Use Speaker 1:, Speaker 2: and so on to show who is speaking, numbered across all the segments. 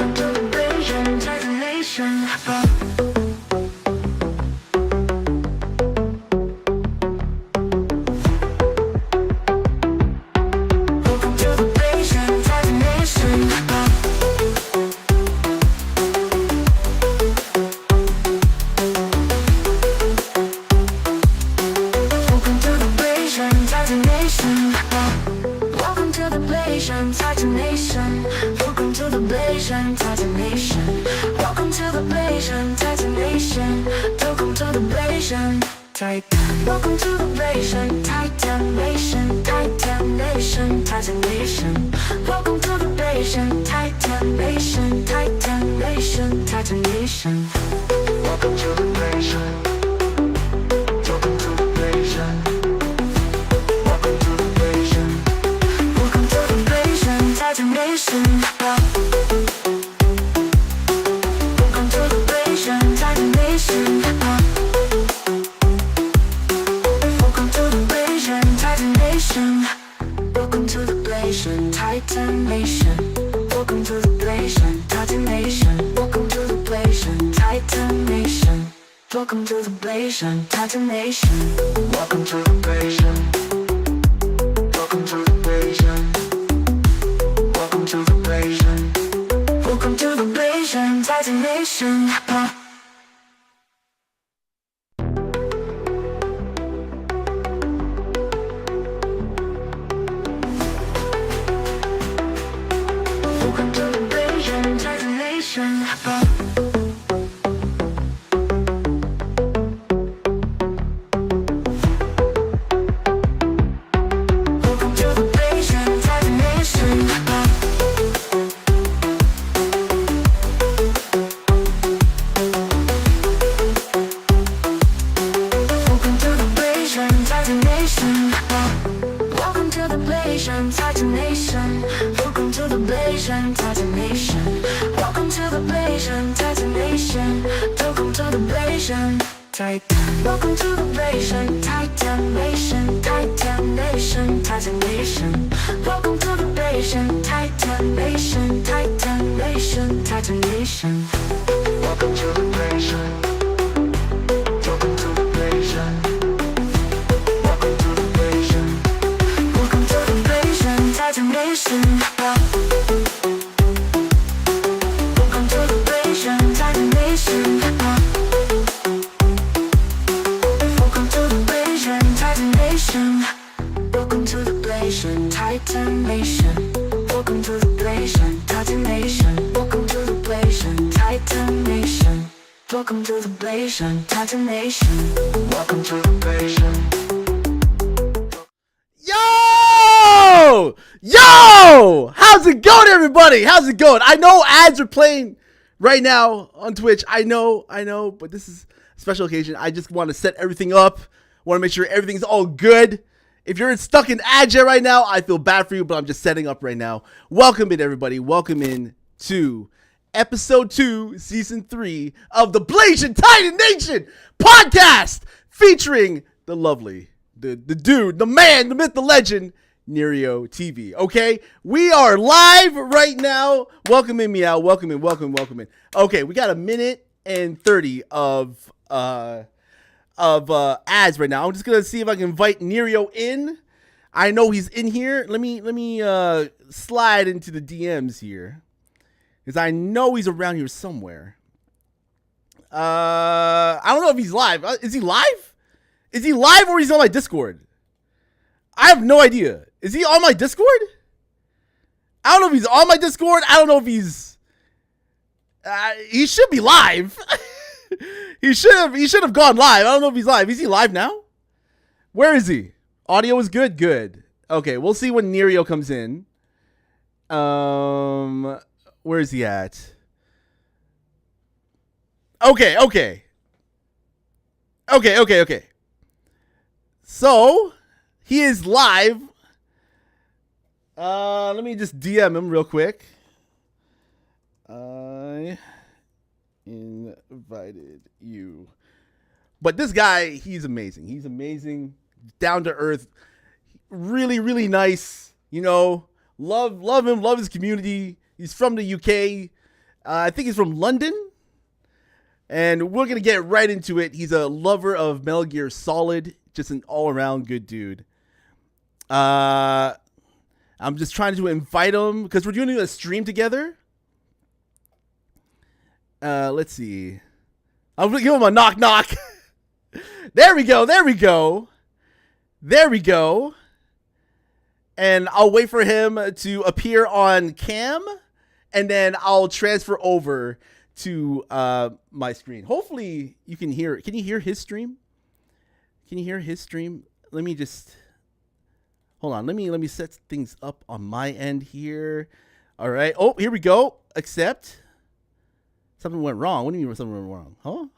Speaker 1: Welcome to the Blazing Nation. Welcome to the Blazing Nation. Welcome to the Blazing Nation. Welcome to the Blazing Nation. Welcome to the Blazing Nation. Welcome to the Blazing Nation. Welcome to the Blazing Titan. Welcome to the Blazing Titan Nation. Titan Nation. Titan Nation. Welcome to the Blazing Titan Nation. Titan Nation. Titan Nation. Welcome to the Blazing. Welcome to the Blazing. Welcome to the Blazing. Welcome to the Blazing Titan Nation. Welcome to the Blazing Titan Nation. Welcome to the Blazing Titan Nation. Welcome to the Blazing Titan Nation. Welcome to the Blazing Titan Nation. Welcome to the Blazing Titan Nation. Welcome to the Blazing Titan Nation. Welcome to the Blazing. Welcome to the Blazing. Welcome to the Blazing. Welcome to the Blazing Titan Nation. Welcome to the Blazing Titan Nation. Welcome to the Blazing Titan Nation. Welcome to the Blazing Titan Nation. Welcome to the Blazing Titan Nation. Welcome to the Blazing Titan Nation. Welcome to the Blazing Titan Nation. Welcome to the Blazing Titan. Welcome to the Blazing Titan Nation. Titan Nation. Titan Nation. Welcome to the Blazing Titan Nation. Titan Nation. Titan Nation. Welcome to the Blazing. Welcome to the Blazing. Welcome to the Blazing. Welcome to the Blazing Titan Nation. Welcome to the Blazing Titan Nation. Welcome to the Blazing Titan Nation. Welcome to the Blazing Titan Nation. Welcome to the Blazing Titan Nation. Welcome to the Blazing Titan Nation. Welcome to the Blazing Titan Nation. Welcome to the Blazing.
Speaker 2: Yo! How's it going, everybody? How's it going? I know ads are playing right now on Twitch. I know, but this is a special occasion. I just want to set everything up. Want to make sure everything's all good. If you're stuck in ad jet right now, I feel bad for you, but I'm just setting up right now. Welcome in, everybody. Welcome in to episode 2, season 3 of the Blazing Titan Nation podcast featuring the lovely, the dude, the man, the myth, the legend, NEERIOTV. Okay, we are live right now. Welcome in, Meow. Welcome in. Okay, we got a minute and 30 of ads right now. I'm just gonna see if I can invite Neerio in. I know he's in here. Let me slide into the DMs here, because I know he's around here somewhere. I don't know if he's live. Is he live? Is he live or he's on my Discord? I have no idea. Is he on my Discord? I don't know if he's on my Discord. I don't know if he's... he should be live. He should have gone live. I don't know if he's live. Is he live now? Where is he? Audio is good? Good. Okay, we'll see when Neerio comes in. Where is he at? Okay. So, he is live. Let me just DM him real quick. I invited you. But this guy, he's amazing. He's amazing. Down to earth. Really, really nice. You know, love him. Love his community. He's from the UK. I think he's from London. And we're going to get right into it. He's a lover of Metal Gear Solid. Just an all-around good dude. I'm just trying to invite him because we're doing a stream together. Let's see. I'm going to give him a knock knock. There we go. There we go. There we go. And I'll wait for him to appear on cam. And then I'll transfer over to my screen. Hopefully you can hear. Can you hear his stream? Can you hear his stream? Let me just hold on. Let me set things up on my end here. All right. Oh, here we go. Accept. Something went wrong. What do you mean something went wrong?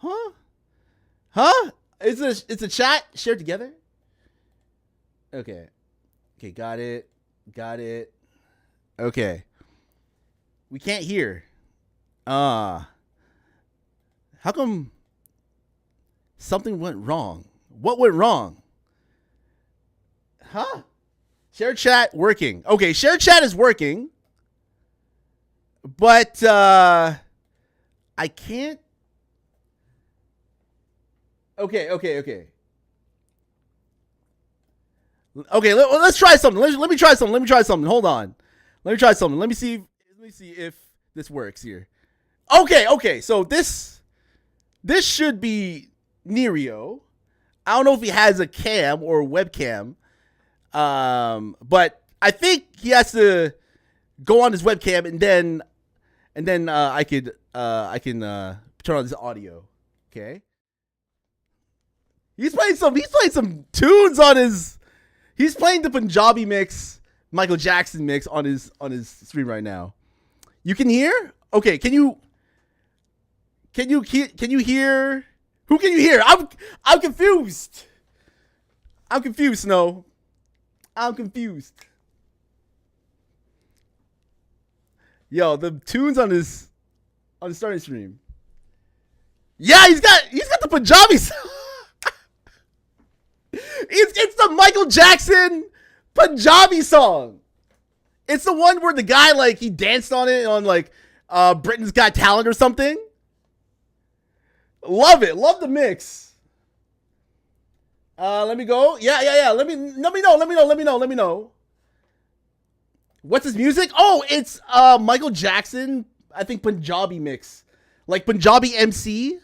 Speaker 2: Huh? It's a chat shared together. Okay. Got it. Okay. We can't hear. How come something went wrong? What went wrong? Huh? Share chat working. Okay, share chat is working. But I can't. Okay. Okay, let's try something. Let me try something. Hold on. Let me try something. Let me see if this works here. Okay. So this should be Neerio. I don't know if he has a cam or a webcam. But I think he has to go on his webcam and then I can turn on this audio. Okay. He's playing some tunes on his. He's playing the Punjabi mix, Michael Jackson mix on his stream right now. You can hear? Okay, can you hear? Who can you hear? I'm confused. No. I'm confused. Yo, the tunes on his starting stream. Yeah, he's got the Punjabi song. It's the Michael Jackson Punjabi song. It's the one where the guy like he danced on it on like Britain's Got Talent or something. Love it. Love the mix. Let me go. Yeah. Let me know. What's his music? Oh, it's Michael Jackson, I think Punjabi mix. Like Punjabi MC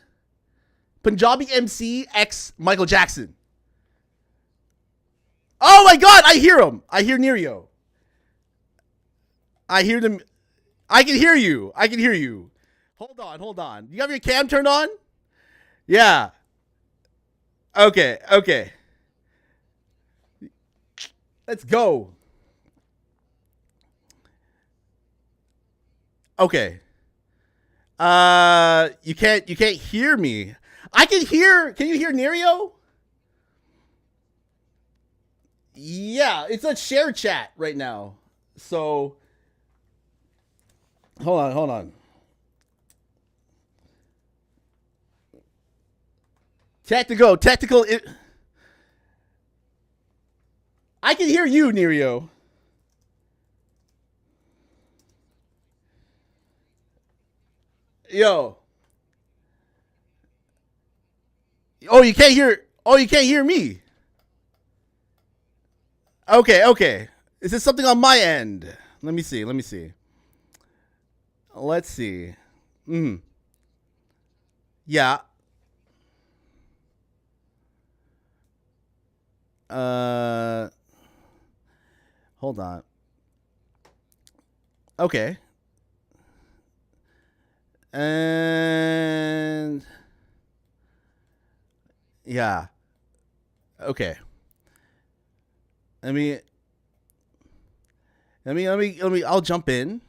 Speaker 2: X Michael Jackson. Oh my god, I hear him. I hear Neerio. I hear them. I can hear you. Hold on. You have your cam turned on? Yeah. Okay. Let's go. Okay. You can't hear me. I can hear. Can you hear Neerio? Yeah, it's a share chat right now. So hold on. Tactical. I can hear you, Neerio. Yo. Oh, you can't hear me. Okay. Is this something on my end? Let me see. Let's see. Yeah. Hold on. Okay. And yeah. Okay. Let me I'll jump in.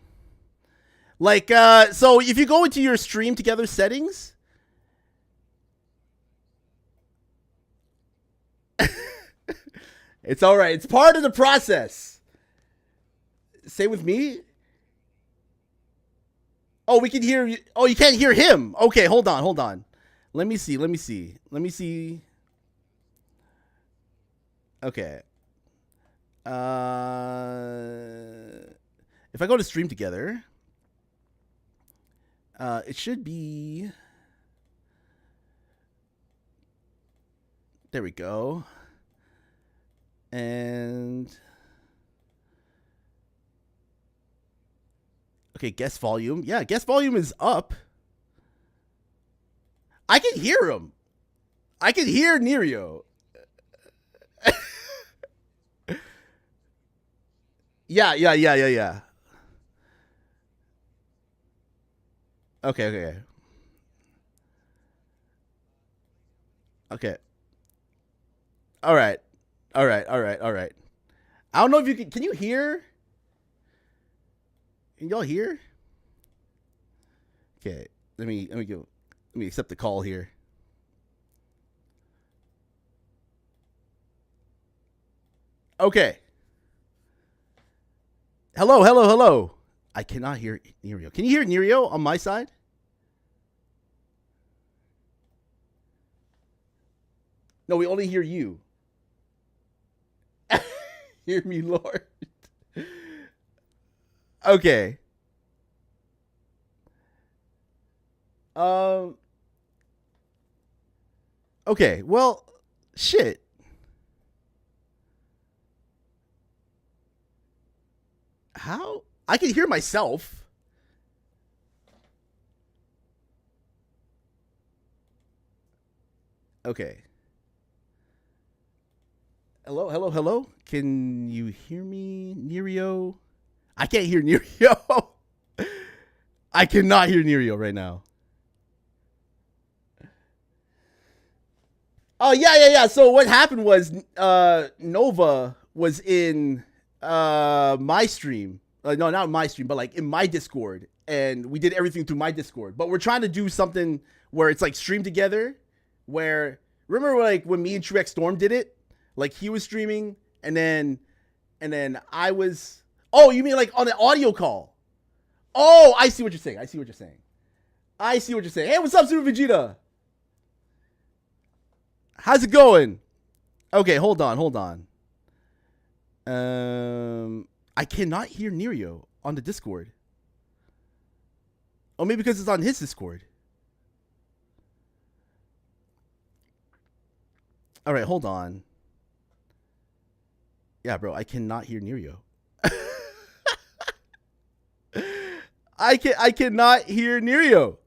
Speaker 2: Like so if you go into your stream together settings, it's all right. It's part of the process. Same with me. Oh, we can hear you. Oh, you can't hear him. Okay, hold on. Let me see. Okay. If I go to stream together, It should be. There we go. And okay, guest volume. Yeah, guest volume is up. I can hear him. I can hear Neerio. Yeah. Okay. Okay. All right. I don't know if you can you hear? Can y'all hear? Okay. Let me accept the call here. Okay. Hello. I cannot hear Neerio. Can you hear Neerio on my side? No, we only hear you. Hear me, Lord. Okay. Um. Okay. Well, shit. How? I can hear myself. Okay. Hello. Can you hear me, Neerio? I can't hear Neerio. I cannot hear Neerio right now. Oh yeah. So what happened was Nova was in my stream. No, not my stream, but like in my Discord, and we did everything through my Discord. But we're trying to do something where it's like stream together. Where remember like when me and True X Storm did it? Like he was streaming, and then I was. Oh, you mean like on an audio call? Oh, I see what you're saying. Hey, what's up, Super Vegeta? How's it going? Okay, hold on. I cannot hear Neerio on the Discord. Oh, maybe because it's on his Discord. All right, hold on. Yeah, bro, I cannot hear Neerio. I cannot hear Neerio.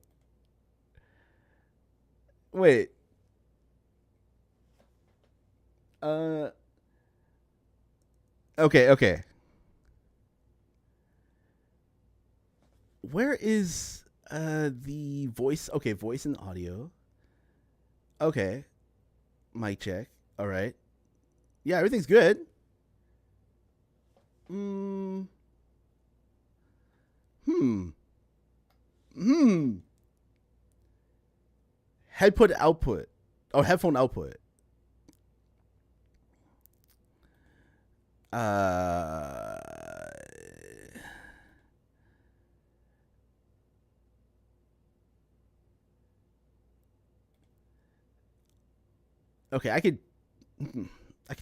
Speaker 2: Wait. Okay. Where is the voice? Okay, voice and audio. Okay. Mic check. All right. Yeah, everything's good. Headput output. Oh, headphone output. Okay, I could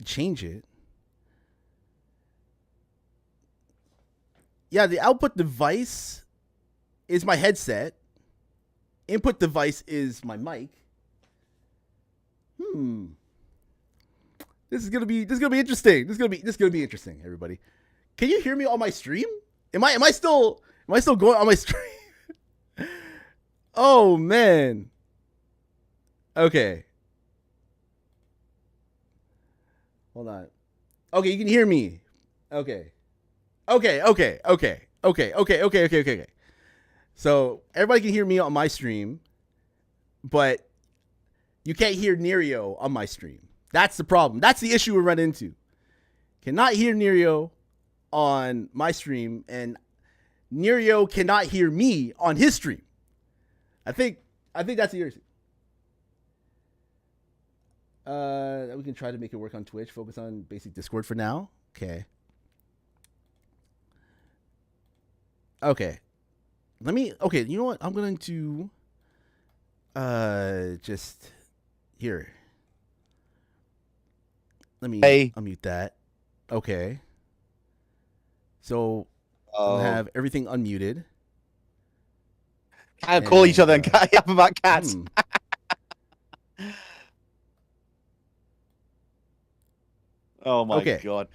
Speaker 2: change it. Yeah, the output device is my headset. Input device is my mic. This is gonna be interesting. This is gonna be interesting, everybody. Can you hear me on my stream? Am I still going on my stream? Oh man. Okay. Hold on. Okay, you can hear me. Okay. So everybody can hear me on my stream, but you can't hear Neerio on my stream. That's the problem. That's the issue we run into. Cannot hear Neerio on my stream, and Neerio cannot hear me on his stream. I think that's the issue. We can try to make it work on Twitch. Focus on basic Discord for now. Okay. Okay, you know what? I'm going to just here. Let me unmute that. Okay. So I'll have everything unmuted.
Speaker 3: Can't call each other and yap about cats. Oh my god.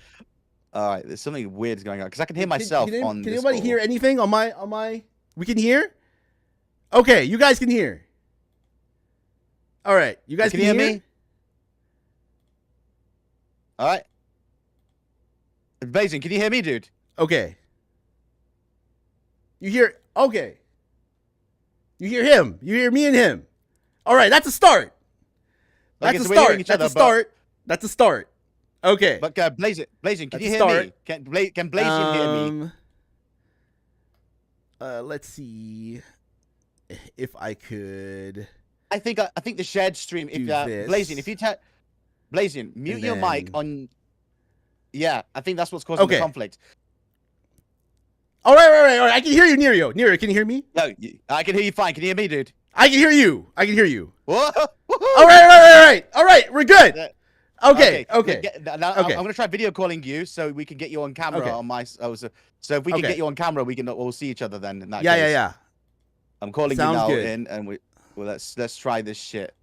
Speaker 3: All right, there's something weird going on because I can hear myself on this.
Speaker 2: Can anybody hear anything on my? We can hear. Okay, you guys can hear. All right, you guys can hear me.
Speaker 3: All right. Amazing. Can you hear me, dude?
Speaker 2: Okay. You hear? Okay. You hear him. You hear me and him. All right, that's a start. That's a start. That's a start. That's a start. Okay.
Speaker 3: But Blazing, can you hear me? Can Blazing hear me?
Speaker 2: Let's see if I could.
Speaker 3: I think the shared stream. If Blazing, if you Blazing, mute your mic on. Yeah, I think that's what's causing the conflict.
Speaker 2: All right. I can hear you, Neerio. Neerio, can you hear me?
Speaker 3: No, I can hear you fine. Can you hear me, dude?
Speaker 2: I can hear you.
Speaker 3: Whoa.
Speaker 2: All right. We're good. Okay.
Speaker 3: Now I'm gonna try video calling you so we can get you on camera on my. So if we can get you on camera, we can all see each other then. In that case.
Speaker 2: Yeah.
Speaker 3: I'm calling you now in, and let's try this shit.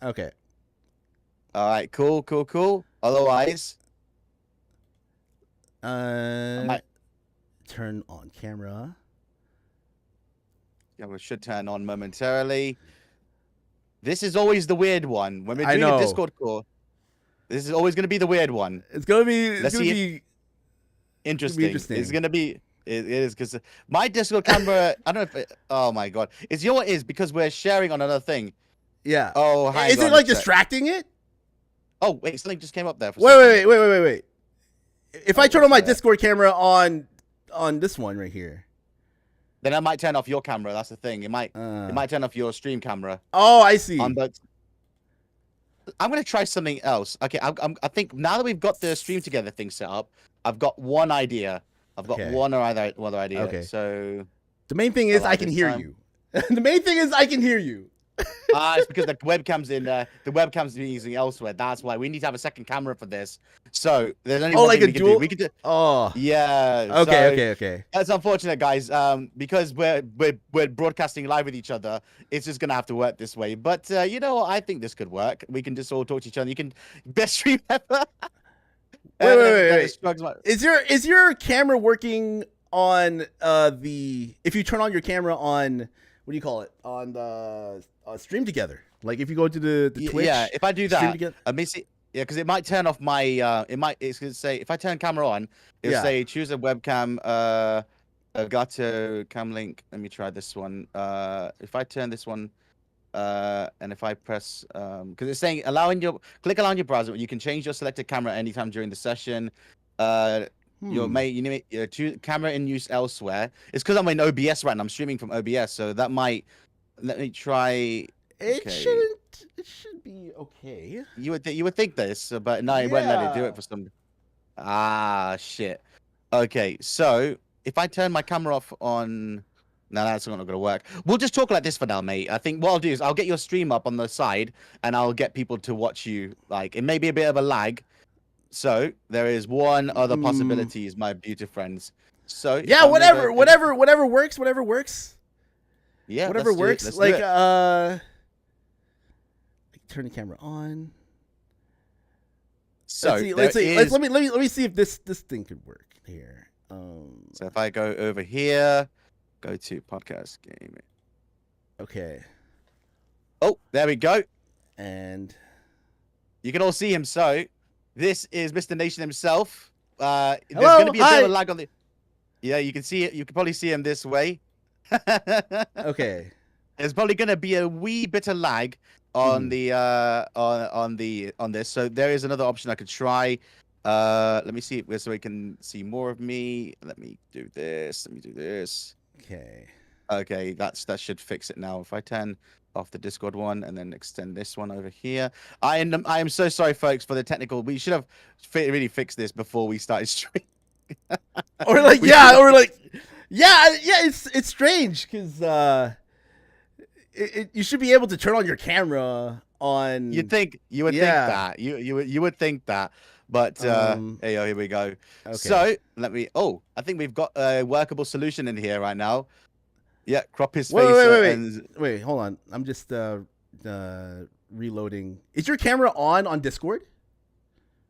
Speaker 2: Okay.
Speaker 3: All right. Cool. Otherwise,
Speaker 2: turn on camera.
Speaker 3: Yeah, we should turn on momentarily. This is always the weird one when we're doing a Discord call. This is always going to be the weird one.
Speaker 2: It's going to be
Speaker 3: interesting. It's going to be. It is because my Discord camera. I don't know if. Oh my god! It's what it is because we're sharing on another thing.
Speaker 2: Yeah.
Speaker 3: Oh,
Speaker 2: is it like distracting it?
Speaker 3: Oh wait, something just came up there.
Speaker 2: Wait. If I turn on my Discord camera on this one right here,
Speaker 3: then I might turn off your camera. That's the thing. It might turn off your stream camera.
Speaker 2: Oh, I see.
Speaker 3: I'm gonna try something else. Okay, I think now that we've got the stream together thing set up, I've got one idea. I've got one other idea.
Speaker 2: Okay.
Speaker 3: So
Speaker 2: the main thing is I can hear you. The main thing is I can hear you.
Speaker 3: It's because the webcam's the webcam's being using elsewhere. That's why we need to have a second camera for this. So there's only one
Speaker 2: like
Speaker 3: thing
Speaker 2: a dual.
Speaker 3: We could do.
Speaker 2: Oh.
Speaker 3: Yeah.
Speaker 2: Okay.
Speaker 3: That's unfortunate, guys. Because we're broadcasting live with each other, it's just gonna have to work this way. But you know what? I think this could work. We can just all talk to each other. You can best stream ever.
Speaker 2: Wait. Is your camera working on if you turn on your camera on what do you call it on the stream together? Like if you go to the Twitch.
Speaker 3: Yeah, if I do that, let me see. Yeah, because it might turn off my. It's gonna say if I turn camera on, it'll say choose a webcam. Elgato cam link. Let me try this one. If I turn this one. And if I press, because it's saying click allow your browser, you can change your selected camera anytime during the session. Choose camera in use elsewhere. It's because I'm in OBS right now. I'm streaming from OBS, so that might. Let me try.
Speaker 2: It shouldn't. It should be okay.
Speaker 3: You would think this, but no, it won't let it do it for some. Shit. Okay, so if I turn my camera off on. No, that's not going to work. We'll just talk like this for now, mate. I think what I'll do is I'll get your stream up on the side, and I'll get people to watch you. Like, it may be a bit of a lag. So there is one other possibility, my beautiful friends. So
Speaker 2: yeah, whatever works.
Speaker 3: Yeah,
Speaker 2: whatever works. Like turn the camera on.
Speaker 3: So
Speaker 2: let me see if this thing could work here.
Speaker 3: So if I go over here. Go to podcast game.
Speaker 2: Okay.
Speaker 3: Oh, there we go.
Speaker 2: And
Speaker 3: you can all see him. So this is Mr. Nation himself. There's
Speaker 2: Hello,
Speaker 3: going to be a bit of a lag on the. Yeah, you can see it. You can probably see him this way.
Speaker 2: Okay.
Speaker 3: There's probably going to be a wee bit of lag on the on this. So there is another option I could try. Let me see so we can see more of me. Let me do this. Okay, that should fix it now. If I turn off the Discord one and then extend this one over here. I am so sorry, folks, for the technical. We should have really fixed this before we started streaming. It's
Speaker 2: strange because you should be able to turn on your camera on.
Speaker 3: You would think that. You would think that. But here we go. Okay. So I think we've got a workable solution in here right now. Yeah, crop his
Speaker 2: Wait,
Speaker 3: face.
Speaker 2: wait, hold on. I'm just reloading. Is your camera on Discord?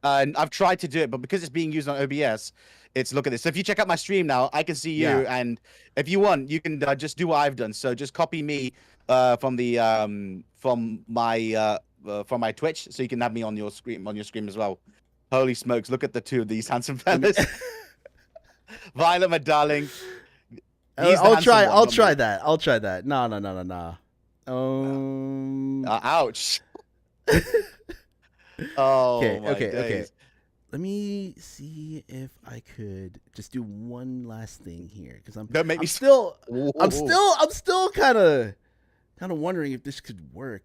Speaker 3: I've tried to do it, but because it's being used on OBS, it's look at this. So if you check out my stream now, I can see you, and if you want, you can just do what I've done. So just copy me from my Twitch, so you can have me on your screen as well. Holy smokes! Look at the two of these handsome fellas. Violet, my darling.
Speaker 2: I'll try that. No.
Speaker 3: Ouch. Oh,
Speaker 2: okay. Let me see if I could just do one last thing here, because I'm still kind of wondering if this could work.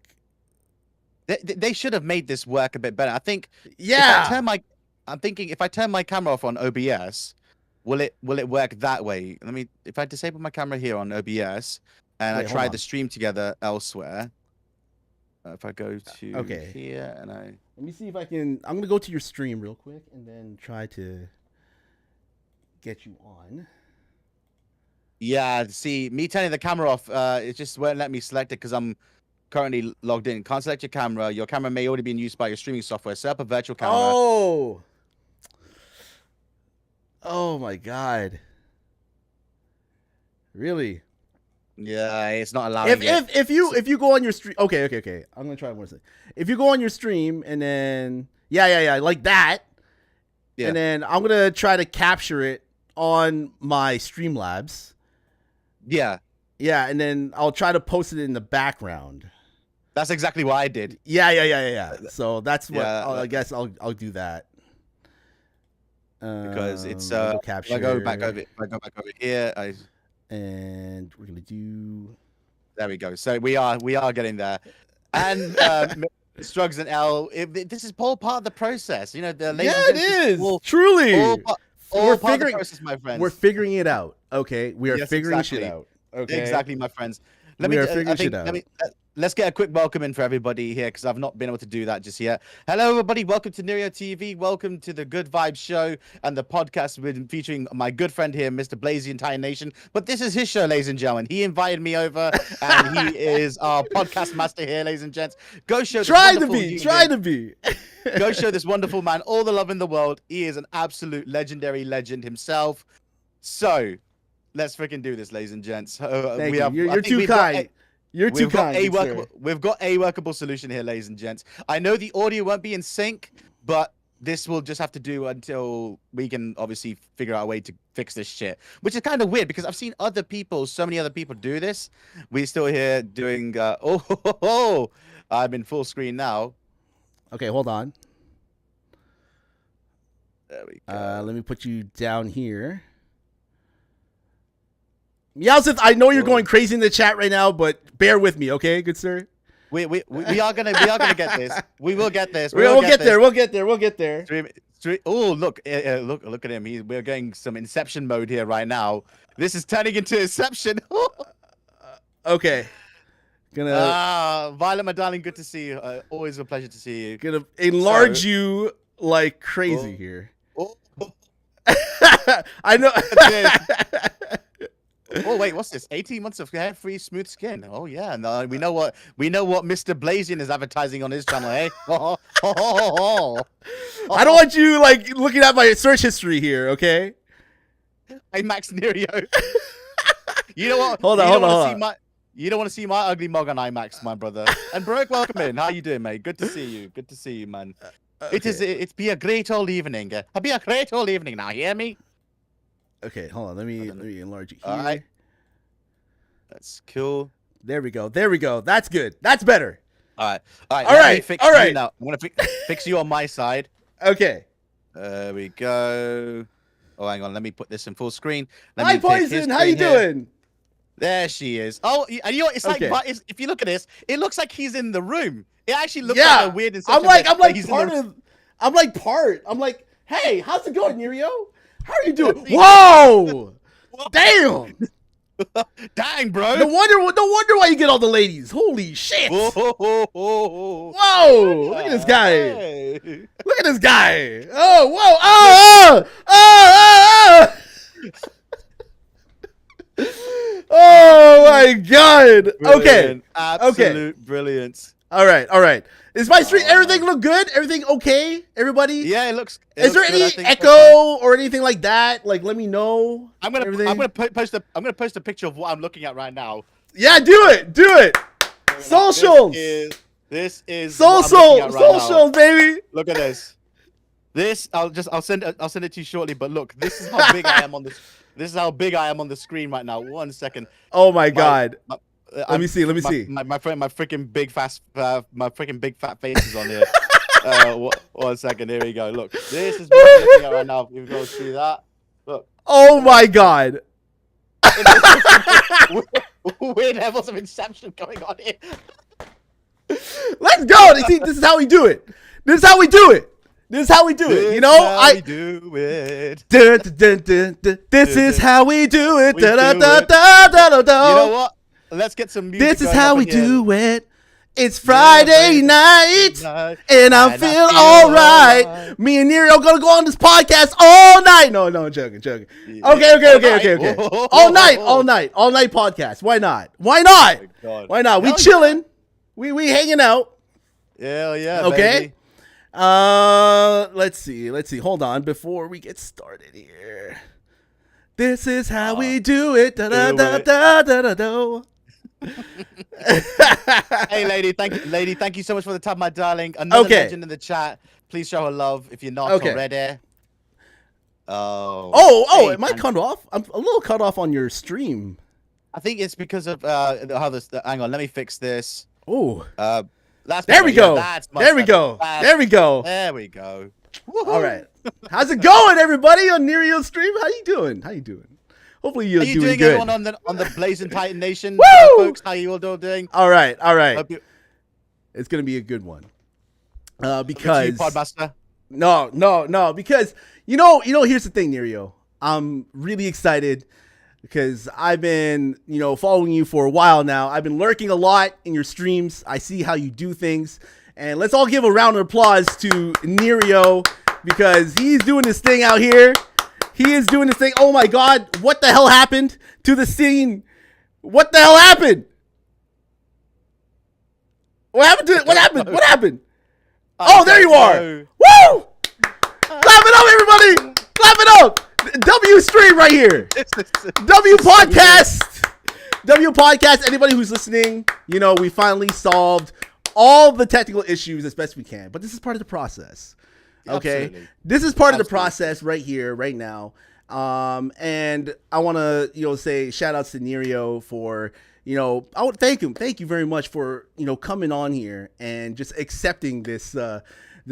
Speaker 3: They should have made this work a bit better. I think.
Speaker 2: Yeah.
Speaker 3: I'm thinking if I turn my camera off on OBS, will it work that way? If I disable my camera here on OBS and I try the stream together elsewhere. If I go to here and
Speaker 2: let me see if I can. I'm gonna go to your stream real quick and then try to get you on.
Speaker 3: Yeah, see, me turning the camera off, it just won't let me select it because I'm currently logged in. Can't select your camera. Your camera may already be in use by your streaming software. Set up a virtual camera.
Speaker 2: Oh my God. Really?
Speaker 3: Yeah, it's not allowing
Speaker 2: if you go on your stream. Okay. I'm gonna try one second. If you go on your stream and then like that, and then I'm gonna try to capture it on my Streamlabs.
Speaker 3: Yeah,
Speaker 2: and then I'll try to post it in the background.
Speaker 3: That's exactly what I did.
Speaker 2: Yeah. So that's what I guess I'll do that.
Speaker 3: Because it's
Speaker 2: capture.
Speaker 3: I go back over here.
Speaker 2: And we're gonna do.
Speaker 3: There we go. So we are getting there, and Strugs and L. This is all part of the process, you know.
Speaker 2: It is truly.
Speaker 3: All part of the process, my friends.
Speaker 2: We're figuring it out. Okay, we are figuring shit out. Okay,
Speaker 3: exactly, my friends. Let's get a quick welcome in for everybody here because I've not been able to do that just yet. Hello, everybody. Welcome to NEERIOTV. Welcome to the Good Vibes Show and the podcast featuring my good friend here, Mr. Blaze the Entire Nation. But this is his show, ladies and gentlemen. He invited me over, and he is our podcast master here, ladies and gents. Go show.
Speaker 2: Try to be.
Speaker 3: Go show this wonderful man all the love in the world. He is an absolute legendary legend himself. So let's freaking do this, ladies and gents.
Speaker 2: Thank you. You're too kind. We've got
Speaker 3: a workable solution here, ladies and gents. I know the audio won't be in sync, but this will just have to do until we can obviously figure out a way to fix this shit. Which is kind of weird because I've seen so many other people do this. We're still here doing. I'm in full screen now.
Speaker 2: Okay, hold on.
Speaker 3: There we go.
Speaker 2: Let me put you down here. Meowsith, I know you're going crazy in the chat right now, but bear with me, okay, good sir?
Speaker 3: We are gonna get this. We will get this.
Speaker 2: We'll get there.
Speaker 3: Oh, look at him. We're getting some Inception mode here right now. This is turning into Inception.
Speaker 2: Okay.
Speaker 3: Violet, my darling, good to see you. Always a pleasure to see you.
Speaker 2: Gonna enlarge you like crazy here. I know.
Speaker 3: Oh wait, what's this? 18 months of hair-free, smooth skin. Oh yeah, no, we know what Mr. Blazian is advertising on his channel, eh? I
Speaker 2: don't want you like looking at my search history here, okay?
Speaker 3: Hey, Max Nerio. You know what?
Speaker 2: Hold on.
Speaker 3: You don't want to see my ugly mug on IMAX, my brother. And Baroque, welcome in. How you doing, mate? Good to see you, man. Okay. It's be a great old evening. It'll be a great old evening now. Hear me?
Speaker 2: Okay, hold on. Let me enlarge it here.
Speaker 3: All right. That's cool.
Speaker 2: There we go. That's good. That's better.
Speaker 3: All right. All right. Now I'm gonna fix you on my side.
Speaker 2: Okay.
Speaker 3: There we go. Oh, hang on. Let me put this in full screen.
Speaker 2: Hi, Poison. How you doing?
Speaker 3: There she is. Oh, and you know what? It's like, if you look at this, it looks like he's in the room. It actually looks like a weird. I'm like,
Speaker 2: hey, how's it going, Neerio? How are you doing? Whoa! Damn!
Speaker 3: Dang, bro!
Speaker 2: No wonder why you get all the ladies. Holy shit! Whoa! Look at this guy! Hey. Look at this guy! Oh! Whoa! Oh! my god. Okay.
Speaker 3: Brilliant. Absolute brilliance.
Speaker 2: All right. Is my stream everything look good? Everything okay? Everybody?
Speaker 3: Yeah, it looks.
Speaker 2: Is there
Speaker 3: good,
Speaker 2: any echo or anything like that? Like, let me know.
Speaker 3: I'm gonna post a picture of what I'm looking at right now.
Speaker 2: Yeah, do it. Socials.
Speaker 3: This is
Speaker 2: Socials, baby.
Speaker 3: Look at this. I'll send it to you shortly. But look, this is how big I am on this. This is how big I am on the screen right now. 1 second.
Speaker 2: Oh my god. Let me see.
Speaker 3: My freaking big fat face is on here. 1 second. Here we go. Look, this is what I'm looking at right now. You go see that. Look.
Speaker 2: Oh my god.
Speaker 3: Weird levels of inception going on here.
Speaker 2: Let's go. See, this is how we do it. You know,
Speaker 3: I do it.
Speaker 2: This is how we do it.
Speaker 3: You know what? Let's get some music.
Speaker 2: This is how we do it. It's Friday night, and I feel all right. Me and Neerio gonna go on this podcast all night. No, joking. Okay. All night podcast. Why not? We chilling. We hanging out.
Speaker 3: Yeah.
Speaker 2: Okay.
Speaker 3: Baby.
Speaker 2: Let's see. Hold on before we get started here. This is how we do it.
Speaker 3: Hey, lady, thank you so much for the time, my darling. Another legend in the chat. Please show her love if you're not already.
Speaker 2: Oh, am I cut off? I'm a little cut off on your stream.
Speaker 3: I think it's because of how this. Hang on, let me fix this.
Speaker 2: Oh.
Speaker 3: There
Speaker 2: we go. There we go. All right. How's it going, everybody, on Neerio's stream? How you doing? Hopefully you're doing good.
Speaker 3: Everyone on the Blazing Titan Nation, folks? How you all doing?
Speaker 2: All right. It's gonna be a good one. Because
Speaker 3: Podmaster.
Speaker 2: No, because you know, here's the thing, Neerio. I'm really excited because I've been, following you for a while now. I've been lurking a lot in your streams. I see how you do things, and let's all give a round of applause to Neerio because he's doing this thing out here. He is doing this thing. Oh my god, what the hell happened to the scene? What the hell happened? What happened to it? What happened? Oh, there you are. Woo! Clap it up, everybody! Clap it up! W stream right here. W podcast. Anybody who's listening, we finally solved all the technical issues as best we can. But this is part of the process. Okay, absolutely. This is part of the process right here, right now. And I want to, say shout outs to Neerio for, I would thank him. Thank you very much for, coming on here and just accepting this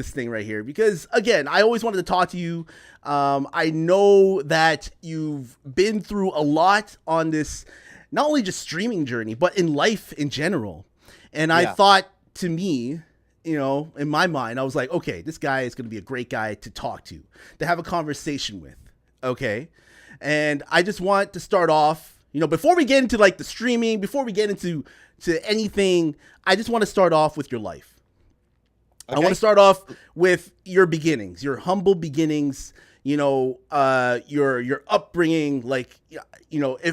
Speaker 2: thing right here. Because again, I always wanted to talk to you. I know that you've been through a lot on this, not only just streaming journey, but in life in general. And I thought, to me, in my mind, I was like, okay, this guy is going to be a great guy to talk to have a conversation with. Okay. And I just want to start off, before we get into like the streaming, before we get into anything, I just want to start off with your life. Okay. I want to start off with your beginnings, your humble beginnings, your upbringing, like,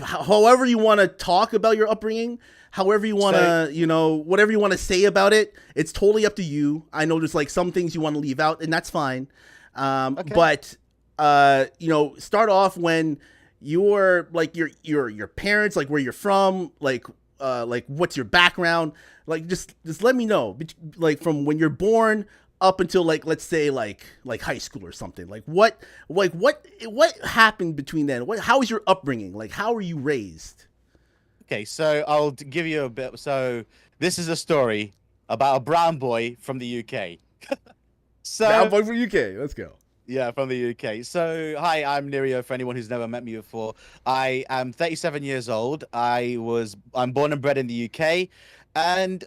Speaker 2: however you want to talk about your upbringing, however you want to, whatever you want to say about it, it's totally up to you. I know there's like some things you want to leave out, and that's fine. But start off when you're like your parents, like where you're from, like what's your background, like just let me know, like from when you're born up until like, let's say like high school or something. Like what happened between then? How was your upbringing? Like how were you raised?
Speaker 3: Okay, so I'll give you a bit. So this is a story about a brown boy from the UK.
Speaker 2: Brown boy from UK. Let's go.
Speaker 3: Yeah, from the UK. So, hi, I'm Neerio, for anyone who's never met me before. I am 37 years old. I'm born and bred in the UK. And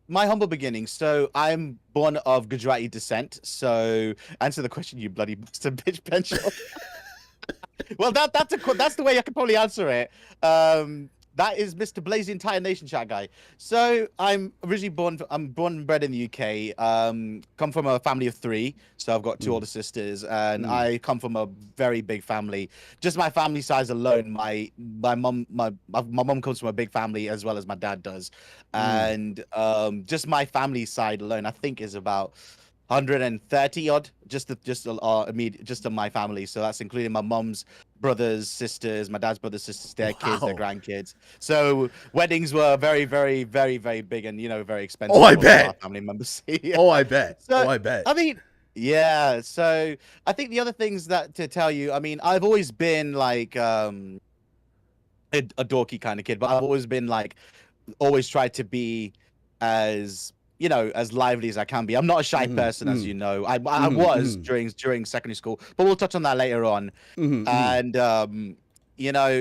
Speaker 3: my humble beginnings. So, I'm born of Gujarati descent. So, answer the question, you bloody bastard bitch, Bencho. Well, that's the way I could probably answer it. That is Mr. Blaze, the entire nation chat guy. So I'm originally I'm born and bred in the UK. Come from a family of 3. So I've got 2 older sisters, and I come from a very big family. Just my family size alone, my mom comes from a big family as well as my dad does. And just my family side alone, I think is about 130 odd, just to my family. So that's including my mom's brothers, sisters, my dad's brothers, sisters, their kids, their grandkids. So weddings were very, very, very, very big and very expensive.
Speaker 2: Oh, I bet.
Speaker 3: Our family members. Yeah.
Speaker 2: Oh, I bet.
Speaker 3: So,
Speaker 2: oh, I bet.
Speaker 3: I mean, yeah. So I think the other things that to tell you, I mean, I've always been like a dorky kind of kid, but I've always been like, always tried to be as as lively as I can be. I'm not a shy person, as you know. I was during secondary school, but we'll touch on that later on. And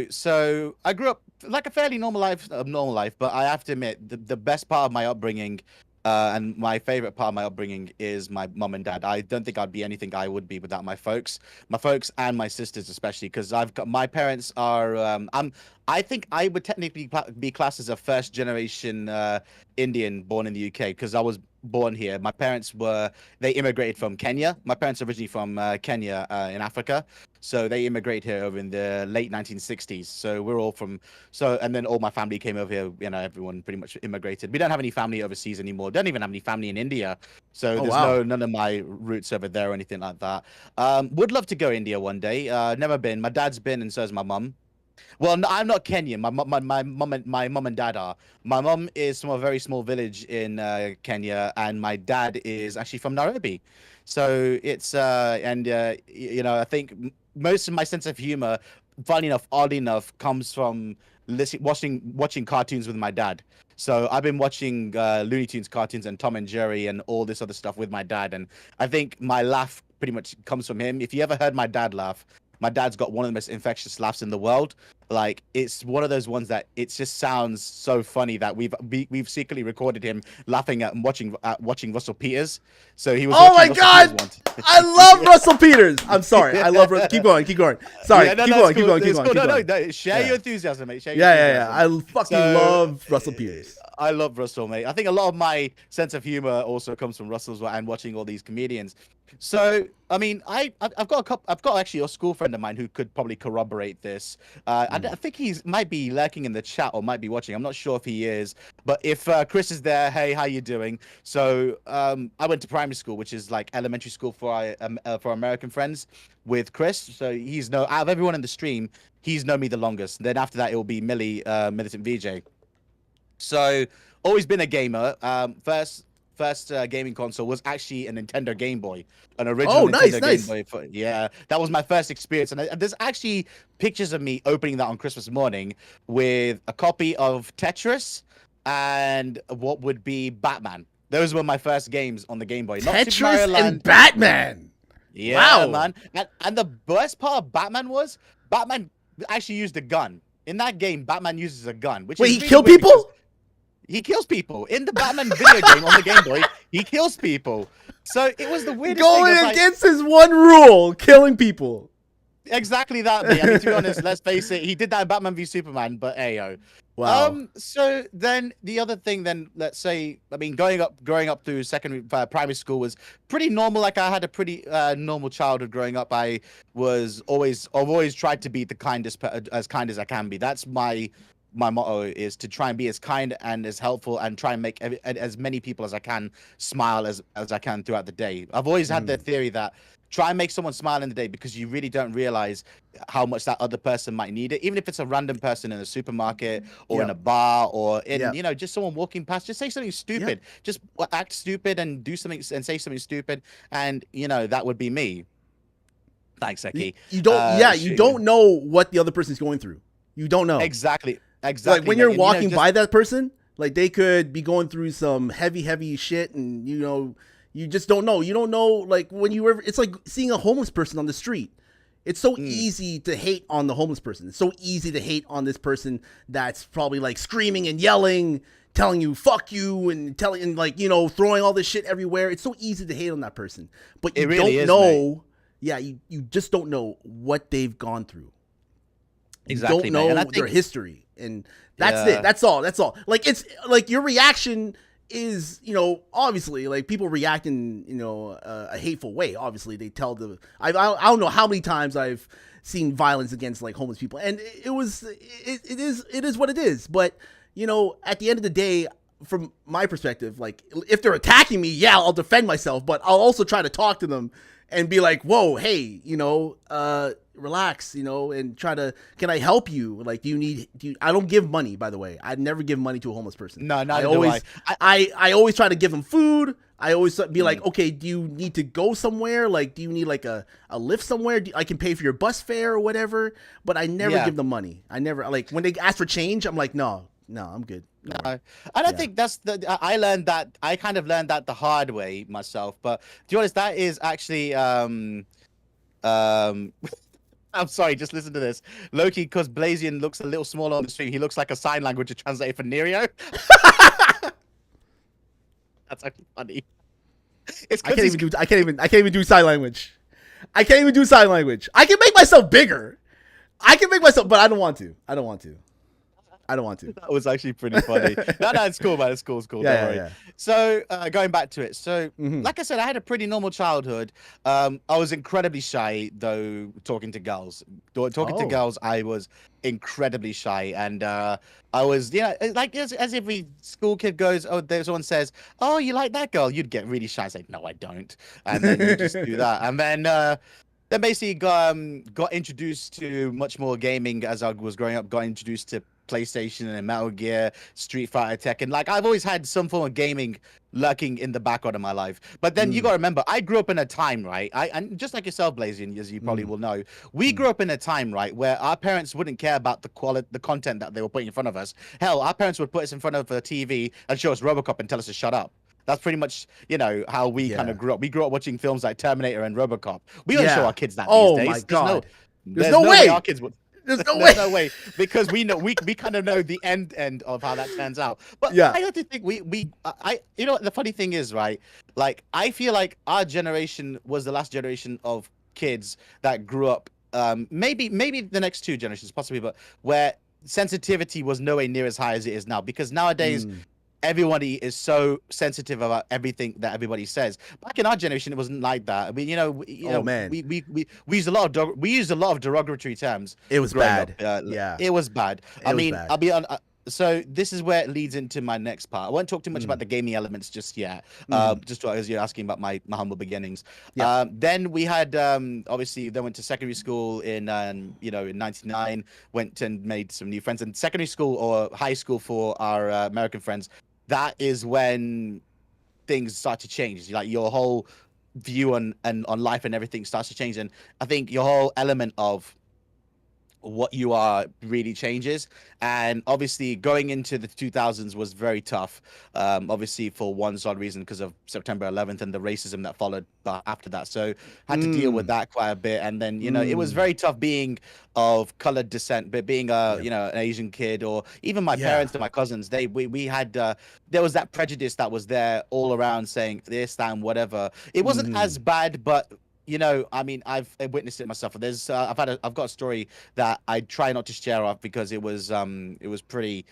Speaker 3: so I grew up like a fairly normal life, but I have to admit the best part of my upbringing, and my favorite part of my upbringing is my mom and dad. I don't think I'd be anything I would be without my folks and my sisters, especially because I've got my parents are. I think I would technically be classed as a first generation Indian born in the UK because I was born here. My parents they immigrated from Kenya. My parents are originally from Kenya in Africa. So they immigrated here over in the late 1960s. So we're all and then all my family came over here. Everyone pretty much immigrated. We don't have any family overseas anymore. Don't even have any family in India. So there's none of my roots over there or anything like that. Would love to go India one day. Never been. My dad's been, and so has my mum. Well, no, I'm not Kenyan. My mum and dad are. My mum is from a very small village in Kenya, and my dad is actually from Nairobi. So it's I think most of my sense of humor, oddly enough, comes from watching cartoons with my dad. So I've been watching Looney Tunes cartoons and Tom and Jerry and all this other stuff with my dad, and I think my laugh pretty much comes from him. If you ever heard my dad laugh, my dad's got one of the most infectious laughs in the world. Like, it's one of those ones that it just sounds so funny that we've secretly recorded him laughing at watching Russell Peters. So he was.
Speaker 2: Oh my God! I love Russell Peters. I'm sorry. I love. Keep going. Sorry. Keep going.
Speaker 3: No. Share your enthusiasm, mate.
Speaker 2: Yeah. I fucking love Russell Peters.
Speaker 3: I love Russell, mate. I think a lot of my sense of humor also comes from Russell's and watching all these comedians. So, I mean, I've got actually a school friend of mine who could probably corroborate this. I think he might be lurking in the chat or might be watching. I'm not sure if he is, but if Chris is there, hey, how you doing? So, I went to primary school, which is like elementary school for American friends with Chris. So out of everyone in the stream, he's known me the longest. Then after that, it will be Millie, Militant VJ. So always been a gamer. First gaming console was actually a Nintendo Game Boy, an original Nintendo Game Boy. Yeah, that was my first experience, and there's actually pictures of me opening that on Christmas morning with a copy of Tetris and what would be Batman. Those were my first games on the Game Boy.
Speaker 2: Not Tetris and Batman.
Speaker 3: Yeah, wow, man. And the best part of Batman was Batman actually used a gun. In that game, Batman uses a gun. Wait,
Speaker 2: he killed people?
Speaker 3: He kills people in the Batman video game on the Game Boy. He kills people. So it was the weirdest
Speaker 2: going
Speaker 3: thing.
Speaker 2: Against his one rule, killing people.
Speaker 3: Exactly that, mate. I mean, to be honest, let's face it, he did that in Batman v Superman, but ayo.
Speaker 2: Wow.
Speaker 3: So then the other thing, then let's say, I mean, growing up through primary school was pretty normal. Like I had a pretty normal childhood growing up. I've always tried to be as kind as I can be. That's my motto, is to try and be as kind and as helpful and try and make as many people as I can smile as I can throughout the day. I've always had the theory that try and make someone smile in the day because you really don't realize how much that other person might need it. Even if it's a random person in a supermarket or in a bar or in, just someone walking past, just say something stupid. Just act stupid and do something and say something stupid. And, that would be me. Thanks, Eki.
Speaker 2: You don't know what the other person's going through. You don't know.
Speaker 3: Exactly.
Speaker 2: Like when you're walking by that person, like they could be going through some heavy shit and, you just don't know. You don't know, like it's like seeing a homeless person on the street. It's so easy to hate on the homeless person. It's so easy to hate on this person that's probably like screaming and yelling, telling you fuck you and throwing all this shit everywhere. It's so easy to hate on that person. But you don't know. Mate. Yeah, you just don't know what they've gone through. You
Speaker 3: Exactly,
Speaker 2: don't
Speaker 3: mate. And
Speaker 2: know
Speaker 3: I
Speaker 2: their
Speaker 3: think,
Speaker 2: history, and that's
Speaker 3: yeah,
Speaker 2: it. That's all. That's all. Like it's like your reaction is, obviously like people react in a hateful way. Obviously, they tell the I don't know how many times I've seen violence against like homeless people, and it is what it is. But at the end of the day, from my perspective, like if they're attacking me, yeah, I'll defend myself, but I'll also try to talk to them and be like, whoa, hey, relax, and try to, can I help you? Like, I don't give money, by the way. I never give money to a homeless person.
Speaker 3: no,
Speaker 2: I
Speaker 3: neither do
Speaker 2: always, I always try to give them food. I always be like,
Speaker 3: Mm.
Speaker 2: okay, do you need to go somewhere? Like, do you need like a lift somewhere? I can pay for your bus fare or whatever, but I never
Speaker 3: Yeah.
Speaker 2: give them money. I never, like, when they ask for change, I'm like, no, I'm good.
Speaker 3: No, and I think that's I learned that, I kind of learned that the hard way myself. But to be honest, that is actually I'm sorry, just listen to this. Loki, because Blazion looks a little smaller on the stream, he looks like a sign language translated for Nerio. That's actually funny. It's
Speaker 2: I can't even do sign language. I can't even do sign language. I can make myself bigger. But I don't want to.
Speaker 3: That was actually pretty funny. No, it's cool, man. It's cool. Don't worry.
Speaker 2: Yeah.
Speaker 3: So, going back to it. So,
Speaker 2: Mhm.
Speaker 3: like I said, I had a pretty normal childhood. I was incredibly shy, though, talking to girls. Talking to
Speaker 2: Oh.
Speaker 3: girls, I was incredibly shy. And I was, like as every school kid goes, oh, there's someone says, oh, you like that girl? You'd get really shy. Say, no, I don't. And then you just do that. And then basically got introduced to much more gaming as I was growing up. Got introduced to PlayStation and Metal Gear, Street Fighter, Tekken. Like I've always had some form of gaming lurking in the background of my life. But then you got to remember, I grew up in a time, right? And just like yourself, Blazion, as you probably will know, we grew up in a time, right, where our parents wouldn't care about the content that they were putting in front of us. Hell, our parents would put us in front of a TV and show us RoboCop and tell us to shut up. That's pretty much, how we kind of grew up. We grew up watching films like Terminator and RoboCop. We don't show our kids that these days.
Speaker 2: My God.
Speaker 3: There's no way our kids would.
Speaker 2: There's no
Speaker 3: There's
Speaker 2: way.
Speaker 3: no way, because we know we kind of know the end of how that turns out. But
Speaker 2: Yeah.
Speaker 3: I don't think the funny thing is, right? Like I feel like our generation was the last generation of kids that grew up. Maybe the next two generations possibly, but where sensitivity was nowhere near as high as it is now. Because nowadays everybody is so sensitive about everything that everybody says. Back in our generation, it wasn't like that. I mean,
Speaker 2: man.
Speaker 3: we used a lot of derogatory terms.
Speaker 2: It was
Speaker 3: growing
Speaker 2: bad.
Speaker 3: up.
Speaker 2: Yeah.
Speaker 3: It was bad.
Speaker 2: It was bad.
Speaker 3: I'll be on. So this is where it leads into my next part. I won't talk too much about the gaming elements just yet. Just as you're asking about my humble beginnings.
Speaker 2: Yeah.
Speaker 3: Then we had obviously then went to secondary school in in '99. Went and made some new friends. And secondary school or high school for our American friends, that is when things start to change. Like your whole view on life and everything starts to change. And I think your whole element of what you are really changes. And obviously going into the 2000s was very tough, obviously for one solid reason, because of September 11th and the racism that followed after that. So had to deal with that quite a bit. And then it was very tough being of colored descent, but being an Asian kid, or even my parents and my cousins, we had there was that prejudice that was there all around, saying this, that, and whatever. It wasn't as bad, but I mean, I've witnessed it myself. There's, I've got a story that I try not to share off because it was pretty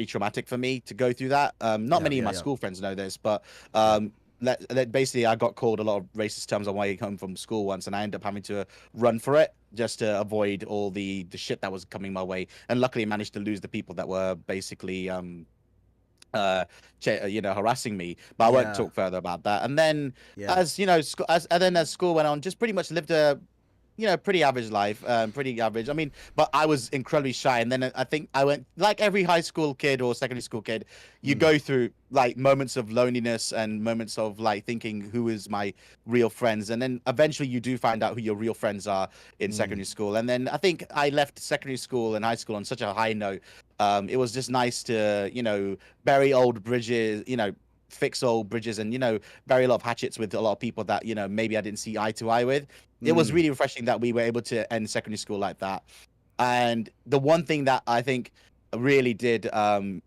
Speaker 3: traumatic for me to go through that. Not many of my school friends know this, but basically I got called a lot of racist terms on my way home from school once, and I ended up having to run for it just to avoid all the shit that was coming my way. And luckily, I managed to lose the people that were basically harassing me, but I won't talk further about that. And then as school went on, just pretty much lived a pretty average life, pretty average. I mean, but I was incredibly shy. And then I think I went, like every high school kid or secondary school kid, you go through like moments of loneliness and moments of like thinking, who is my real friends? And then eventually you do find out who your real friends are in secondary school. And then I think I left secondary school and high school on such a high note. It was just nice to, bury old bridges, fix old bridges, and bury a lot of hatchets with a lot of people that maybe I didn't see eye to eye with. It was really refreshing that we were able to end secondary school like that. And the one thing that I think really did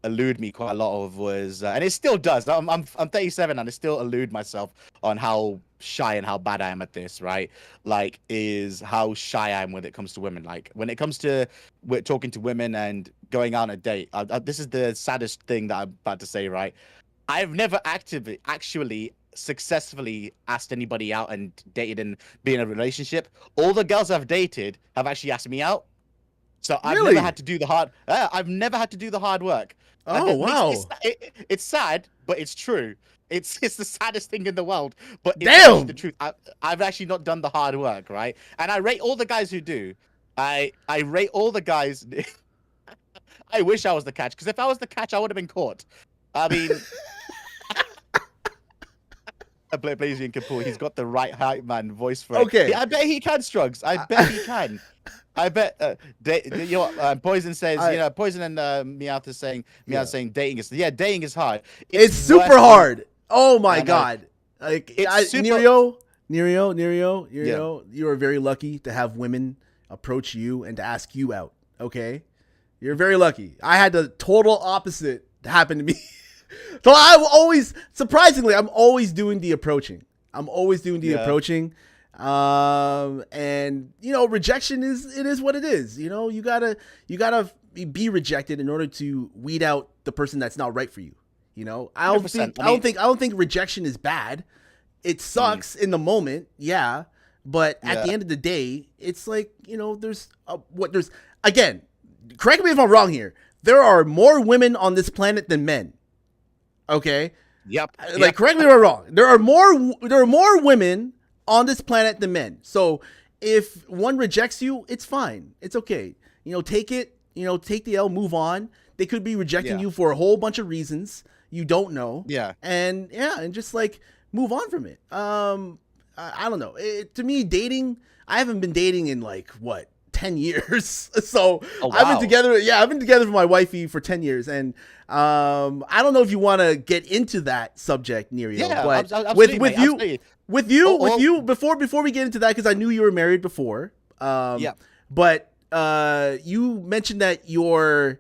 Speaker 3: elude me quite a lot of was, and it still does. I'm 37 and I still elude myself on how shy and how bad I am at this, right? Like, is how shy I am when it comes to women. Like, when it comes to talking to women and going out on a date, this is the saddest thing that I'm about to say, right? I've never actually successfully asked anybody out and dated and be in a relationship. All the girls I've dated have actually asked me out. So I've
Speaker 2: Really?
Speaker 3: never had to do the hard. I've never had to do the hard work.
Speaker 2: Oh, wow.
Speaker 3: It's sad, but it's true. It's the saddest thing in the world, but it's
Speaker 2: Damn.
Speaker 3: actually the truth. I've actually not done the hard work, right? And I rate all the guys who do. I rate all the guys. I wish I was the catch, because if I was the catch, I would have been caught. I mean, Blazy and Kapoor, he's got the right hype man voice for it.
Speaker 2: Okay.
Speaker 3: I bet he can, Strugs. I bet he can. I bet. You know what? Poison says. Poison and Meowth is saying. Meowth saying dating is. Yeah, dating is hard.
Speaker 2: It's super hard. Oh my god! Like,
Speaker 3: super...
Speaker 2: Neerio, you are very lucky to have women approach you and to ask you out. Okay, you're very lucky. I had the total opposite happen to me. So I'm always doing the approaching. Approaching. And rejection is what it is. You gotta be rejected in order to weed out the person that's not right for you. I don't think rejection is bad. It sucks in the moment, yeah, but at the end of the day, it's like, there's again, correct me if I'm wrong here. There are more women on this planet than men. Okay?
Speaker 3: Yep.
Speaker 2: Like, correct me if I'm wrong. There are more women on this planet than men. So if one rejects you, it's fine. It's okay. Take it, take the L, move on. They could be rejecting you for a whole bunch of reasons you don't know. Yeah. And just like move on from it. I don't know. To me, dating, I haven't been dating in like 10 years. So I've been together. Yeah, I've been together with my wifey for 10 years. And I don't know if you want to get into that subject, Neerio.
Speaker 3: Yeah,
Speaker 2: but with you, before we get into that, because I knew you were married before. But you mentioned that your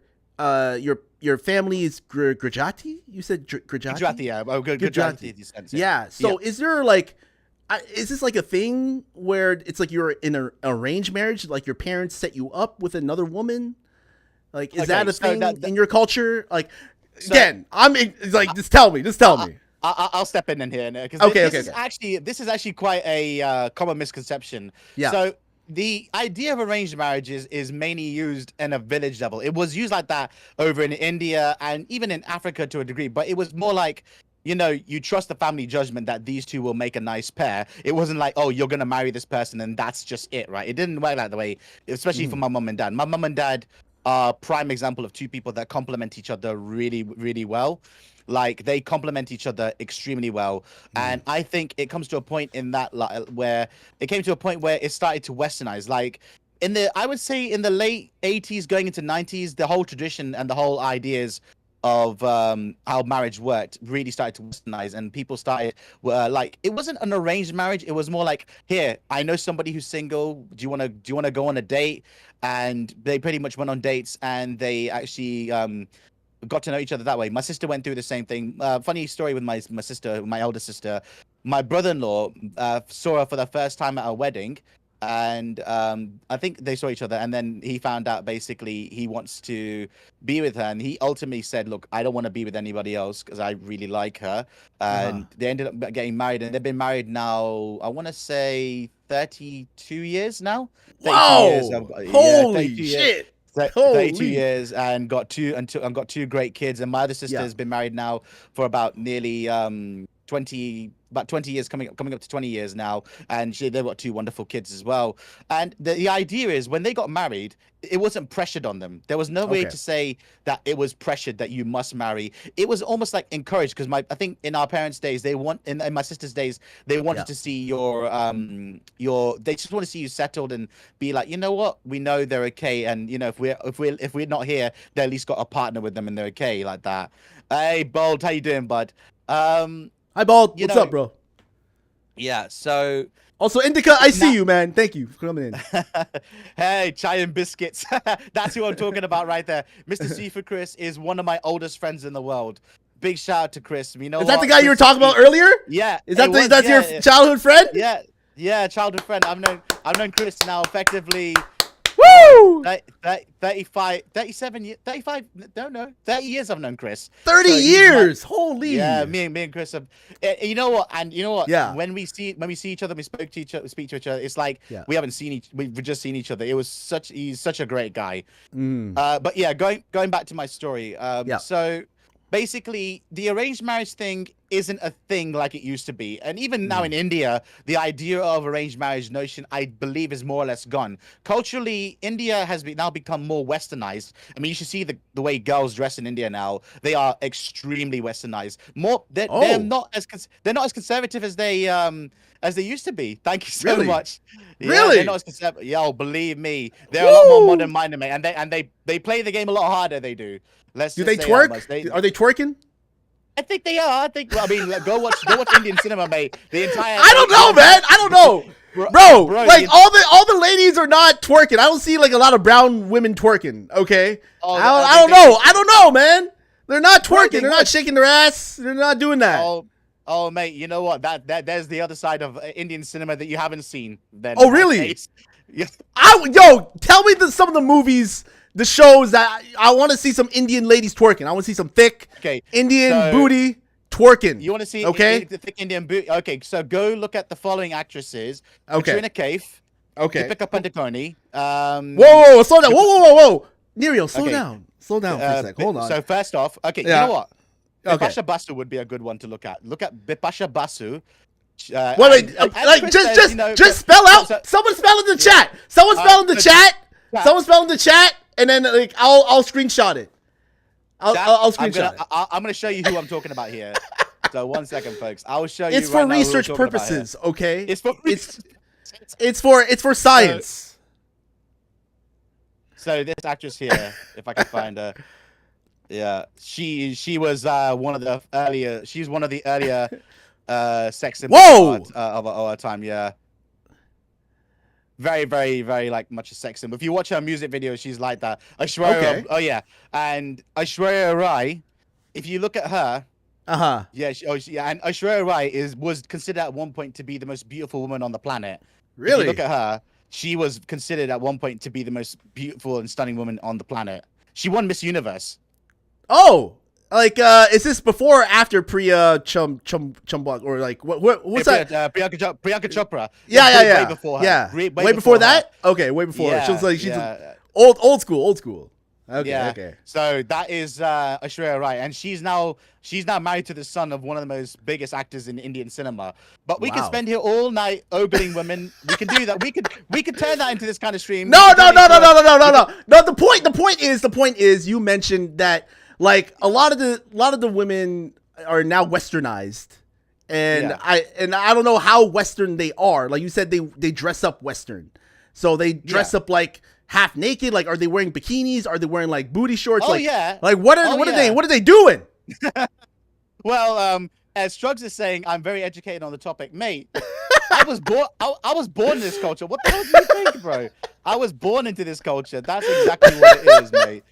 Speaker 2: family is Gujarati. You said Gujarati.
Speaker 3: Gujarati, yeah. Oh, Gujarati.
Speaker 2: Yeah. So is there like, is this like a thing where it's like you're in an arranged marriage, like your parents set you up with another woman? Like, is that a thing in your culture? Like, again, just tell me.
Speaker 3: I'll step in here because this is actually quite a common misconception. Yeah. So the idea of arranged marriages is mainly used in a village level. It was used like that over in India and even in Africa to a degree, but it was more like, you trust the family judgment that these two will make a nice pair. It wasn't like, oh, you're going to marry this person and that's just it, right? It didn't work like the way, especially for my mom and dad. My mom and dad are prime example of two people that complement each other really, really well. Like, they complement each other extremely well. And I think it comes to a point in that where it started to westernize. Like, I would say in the late 80s going into 90s, the whole tradition and the whole ideas of how marriage worked really started to westernize, and people started it wasn't an arranged marriage. It was more like, here, I know somebody who's single. Do you want to go on a date? And they pretty much went on dates, and they actually got to know each other that way. My sister went through the same thing. Funny story with my sister, my elder sister. My brother-in-law saw her for the first time at a wedding, and I think they saw each other, and then he found out basically he wants to be with her, and he ultimately said, look, I don't want to be with anybody else because I really like her. And they ended up getting married, and they've been married now, I want to say 32 years now.
Speaker 2: Wow. Holy shit.
Speaker 3: 32 years and got two great kids. And my other sister has been married now for about nearly 20 years, coming up to 20 years now, and they've got two wonderful kids as well. And the idea is, when they got married, it wasn't pressured on them. There was no way to say that it was pressured that you must marry. It was almost like encouraged, because I think in our parents' days, in my sister's days, they wanted to see they just want to see you settled and be like, you know what, we know they're okay, and if we're not here, they at least got a partner with them and they're okay, like that. Hey, Bold, how you doing, bud?
Speaker 2: Hi, Bald. What's up, bro?
Speaker 3: Yeah, so
Speaker 2: Also, Indica, I see you, man. Thank you for coming in.
Speaker 3: Hey, chai and biscuits. That's who I'm talking about right there. Mr. Seafood Chris is one of my oldest friends in the world. Big shout out to Chris. You know
Speaker 2: Is that
Speaker 3: what?
Speaker 2: the guy you were
Speaker 3: Chris
Speaker 2: talking about earlier?
Speaker 3: Yeah.
Speaker 2: Is that
Speaker 3: it
Speaker 2: that's
Speaker 3: was,
Speaker 2: your childhood friend?
Speaker 3: Yeah, childhood friend. I've known Chris now effectively
Speaker 2: Woo!
Speaker 3: 35, 37 years, 35, don't know, 30 years I've known Chris.
Speaker 2: 30
Speaker 3: So he's
Speaker 2: years. Holy.
Speaker 3: Yeah, me and Chris have, you know what? And you know what?
Speaker 2: Yeah.
Speaker 3: When we see each other, we speak to each other. It's like
Speaker 2: Yeah.
Speaker 3: we haven't seen we've just seen each other. He's such a great guy.
Speaker 2: Mm.
Speaker 3: But yeah, going back to my story.
Speaker 2: Yeah.
Speaker 3: So basically, the arranged marriage thing isn't a thing like it used to be. And even now in India, the idea of arranged marriage notion, I believe, is more or less gone. Culturally, India has now become more westernized. I mean, you should see the way girls dress in India now. They are extremely westernized. They're not as conservative as they used to be. Thank you so
Speaker 2: Really?
Speaker 3: much. Yeah,
Speaker 2: Really?
Speaker 3: they're not as conservative. Yo, believe me, they're a lot more modern minded, mate. And they play the game a lot harder. They do.
Speaker 2: Do they twerk? Are they twerking?
Speaker 3: I think they are. I mean, like, go watch Indian cinema, mate. The entire.
Speaker 2: I don't know, man. I don't know, bro. Like all the ladies are not twerking. I don't see like a lot of brown women twerking. Okay. I don't know. I don't know, man. They're not twerking. They're not shaking their ass. They're not doing that.
Speaker 3: Oh, mate. You know what? There's the other side of Indian cinema that you haven't seen. Then.
Speaker 2: Oh, really?
Speaker 3: Yeah.
Speaker 2: Yo, tell me some of the movies. The shows that I want to see some Indian ladies twerking. I want to see some thick Indian booty twerking.
Speaker 3: You want to see
Speaker 2: the
Speaker 3: thick Indian booty? Okay, so go look at the following actresses.
Speaker 2: Okay.
Speaker 3: Katrina Kaif.
Speaker 2: Okay.
Speaker 3: Deepika Padukone.
Speaker 2: Whoa, slow down. Whoa. Neerio, slow down. Slow down for a sec. Hold on.
Speaker 3: So first off, you know what? Bipasha Basu would be a good one to look at. Look at Bipasha Basu.
Speaker 2: Wait, just spell out. Someone spell in the chat. Someone spell in the chat. Someone spell in the chat. And then like I'll screenshot it. I'll screenshot it.
Speaker 3: I'm gonna show you who I'm talking about here. So 1 second, folks. I will show you.
Speaker 2: It's for research purposes, okay?
Speaker 3: It's
Speaker 2: for science.
Speaker 3: So this actress here, if I can find her, yeah, she was one of the earlier. She's one of the earlier sex symbols of our time. Yeah. Very, very, very like much a sex symbol. If you watch her music videos, she's like that. Aishwarya, oh yeah, and Aishwarya Rai. If you look at her, yeah, and Aishwarya Rai was considered at one point to be the most beautiful woman on the planet.
Speaker 2: Really?
Speaker 3: If you look at her, she was considered at one point to be the most beautiful and stunning woman on the planet. She won Miss Universe.
Speaker 2: Oh, like is this before or after Priya Chambak or like what's that?
Speaker 3: Priyanka Chopra.
Speaker 2: Yeah.
Speaker 3: Way before her.
Speaker 2: Yeah.
Speaker 3: Way
Speaker 2: before that? Okay, way before.
Speaker 3: Yeah,
Speaker 2: she was like she's old school. Okay.
Speaker 3: So that is Aishwarya Rai, and she's now married to the son of one of the most biggest actors in Indian cinema. But we can spend here all night ogling women. We can do that. We could turn that into this kind of stream.
Speaker 2: No. The point is you mentioned that like a lot of the women are now westernized. And I don't know how Western they are. Like you said, they dress up Western. So they dress up like half naked. Like, are they wearing bikinis? Are they wearing like booty shorts?
Speaker 3: Oh,
Speaker 2: like,
Speaker 3: yeah.
Speaker 2: Like what are they doing?
Speaker 3: Well, as Strugs is saying, I'm very educated on the topic, mate. I was born in this culture. What the hell do you think, bro? I was born into this culture. That's exactly what it is, mate.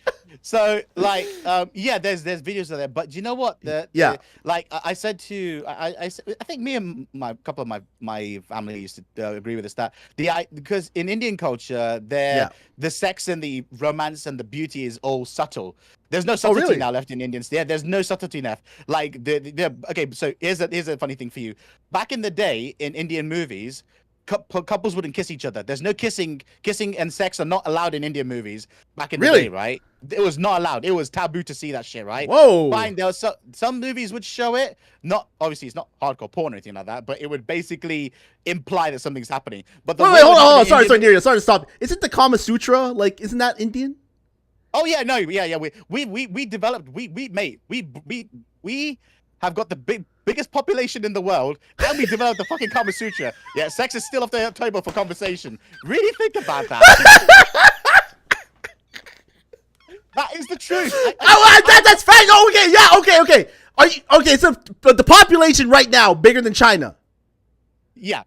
Speaker 3: So like there's videos of that, but you know what like I said to I think me and a couple of my family used to agree with this, that because in Indian culture the sex and the romance and the beauty is all subtle. There's no subtlety now left in Indians. Yeah, there's no subtlety left. Like okay, so here's a funny thing for you. Back in the day in Indian movies, couples wouldn't kiss each other. There's no kissing and sex are not allowed in Indian movies back in the day, right? It was not allowed. It was taboo to see that shit, right?
Speaker 2: Whoa.
Speaker 3: Fine, there was some movies would show it. Not obviously, it's not hardcore porn or anything like that, but it would basically imply that something's happening. But
Speaker 2: wait, hold on. Sorry, Neerio, sorry to stop. Isn't the Kama Sutra like? Isn't that Indian?
Speaker 3: Oh yeah, no, yeah. We developed. We have got the biggest population in the world, and we developed the fucking Kama Sutra. Yeah, sex is still off the table for conversation. Really think about that. That is the truth.
Speaker 2: That's fact. Oh, okay, yeah, okay. Are you okay? So the population right now bigger than China.
Speaker 3: Yeah.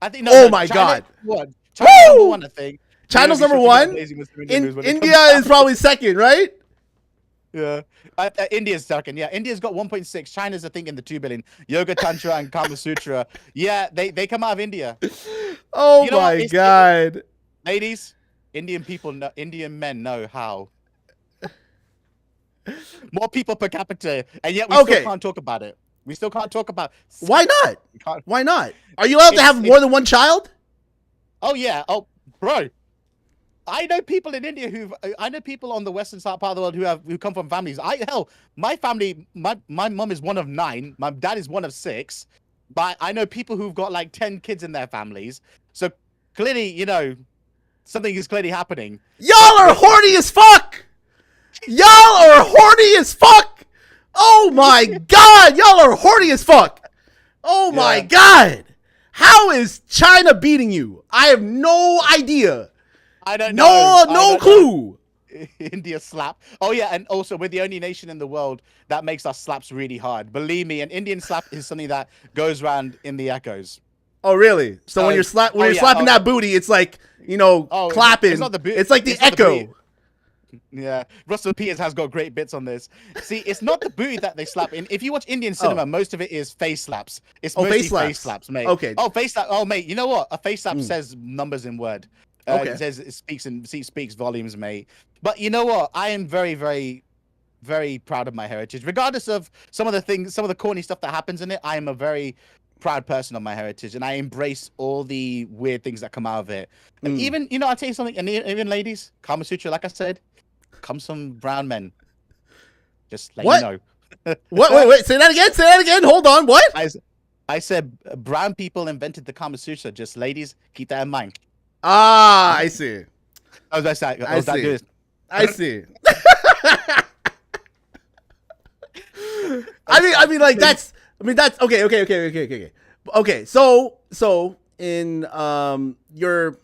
Speaker 3: I think. No,
Speaker 2: Oh
Speaker 3: no,
Speaker 2: my
Speaker 3: China,
Speaker 2: God.
Speaker 3: What? China's
Speaker 2: Woo!
Speaker 3: number one, I think.
Speaker 2: China's
Speaker 3: Maybe
Speaker 2: number
Speaker 3: should forget
Speaker 2: one.
Speaker 3: Daisy Mr. Indian news when it
Speaker 2: India
Speaker 3: comes
Speaker 2: is probably second, right?
Speaker 3: Yeah. India's second. Yeah, India's got 1.6. China's, I think, in the 2 billion. Yoga Tantra and Kama Sutra. Yeah, they come out of India.
Speaker 2: Oh
Speaker 3: You know what?
Speaker 2: my God.
Speaker 3: Ladies, Indian men know how. More people per capita, and yet we still can't talk about it. We still can't talk about.
Speaker 2: Why not?
Speaker 3: We can't-
Speaker 2: Why not? Are you allowed to have more than one child?
Speaker 3: Oh yeah. Oh, bro. I know people in India I know people on the western side part of the world who come from families. My family, my mum is one of 9. My dad is one of 6. But I know people who've got like 10 kids in their families. So clearly, something is clearly happening.
Speaker 2: Y'all are horny as fuck. Y'all are horny as fuck. Oh my God. Y'all are horny as fuck. Oh my God. How is China beating you? I have no idea.
Speaker 3: I don't know.
Speaker 2: No clue.
Speaker 3: India slap. Oh yeah, and also we're the only nation in the world that makes our slaps really hard. Believe me, an Indian slap is something that goes around in the echoes.
Speaker 2: Oh really? So when you're slapping that booty, it's like clapping.
Speaker 3: It's not the booty.
Speaker 2: It's like the echo.
Speaker 3: Yeah, Russell Peters has got great bits on this. See, it's not the booty that they slap. If you watch Indian cinema, most of it is face slaps. It's mostly face slaps, mate.
Speaker 2: Okay.
Speaker 3: Oh, face slap. Oh, mate, you know what? A face slap says numbers in word.
Speaker 2: Okay.
Speaker 3: It speaks volumes, mate. But you know what? I am very, very, very proud of my heritage. Regardless of some of the corny stuff that happens in it, I am a very proud person of my heritage, and I embrace all the weird things that come out of it. And even, I'll tell you something, and even ladies, Kama Sutra, like I said, comes from brown men. Just let you know.
Speaker 2: Wait, say that again. Hold on, what?
Speaker 3: I said brown people invented the Kama Sutra. Just ladies, keep that in mind.
Speaker 2: Ah, I see.
Speaker 3: I see.
Speaker 2: I mean, like that's okay. Okay, so in your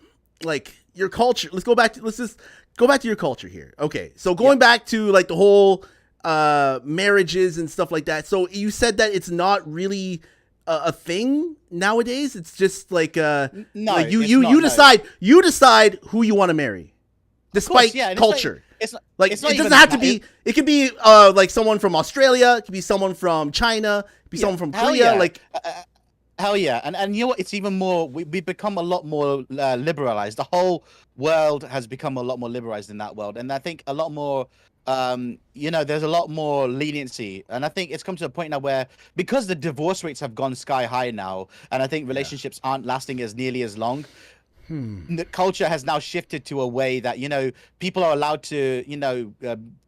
Speaker 2: culture, let's just go back to your culture here. Okay, so going back to like the whole marriages and stuff like that. So you said that it's not really a thing nowadays. It's just like you decide who you want to marry, despite culture. It doesn't have to be. It could be like someone from Australia. It could be someone from China. It could be someone from Korea.
Speaker 3: Hell yeah, and you know what? It's even more. We've become a lot more liberalized. The whole world has become a lot more liberalized in that world, and I think a lot more. There's a lot more leniency, and I think it's come to a point now where, because the divorce rates have gone sky high now, and I think relationships aren't lasting as nearly as long. The culture has now shifted to a way that people are allowed to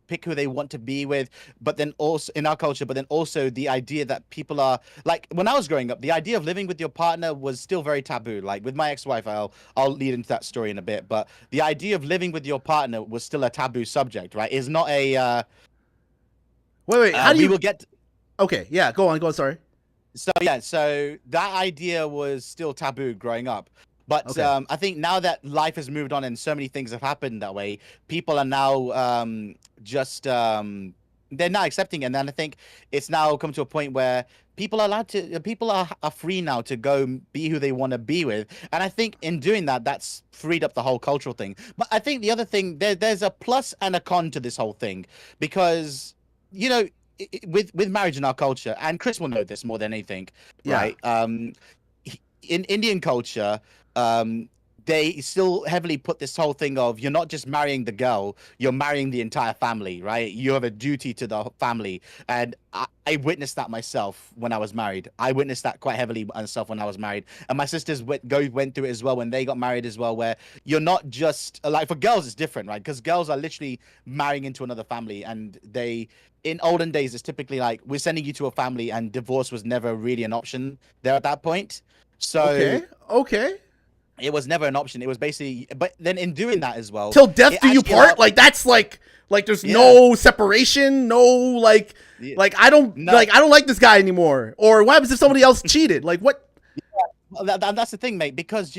Speaker 3: pick who they want to be with, but then also in our culture, but then also the idea that people are like, when I was growing up, the idea of living with your partner was still very taboo. Like with my ex-wife, I'll lead into that story in a bit, but the idea of living with your partner was still a taboo subject, right? It's not a
Speaker 2: wait, how do you
Speaker 3: get
Speaker 2: okay, yeah, go on, sorry.
Speaker 3: So that idea was still taboo growing up. But
Speaker 2: okay.
Speaker 3: I think now that life has moved on and so many things have happened that way, people are now they're not accepting it. And then I think it's now come to a point where people are free now to go be who they want to be with. And I think in doing that, that's freed up the whole cultural thing. But I think the other thing, there's a plus and a con to this whole thing, because, with marriage in our culture, and Chris will know this more than anything, right? In Indian culture, they still heavily put this whole thing of, you're not just marrying the girl, you're marrying the entire family, right? You have a duty to the family. And I witnessed that myself when I was married. I witnessed that quite heavily myself when I was married. And my sisters went through it as well when they got married as well, where you're not just, like, for girls it's different, right? Because girls are literally marrying into another family, and in olden days, it's typically like, we're sending you to a family, and divorce was never really an option there at that point. So
Speaker 2: okay.
Speaker 3: It was never an option. It was basically, but then in doing that as well,
Speaker 2: till death do you part. Like that's like there's no separation, no I don't like this guy anymore. Or what happens if somebody else cheated? Like what?
Speaker 3: Yeah, that's the thing, mate. Because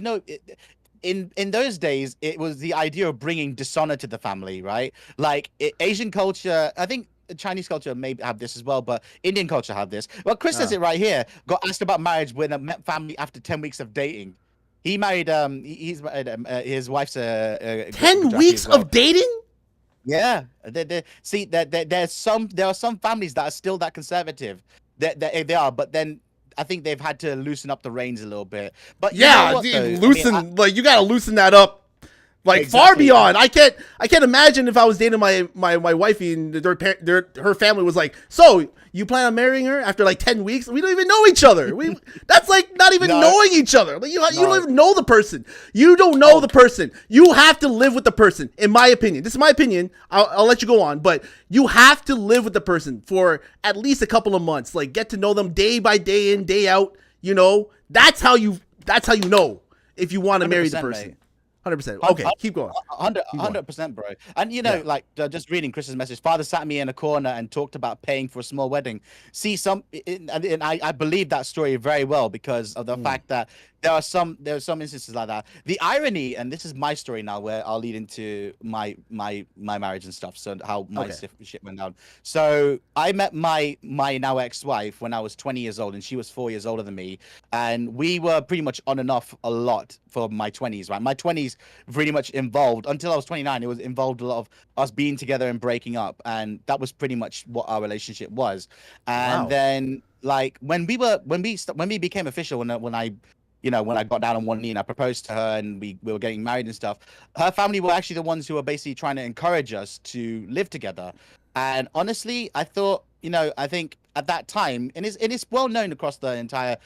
Speaker 3: in those days, it was the idea of bringing dishonor to the family, right? Like Asian culture, I think. Chinese culture may have this as well, but Indian culture have this. Well, Chris says it right here. Got asked about marriage when I met family after 10 weeks of dating. He married he's married, his wife's
Speaker 2: 10
Speaker 3: Gujarati
Speaker 2: weeks
Speaker 3: as well.
Speaker 2: of dating?
Speaker 3: Yeah, see there are some families that are still that conservative. They are, but then I think they've had to loosen up the reins a little bit. But you know
Speaker 2: Yeah,
Speaker 3: what,
Speaker 2: dude,
Speaker 3: though? I mean,
Speaker 2: loosen like you gotta loosen that up. Like far
Speaker 3: Exactly.
Speaker 2: beyond. I can't imagine if I was dating my wifey and her family was like, so you plan on marrying her after like 10 weeks? We don't even know each other. That's like not even
Speaker 3: No.
Speaker 2: knowing each other. Like you
Speaker 3: No.
Speaker 2: don't even know the person. You don't know the person. You have to live with the person, in my opinion. This is my opinion. I'll let you go on, but you have to live with the person for at least a couple of months. Like get to know them day by day in, day out. You know, that's how you know if you want to marry the
Speaker 3: 100%,
Speaker 2: person.
Speaker 3: mate.
Speaker 2: 100%. Okay, keep going.
Speaker 3: 100%, bro. And you know,
Speaker 2: Yeah.
Speaker 3: like just reading Chris's message, father sat me in a corner and talked about paying for a small wedding. See, and I believe that story very well because of the fact that there are some instances like that. The irony, and this is my story now, where I'll lead into my marriage and stuff. So how my shit went down. So I met my now ex-wife when I was 20 years old, and she was 4 years older than me, and we were pretty much on and off a lot for my 20s. Right, my 20s pretty much involved until I was 29. It was involved a lot of us being together and breaking up, and that was pretty much what our relationship was. And
Speaker 2: Wow.
Speaker 3: then, like when we became official, when I got down on one knee and I proposed to her and we were getting married and stuff, her family were actually the ones who were basically trying to encourage us to live together. And honestly, I thought, I think at that time, and it's well known across the entire,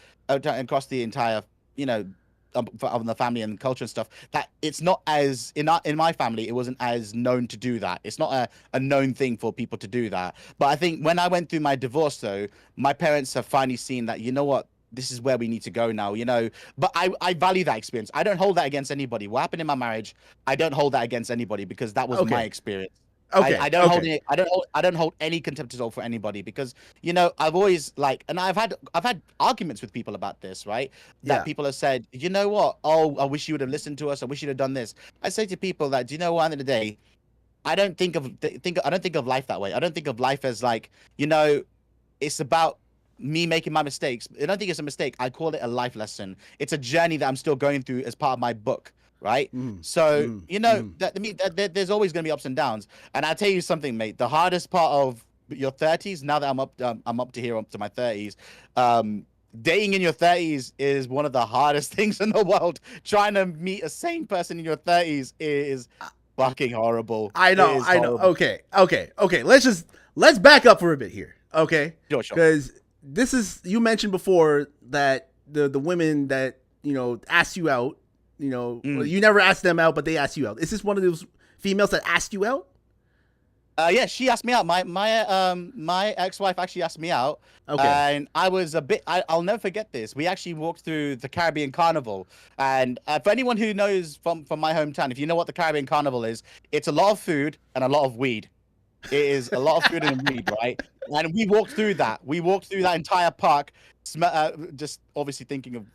Speaker 3: of the family and culture and stuff, that it's not as in my family, it wasn't as known to do that. It's not a known thing for people to do that. But I think when I went through my divorce, though, my parents have finally seen that, you know what, this is where we need to go now, but I value that experience. I don't hold that against anybody. What happened in my marriage, I don't hold that against anybody because that was my experience.
Speaker 2: Okay.
Speaker 3: I don't hold any contempt at all for anybody because I've always and I've had arguments with people about this, right? That people have said, you know what? Oh, I wish you would have listened to us. I wish you'd have done this. I say to people that, do you know what? At the end of the day, I don't think of life that way. I don't think of life as it's about me making my mistakes. I don't think it's a mistake. I call it a life lesson. It's a journey that I'm still going through as part of my book. Right. There's always going to be ups and downs. And I'll tell you something, mate, the hardest part of your 30s, now that I'm up to my 30s, dating in your 30s is one of the hardest things in the world. Trying to meet a sane person in your 30s is fucking horrible.
Speaker 2: I know. Okay. Let's back up for a bit here. Okay.
Speaker 3: Sure.
Speaker 2: Because this is, you mentioned before that the women that, asked you out, you never asked them out, but they asked you out. Is this one of those females that asked you out?
Speaker 3: Yeah, she asked me out. My ex-wife actually asked me out.
Speaker 2: Okay.
Speaker 3: And I was I'll never forget this. We actually walked through the Caribbean Carnival. And for anyone who knows from my hometown, if you know what the Caribbean Carnival is, it's a lot of food and a lot of weed. It is a lot of food and weed, right? And we walked through that. We walked through that entire park, just obviously thinking of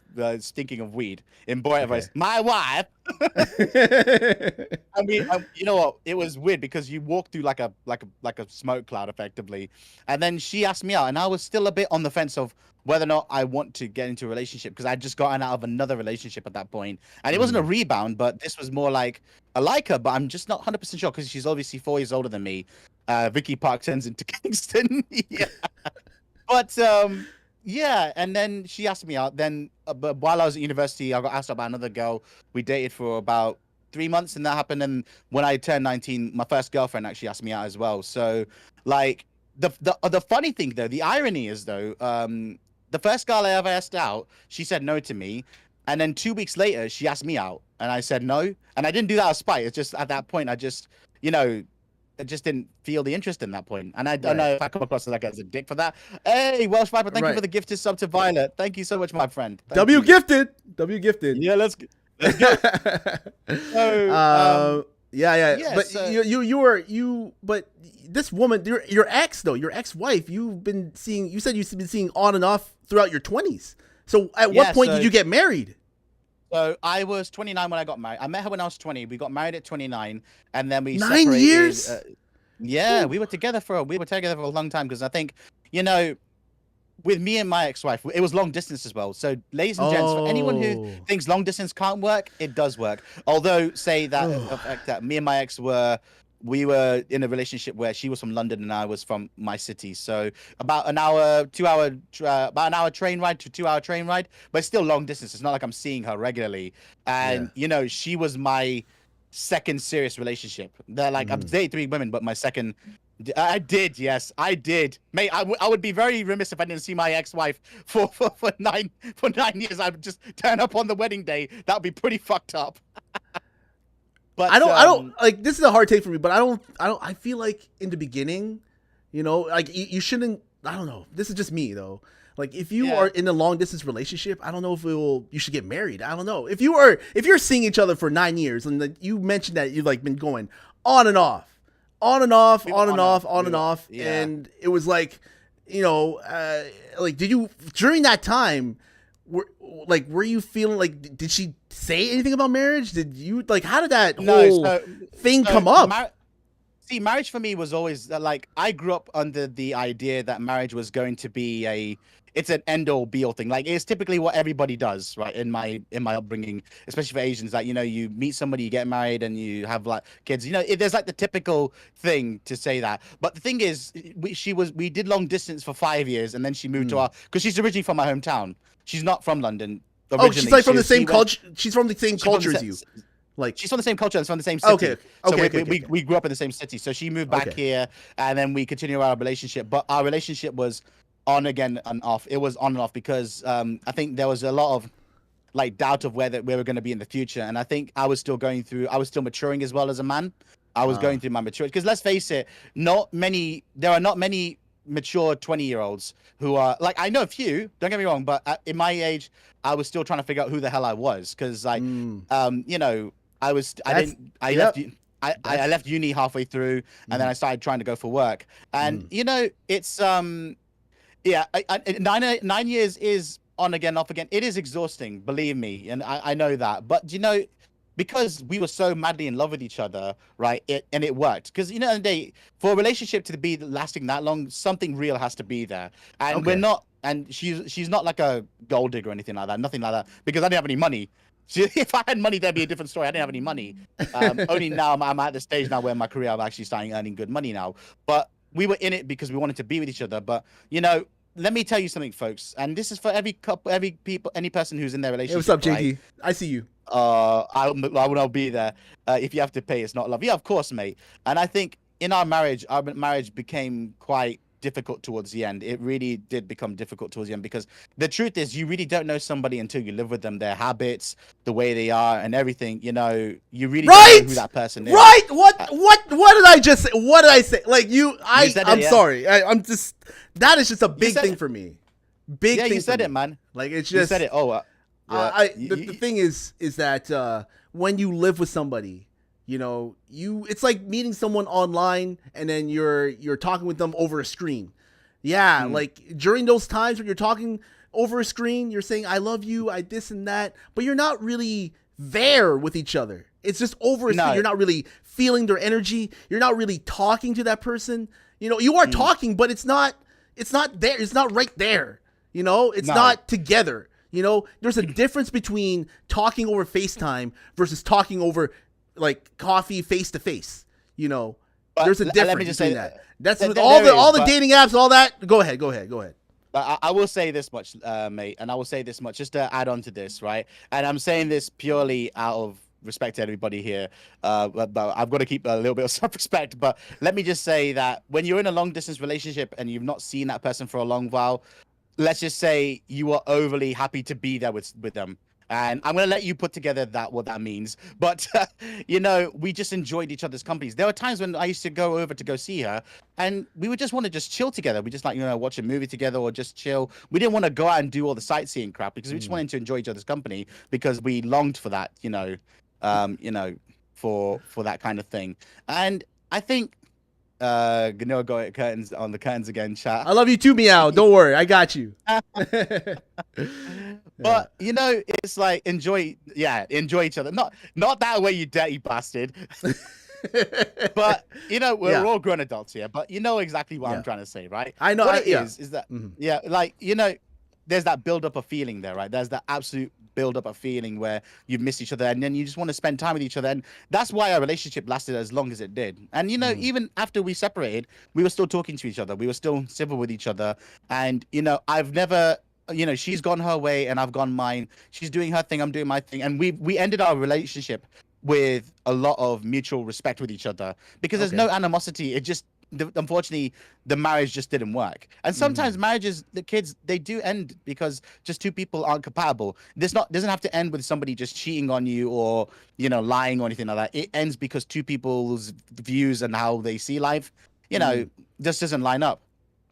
Speaker 3: stinking of weed in boy voice. My wife. I mean, you know what? It was weird because you walked through like a smoke cloud, effectively, and then she asked me out, and I was still a bit on the fence of whether or not I want to get into a relationship because I'd just gotten out of another relationship at that point, and it wasn't a rebound, but this was more like I like her, but I'm just not 100% sure because she's obviously 4 years older than me. Vicky Park turns into Kingston. Yeah. But yeah, and then she asked me out. Then but while I was at university, I got asked out by another girl. We dated for about 3 months, and that happened. And when I turned 19, my first girlfriend actually asked me out as well. So like the funny thing though, the irony is though, the first girl I ever asked out, she said no to me. And then 2 weeks later, she asked me out, and I said no. And I didn't do that out of spite. It's just at that point, I just didn't feel the interest in that point. And I don't know if I come across as a dick for that. Hey, Welsh Viper, thank you for the gifted sub to Violet. Thank you so much, my friend.
Speaker 2: W gifted. Yeah,
Speaker 3: let's go.
Speaker 2: So, yeah. But
Speaker 3: so...
Speaker 2: but this woman, your ex though, your ex-wife, you said you've been seeing on and off throughout your 20s. So at what point did you get married?
Speaker 3: So I was 29 when I got married. I met her when I was 20. We got married at 29, and then we
Speaker 2: 9
Speaker 3: separated.
Speaker 2: years.
Speaker 3: Yeah, we were together for a long time because I think with me and my ex-wife, it was long distance as well. So, ladies and gents, for anyone who thinks long distance can't work, it does work. Although, say that the fact that me and my ex we were in a relationship where she was from London and I was from my city. So about an hour, 2 hour, about an hour train ride to 2 hour train ride, but it's still long distance. It's not like I'm seeing her regularly. And, you know, she was my second serious relationship. They're like, I've dated 3 women, but my second, I did. Yes, I did. Mate, I would be very remiss if I didn't see my ex-wife for 9 years. I would just turn up on the wedding day. That would be pretty fucked up. But
Speaker 2: I don't like, this is a hard take for me, but I feel like in the beginning, you know, like you shouldn't, I don't know. This is just me though. Like if you are in a long distance relationship, I don't know if you should get married. I don't know. If you're seeing each other for 9 years and you mentioned that you've like been going on and off, and it was like, you know, like did you during that time were you feeling like, did she say anything about marriage? Did you like, how did that whole thing come up?
Speaker 3: See, marriage for me was always like, I grew up under the idea that marriage was going to be it's an end all be all thing. Like it's typically what everybody does, right? In my upbringing, especially for Asians, like, you know, you meet somebody, you get married and you have like kids, you know, there's like the typical thing to say that. But the thing is, we did long distance for 5 years and then she moved to because she's originally from my hometown. She's not from London.
Speaker 2: Oh, she's like from the same culture. She's from the same culture as you. Like
Speaker 3: she's from the same culture and from the same city.
Speaker 2: Okay.
Speaker 3: We grew up in the same city. So she moved back here and then we continued our relationship. But our relationship was on again and off. It was on and off because I think there was a lot of like doubt of where we were going to be in the future. And I think I was still maturing as well as a man. I was going through my maturity. Because let's face it, there are not many mature 20-year-olds who are like, I know a few, don't get me wrong, but in my age, I was still trying to figure out who the hell I was. Because like, you know, I left uni halfway through and then I started trying to go for work. And, you know, it's, 9 years is on again, off again. It is exhausting, believe me. And I know that. But, you know, because we were so madly in love with each other, right? It worked. Because, you know, for a relationship to be lasting that long, something real has to be there. And we're not, and she's not like a gold digger or anything like that. Nothing like that. Because I didn't have any money. If I had money, that'd be a different story. I didn't have any money. Only now I'm at the stage now where in my career I'm actually starting earning good money now. But we were in it because we wanted to be with each other. But, you know, let me tell you something, folks. And this is for any person who's in their relationship.
Speaker 2: Hey, what's up, JD?
Speaker 3: Right?
Speaker 2: I see you.
Speaker 3: I will not be there. If you have to pay, it's not love. Yeah, of course, mate. And I think in our marriage became quite difficult towards the end. It really did become difficult towards the end because the truth is you really don't know somebody until you live with them, their habits, the way they are and everything. You know, you really don't know who that person is.
Speaker 2: Right? What did I just say? What did I say? Like I'm sorry. I'm just, that is just a big thing for me. Big thing.
Speaker 3: You said it, man.
Speaker 2: Like it's just,
Speaker 3: you said it.
Speaker 2: The thing is that when you live with somebody, you know, it's like meeting someone online and then you're talking with them over a screen. Yeah, like during those times when you're talking over a screen, you're saying I love you, I this and that, but you're not really there with each other. It's just over a screen. You're not really feeling their energy. You're not really talking to that person. You know, you are talking, but it's not there. It's not right there. You know, it's not together. You know, there's a difference between talking over FaceTime versus talking over like coffee face to face. You know, there's a difference between that. That's with all the dating apps, all that. Go ahead.
Speaker 3: But I will say this much, mate, and I will say this much just to add on to this, right? And I'm saying this purely out of respect to everybody here, but I've got to keep a little bit of self-respect. But let me just say that when you're in a long-distance relationship and you've not seen that person for a long while, let's just say you are overly happy to be there with them. And I'm going to let you put together what that means. But, you know, we just enjoyed each other's companies. There were times when I used to go over to go see her and we would just want to just chill together. We just like, you know, watch a movie together or just chill. We didn't want to go out and do all the sightseeing crap because we just wanted to enjoy each other's company because we longed for that, you know, for that kind of thing. And I think, Gano got curtains on the curtains again, chat.
Speaker 2: I love you too, Meow. Don't worry, I got you.
Speaker 3: But you know, it's like enjoy each other. Not that way, you dirty bastard. But you know, we're
Speaker 2: Yeah.
Speaker 3: all grown adults here. But you know exactly what
Speaker 2: Yeah.
Speaker 3: I'm trying to say, right?
Speaker 2: I know.
Speaker 3: What it
Speaker 2: Yeah.
Speaker 3: is that
Speaker 2: Mhm.
Speaker 3: yeah, like you know, there's that build up of feeling there, right? There's that absolute build up of feeling where you miss each other, and then you just want to spend time with each other, and that's why our relationship lasted as long as it did. And you know,
Speaker 2: Mhm.
Speaker 3: even after we separated, we were still talking to each other. We were still civil with each other, and you know, I've never. You know, she's gone her way and I've gone mine. She's doing her thing, I'm doing my thing, and we ended our relationship with a lot of mutual respect with each other because there's
Speaker 2: Okay.
Speaker 3: no animosity. It just unfortunately the marriage just didn't work. And sometimes
Speaker 2: Mhm.
Speaker 3: marriages, the kids, they do end because just two people aren't compatible. This not doesn't have to end with somebody just cheating on you or you know lying or anything like that. It ends because two people's views and how they see life, you know,
Speaker 2: Mm.
Speaker 3: just doesn't line up.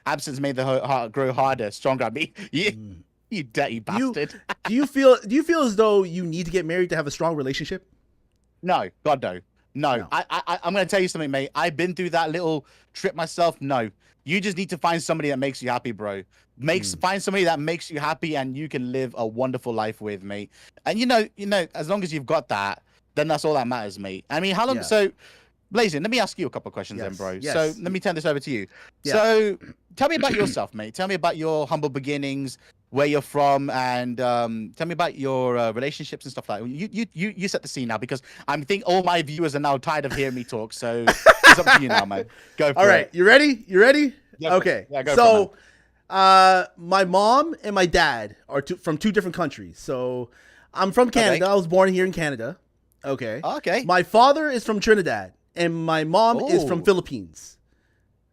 Speaker 3: Absence made the heart grow harder, stronger. I mean,
Speaker 2: Mm.
Speaker 3: you dirty
Speaker 2: Do you
Speaker 3: bastard.
Speaker 2: do you feel as though you need to get married to have a strong relationship?
Speaker 3: No, God no, no.
Speaker 2: No.
Speaker 3: I'm gonna tell you something, mate. I've been through that little trip myself. No, you just need to find somebody that makes you happy, bro.
Speaker 2: Mm.
Speaker 3: Find somebody that makes you happy, and you can live a wonderful life with, mate. And you know, as long as you've got that, then that's all that matters, mate. I mean, how long?
Speaker 2: Yeah.
Speaker 3: So, Blazing, let me ask you a couple of questions then,
Speaker 2: Yes.
Speaker 3: bro. So
Speaker 2: Yes.
Speaker 3: let me turn this over to you.
Speaker 2: Yeah.
Speaker 3: So tell me about yourself, mate. Tell me about your humble beginnings, where you're from, and tell me about your relationships and stuff like that. You set the scene now because I think all my viewers are now tired of hearing me talk. So it's up to you now, man. Go for
Speaker 2: All right.
Speaker 3: it.
Speaker 2: You ready? You ready?
Speaker 3: Go for it.
Speaker 2: Okay.
Speaker 3: Yeah, go for it, man.
Speaker 2: So, my mom and my dad are from two different countries. So, I'm from Canada.
Speaker 3: Okay.
Speaker 2: I was born here in Canada. Okay.
Speaker 3: Okay.
Speaker 2: My father is from Trinidad, and my mom is from
Speaker 3: Ooh.
Speaker 2: Philippines.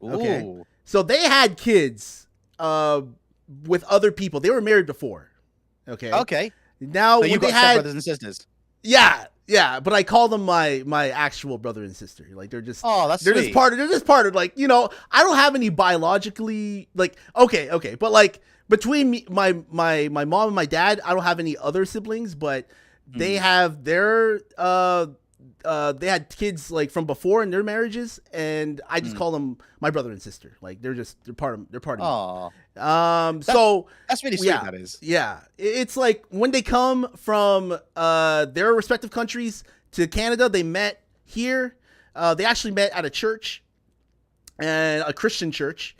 Speaker 2: Okay.
Speaker 3: Ooh.
Speaker 2: So they had kids with other people. They were married before. Okay.
Speaker 3: Okay.
Speaker 2: Now
Speaker 3: So
Speaker 2: when
Speaker 3: you
Speaker 2: they
Speaker 3: got
Speaker 2: had
Speaker 3: stepbrothers and sisters.
Speaker 2: yeah, but I call them my actual brother and sister. Like they're just
Speaker 3: Oh, that's
Speaker 2: they're
Speaker 3: sweet.
Speaker 2: just part of like, you know, I don't have any biologically like okay, but like between me, my mom and my dad, I don't have any other siblings, but they have their they had kids like from before in their marriages, and I just call them my brother and sister. Like they're part of me.
Speaker 3: Oh,
Speaker 2: So
Speaker 3: that's really sweet.
Speaker 2: yeah,
Speaker 3: That is.
Speaker 2: yeah. It's like when they come from their respective countries to Canada, they met here. They actually met at a church, and a Christian church.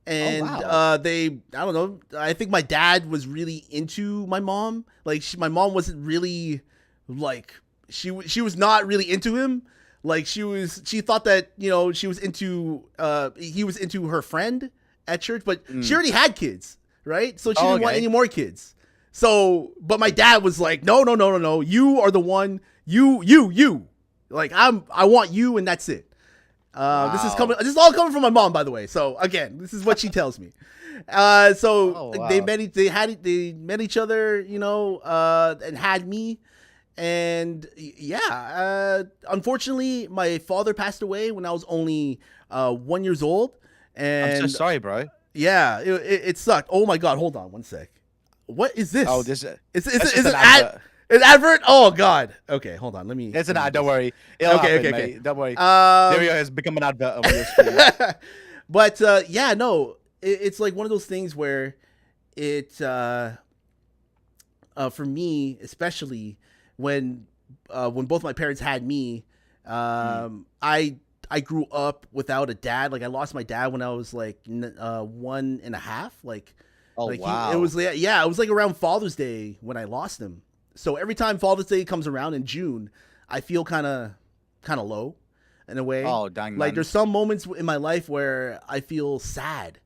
Speaker 2: And
Speaker 3: wow.
Speaker 2: I don't know. I think my dad was really into my mom. Like my mom wasn't really like she was not really into him. Like she thought that, you know, she was into he was into her friend at church, but she already had kids, right? So she didn't want
Speaker 3: Okay.
Speaker 2: any more kids. So, but my dad was like, no. You are the one. You. Like I want you, and that's it. This is
Speaker 3: Wow.
Speaker 2: this is all coming from my mom, by the way. So again, this is what she tells me. So
Speaker 3: Oh, wow.
Speaker 2: they met each other, you know, and had me. And yeah, unfortunately, my father passed away when I was only 1 year old. And
Speaker 3: I'm so sorry, bro.
Speaker 2: yeah, it sucked. Oh my God, hold on one sec. What is this?
Speaker 3: Oh, this
Speaker 2: Is
Speaker 3: that's just
Speaker 2: it
Speaker 3: an advert.
Speaker 2: an advert? Oh God. Okay, hold on. Let me.
Speaker 3: It's an
Speaker 2: let me
Speaker 3: ad. Don't
Speaker 2: just-
Speaker 3: worry. It'll
Speaker 2: Okay,
Speaker 3: happen,
Speaker 2: okay,
Speaker 3: mate.
Speaker 2: okay.
Speaker 3: Don't worry.
Speaker 2: Um,
Speaker 3: Nerio has become an advert on your screen.
Speaker 2: but yeah, no, it's like one of those things where it for me, especially when both my parents had me, I grew up without a dad. Like I lost my dad when I was like 1.5. Like
Speaker 3: Oh,
Speaker 2: like
Speaker 3: wow.
Speaker 2: it was it was like around Father's Day when I lost him. So every time Father's Day comes around in June, I feel kind of low in a way.
Speaker 3: Oh, dang,
Speaker 2: Like
Speaker 3: man.
Speaker 2: there's some moments in my life where I feel sad,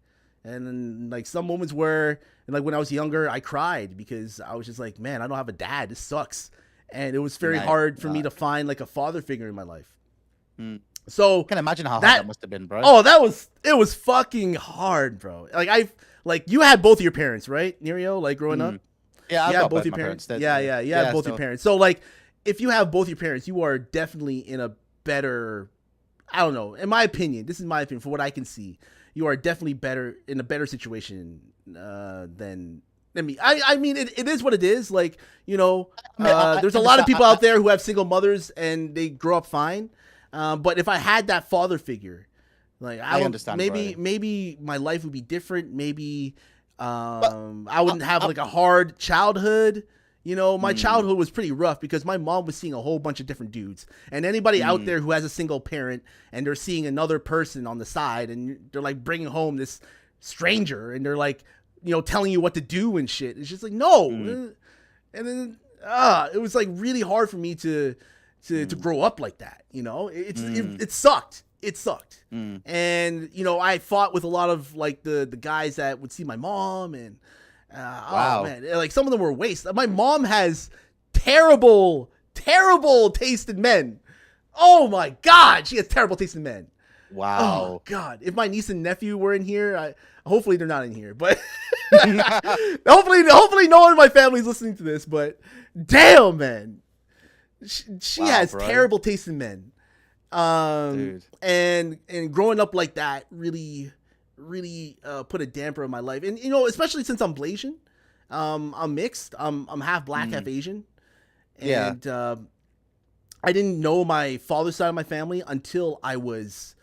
Speaker 2: and then like some moments where, and like when I was younger, I cried because I was just like, man, I don't have a dad. This sucks, and it was very
Speaker 3: Right,
Speaker 2: hard for me
Speaker 3: right.
Speaker 2: to find like a father figure in my life.
Speaker 3: Mm.
Speaker 2: So
Speaker 3: I can imagine how hard
Speaker 2: that-
Speaker 3: that must have been, bro.
Speaker 2: oh, it was fucking hard, bro. Like you had both of your parents, right, Nerio? Like growing up.
Speaker 3: Yeah, I've
Speaker 2: Yeah,
Speaker 3: got
Speaker 2: both your
Speaker 3: my
Speaker 2: parents.
Speaker 3: They're-
Speaker 2: Yeah, both your
Speaker 3: so-
Speaker 2: parents. So like, if you have both your parents, you are definitely in a better. I don't know. In my opinion, this is my opinion. For what I can see, you are definitely in a better situation than me. I mean, it is what it is. Like, you know,
Speaker 3: I mean, I
Speaker 2: there's a lot of
Speaker 3: understand-
Speaker 2: people out there who have single mothers and they grow up fine. But if I had that father figure, like
Speaker 3: I understand,
Speaker 2: maybe my life would be different. Maybe I wouldn't have like a hard childhood. You know, my childhood was pretty rough because my mom was seeing a whole bunch of different dudes. And anybody out there who has a single parent and they're seeing another person on the side and they're like bringing home this stranger and they're like, you know, telling you what to do and shit. It's just like, no. And then it was like really hard for me to grow up like that. You know, it sucked. It sucked. And, you know, I fought with a lot of like the guys that would see my mom and, wow. Oh man, like some of them were waste. My mom has terrible taste in men. Oh my God, she has terrible taste in men.
Speaker 3: Wow.
Speaker 2: Oh God, if my niece and nephew were in here, hopefully they're not in here, but hopefully no one in my family is listening to this. But damn, man, she has terrible taste in men. Dude. And growing up like that really put a damper on my life. And you know, especially since I'm Blasian, I'm mixed. I'm half black, half Asian. And I didn't know my father's side of my family until I was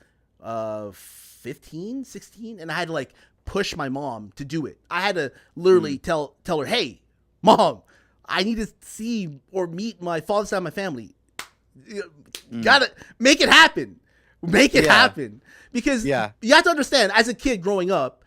Speaker 2: 15, 16, and I had to like push my mom to do it. I had to literally tell her, "Hey, Mom, I need to see or meet my father's side of my family. Gotta make it happen. Make it happen." Because you have to understand, as a kid growing up,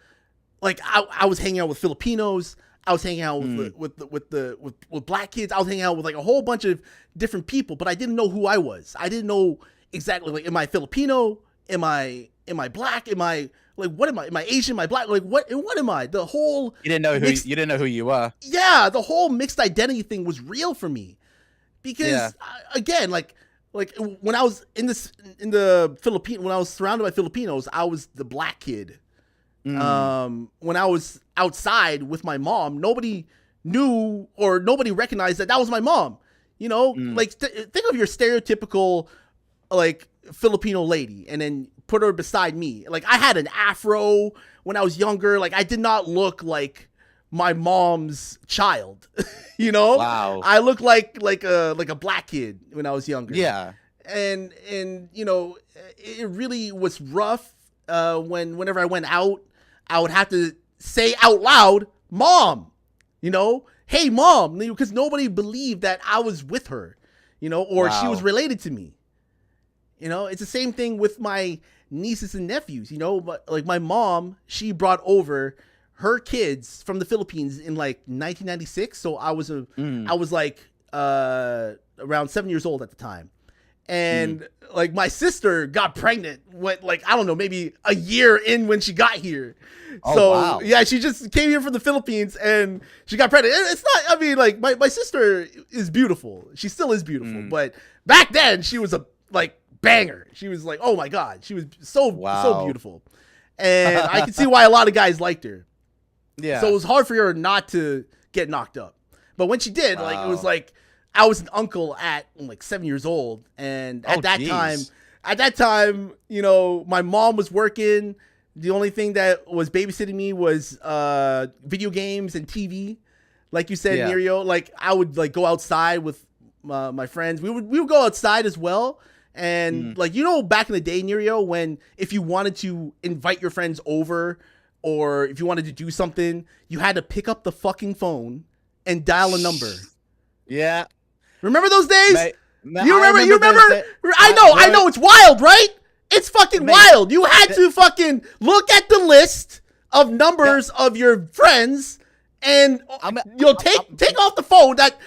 Speaker 2: like I was hanging out with Filipinos, I was hanging out with black kids, I was hanging out with like a whole bunch of different people, but I didn't know who I was. I didn't know exactly, like, am I Filipino? Am I black? Am I like, what am I? Am I Asian? Am I black? Like what am I? The whole
Speaker 3: you didn't know who you were.
Speaker 2: Yeah, the whole mixed identity thing was real for me because again, like when I was in the Philippines, when I was surrounded by Filipinos, I was the black kid. When I was outside with my mom, nobody knew or nobody recognized that was my mom. You know, like think of your stereotypical like Filipino lady and then put her beside me. Like I had an afro when I was younger. Like I did not look like my mom's child. You know,
Speaker 3: wow.
Speaker 2: I looked like a black kid when I was younger.
Speaker 3: Yeah.
Speaker 2: And you know, it really was rough. Whenever I went out, I would have to say out loud, "Mom," you know, "Hey, Mom," because nobody believed that I was with her, you know, or she was related to me. You know, it's the same thing with my nieces and nephews, you know, but like my mom, she brought over her kids from the Philippines in like 1996. So I was like around 7 years old at the time. And like my sister got pregnant like, I don't know, maybe a year in when she got here.
Speaker 3: Oh,
Speaker 2: so
Speaker 3: wow.
Speaker 2: Yeah, she just came here from the Philippines and she got pregnant. It's not, I mean, like my sister is beautiful. She still is beautiful. But back then she was a like banger. She was like, oh my God, she was so beautiful. And I can see why a lot of guys liked her.
Speaker 3: Yeah.
Speaker 2: So it was hard for her not to get knocked up. But when she did, like, it was like, I was an uncle at like 7 years old. And at that time, you know, my mom was working. The only thing that was babysitting me was video games and TV. Like you said, Neerio, like I would like go outside with my friends. We would go outside as well. And like, you know, back in the day, Neerio, when if you wanted to invite your friends over or if you wanted to do something, you had to pick up the fucking phone and dial a number.
Speaker 3: Yeah.
Speaker 2: Remember those days? You remember?
Speaker 3: Those
Speaker 2: I know. It's wild, right? It's fucking wild. You had to fucking look at the list of numbers of your friends and you'll take off the phone that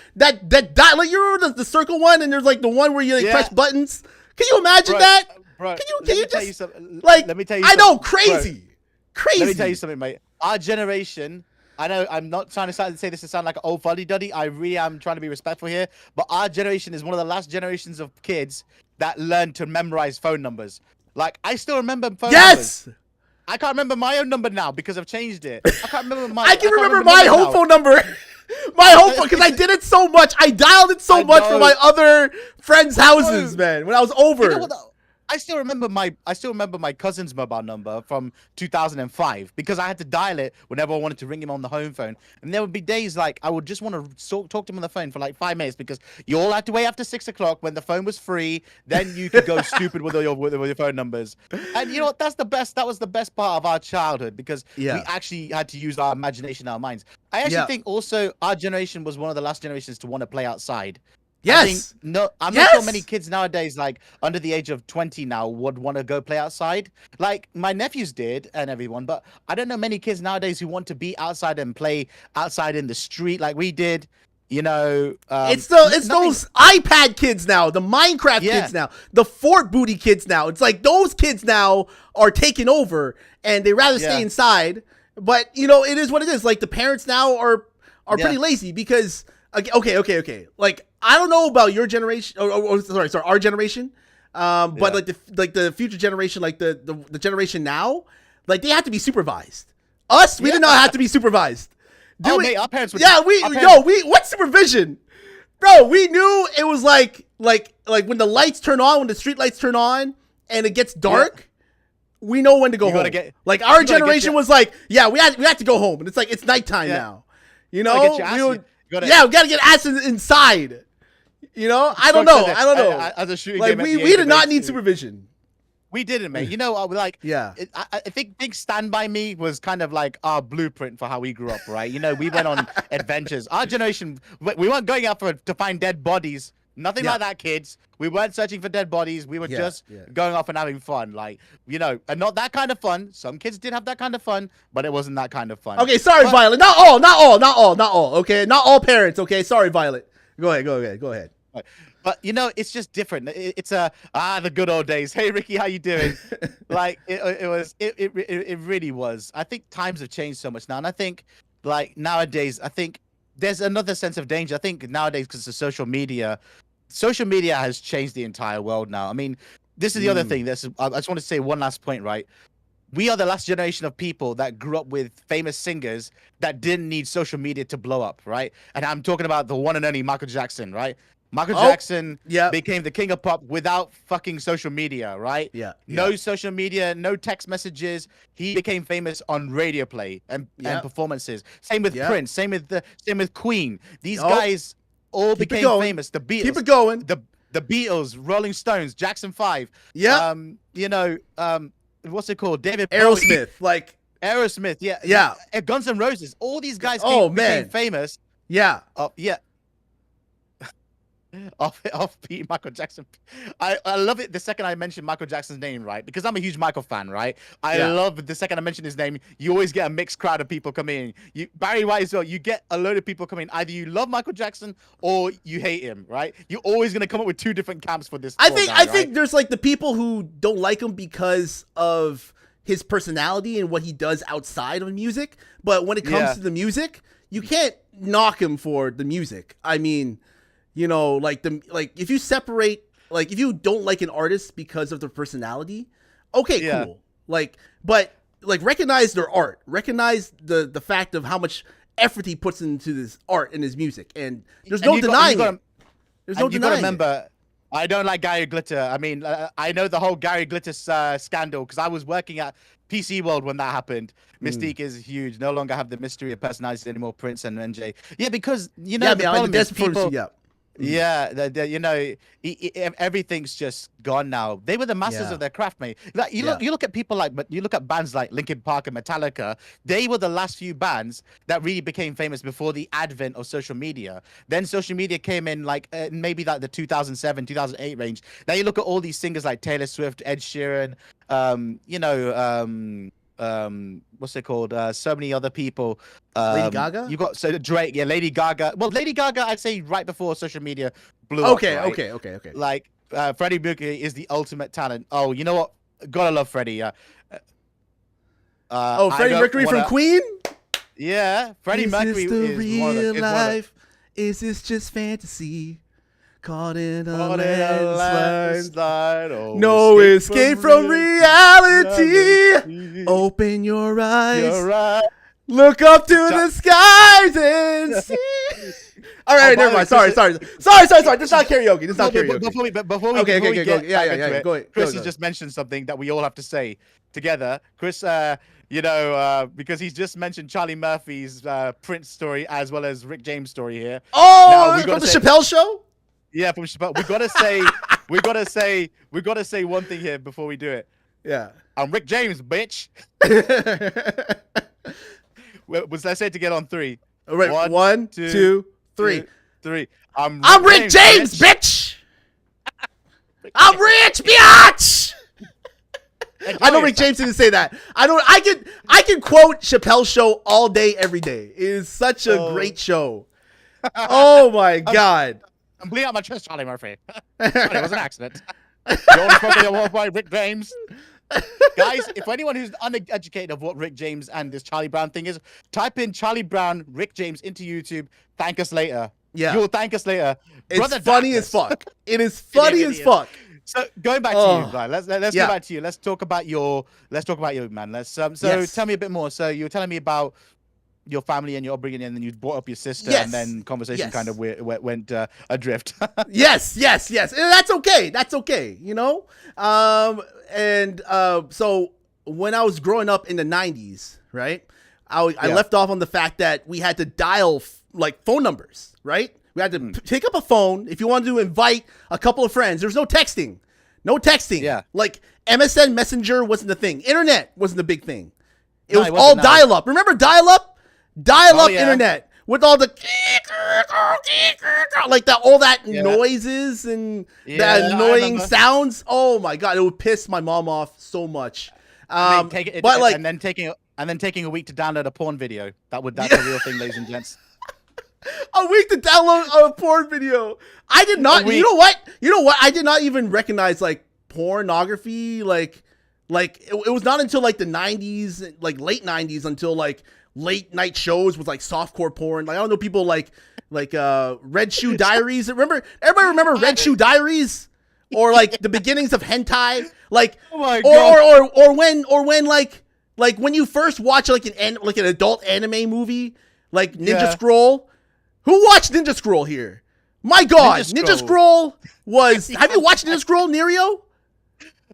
Speaker 2: dial. Like you remember the circle one and there's like the one where you like press buttons. Can you imagine that?
Speaker 3: Bro,
Speaker 2: can you just
Speaker 3: like? Let me tell you.
Speaker 2: I know, crazy.
Speaker 3: Let me tell you something, mate. Our generation. I know I'm not trying to say this to sound like an old fuddy-duddy. I really am trying to be respectful here. But our generation is one of the last generations of kids that learned to memorize phone numbers. Like, I still remember phone numbers. I can't remember my own number now because I've changed it. I can't remember my...
Speaker 2: I can remember my home phone number. My home phone, because I did it so much. I dialed it so much for my other friends' houses, man, when I was over.
Speaker 3: You know what, I still remember my cousin's mobile number from 2005 because I had to dial it whenever I wanted to ring him on the home phone. And there would be days like I would just want to talk to him on the phone for like 5 minutes because you all had to wait after 6 o'clock when the phone was free. Then you could go stupid with your phone numbers. And you know what? That's the best. That was the best part of our childhood because we actually had to use our imagination, our minds. I actually think also our generation was one of the last generations to want to play outside.
Speaker 2: Yes.
Speaker 3: I'm not sure many kids nowadays, like under the age of 20 now, would want to go play outside. Like my nephews did and everyone, but I don't know many kids nowadays who want to be outside and play outside in the street like we did. You know,
Speaker 2: it's those iPad kids now, the Minecraft kids now, the Fort Booty kids now. It's like those kids now are taking over and they rather stay inside. But you know, it is what it is. Like the parents now are pretty lazy because okay. Like I don't know about your generation. Sorry, our generation. But like the future generation, like the generation now, like they have to be supervised. Us, we did not have to be supervised.
Speaker 3: Mate, our parents would.
Speaker 2: Yeah, what supervision, bro? We knew it was like when the lights turn on, when the street lights turn on, and it gets dark. We know when to go home. Like our generation was like, we had to go home, and it's like it's nighttime now. You know, we gotta get ass inside. You know, I don't know.
Speaker 3: As a shooting
Speaker 2: like
Speaker 3: game
Speaker 2: we did not need supervision.
Speaker 3: We didn't, mate. You know, I think Big Stand By Me was kind of like our blueprint for how we grew up, right? You know, we went on adventures. Our generation, we weren't going out to find dead bodies. Nothing like that, kids. We weren't searching for dead bodies. We were just going off and having fun. Like, you know, and not that kind of fun. Some kids did have that kind of fun, but it wasn't that kind of fun.
Speaker 2: Okay, sorry, Violet. Not all. Okay, not all parents. Okay, sorry, Violet. Go ahead.
Speaker 3: But you know, it's just different. It's the good old days. Hey, Ricky, how you doing? Like it really was. I think times have changed so much now, and I think like nowadays, I think there's another sense of danger. I think nowadays because of social media has changed the entire world now. I mean, this is the other thing. I just want to say one last point, right? We are the last generation of people that grew up with famous singers that didn't need social media to blow up, right? And I'm talking about the one and only Michael Jackson, right? Michael Jackson became the king of pop without fucking social media, right? No social media, no text messages. He became famous on radio play and performances. Same with Prince. Same with Queen. These guys all became famous. The Beatles.
Speaker 2: Keep it going.
Speaker 3: The Beatles, Rolling Stones, Jackson 5.
Speaker 2: Yeah.
Speaker 3: You know, what's it called? David
Speaker 2: Aerosmith.
Speaker 3: Aerosmith. Yeah. Guns N' Roses. All these guys became famous.
Speaker 2: Yeah.
Speaker 3: Off Pete Michael Jackson. I love it the second I mention Michael Jackson's name, right? Because I'm a huge Michael fan, right? I love the second I mention his name, you always get a mixed crowd of people coming in. Barry White as well, you get a load of people coming in. Either you love Michael Jackson or you hate him, right? You're always gonna come up with two different camps for this. I
Speaker 2: think there's like the people who don't like him because of his personality and what he does outside of music. But when it comes to the music, you can't knock him for the music. I mean, you know, if you separate, like if you don't like an artist because of their personality, okay, cool. But recognize their art, recognize the fact of how much effort he puts into this art and his music, and there's no denying it. There's no denying. You gotta remember,
Speaker 3: I don't like Gary Glitter. I mean, I know the whole Gary Glitter scandal because I was working at PC World when that happened. Mystique is huge. No longer have the mystery of personalities anymore. Prince and NJ. Yeah, because you know the problem is people. Yeah, you know, everything's just gone now. They were the masters of their craft, mate. Like you look at people like, but you look at bands like Linkin Park and Metallica. They were the last few bands that really became famous before the advent of social media. Then social media came in like maybe like the 2007, 2008 range. Now you look at all these singers like Taylor Swift, Ed Sheeran, you know, what's it called? So many other people.
Speaker 2: Lady Gaga?
Speaker 3: You got Drake, Lady Gaga. Well, Lady Gaga, I'd say right before social media blew up.
Speaker 2: Okay.
Speaker 3: Like Freddie Mercury is the ultimate talent. Oh, you know what? Gotta love Freddie.
Speaker 2: Freddie Mercury from Queen?
Speaker 3: Yeah, Freddie Mercury
Speaker 2: is the real life. Is this just fantasy? Caught in a landslide. No escape from reality. Open your eyes. Look up to the skies and see. All right,
Speaker 3: by
Speaker 2: never
Speaker 3: the way,
Speaker 2: mind. Sorry. This is not karaoke. This is not karaoke.
Speaker 3: Before we
Speaker 2: Okay,
Speaker 3: get
Speaker 2: go.
Speaker 3: back
Speaker 2: Yeah.
Speaker 3: into it,
Speaker 2: Go ahead.
Speaker 3: Chris has just mentioned something that we all have to say together. Chris, because he's just mentioned Charlie Murphy's Prince story as well as Rick James' story here.
Speaker 2: Oh, from the Chappelle Show.
Speaker 3: Yeah, from Chappelle. We gotta say one thing here before we do it.
Speaker 2: Yeah.
Speaker 3: I'm Rick James, bitch. Let's say it together on 3.
Speaker 2: All right, 1, 2, 3.
Speaker 3: 3.
Speaker 2: I'm Rick James, bitch. I'm rich, bitch. I know Rick James didn't say that. I can quote Chappelle Show all day, every day. It is such a great show. Oh my god.
Speaker 3: I'm bleeding out my chest, Charlie Murphy. It was an accident. Don't forget your by Rick James. Guys, if anyone who's uneducated of what Rick James and this Charlie Brown thing is, type in Charlie Brown, Rick James into YouTube. Thank us later.
Speaker 2: Yeah.
Speaker 3: You'll thank us later.
Speaker 2: It's
Speaker 3: Brother
Speaker 2: funny
Speaker 3: Darkness.
Speaker 2: as fuck. It is funny as fuck.
Speaker 3: So going back to you, right? Let's
Speaker 2: Yeah.
Speaker 3: go back to you. Let's talk about you, man.
Speaker 2: Yes.
Speaker 3: Tell me a bit more. So you were telling me about your family and your upbringing, and then you brought up your sister,
Speaker 2: Yes.
Speaker 3: and then conversation
Speaker 2: Yes.
Speaker 3: kind of went adrift.
Speaker 2: Yes. And that's okay. You know? So when I was growing up in the 90s, right? I left off on the fact that we had to dial like phone numbers, right? We had to pick up a phone if you wanted to invite a couple of friends. There was no texting.
Speaker 3: Yeah.
Speaker 2: Like MSN Messenger wasn't a thing. Internet wasn't a big thing. It
Speaker 3: No,
Speaker 2: was
Speaker 3: it
Speaker 2: all
Speaker 3: wasn't, no.
Speaker 2: dial-up. Remember dial-up? Dial-up
Speaker 3: yeah.
Speaker 2: internet with all the like all that
Speaker 3: Yeah.
Speaker 2: noises and
Speaker 3: Yeah,
Speaker 2: that
Speaker 3: I
Speaker 2: annoying
Speaker 3: remember.
Speaker 2: sounds. Oh my god, it would piss my mom off so much. But like,
Speaker 3: and then taking a week to download a porn video. That's a real thing, ladies and gents.
Speaker 2: a week to download a porn video. I did not. You know what? I did not even recognize like pornography. Like it was not until like the 90s, like late 90s, until like late night shows with like softcore porn. Like I don't know, people like Red Shoe Diaries. Everybody remember Red Shoe Diaries? Or like the beginnings of hentai, like,
Speaker 3: Oh my God.
Speaker 2: or when like when you first watch like an adult anime movie, like Ninja
Speaker 3: Yeah.
Speaker 2: Scroll. Who watched Ninja Scroll here? My God,
Speaker 3: Ninja
Speaker 2: Ninja Scroll was. Have you watched Ninja Scroll, Nerio?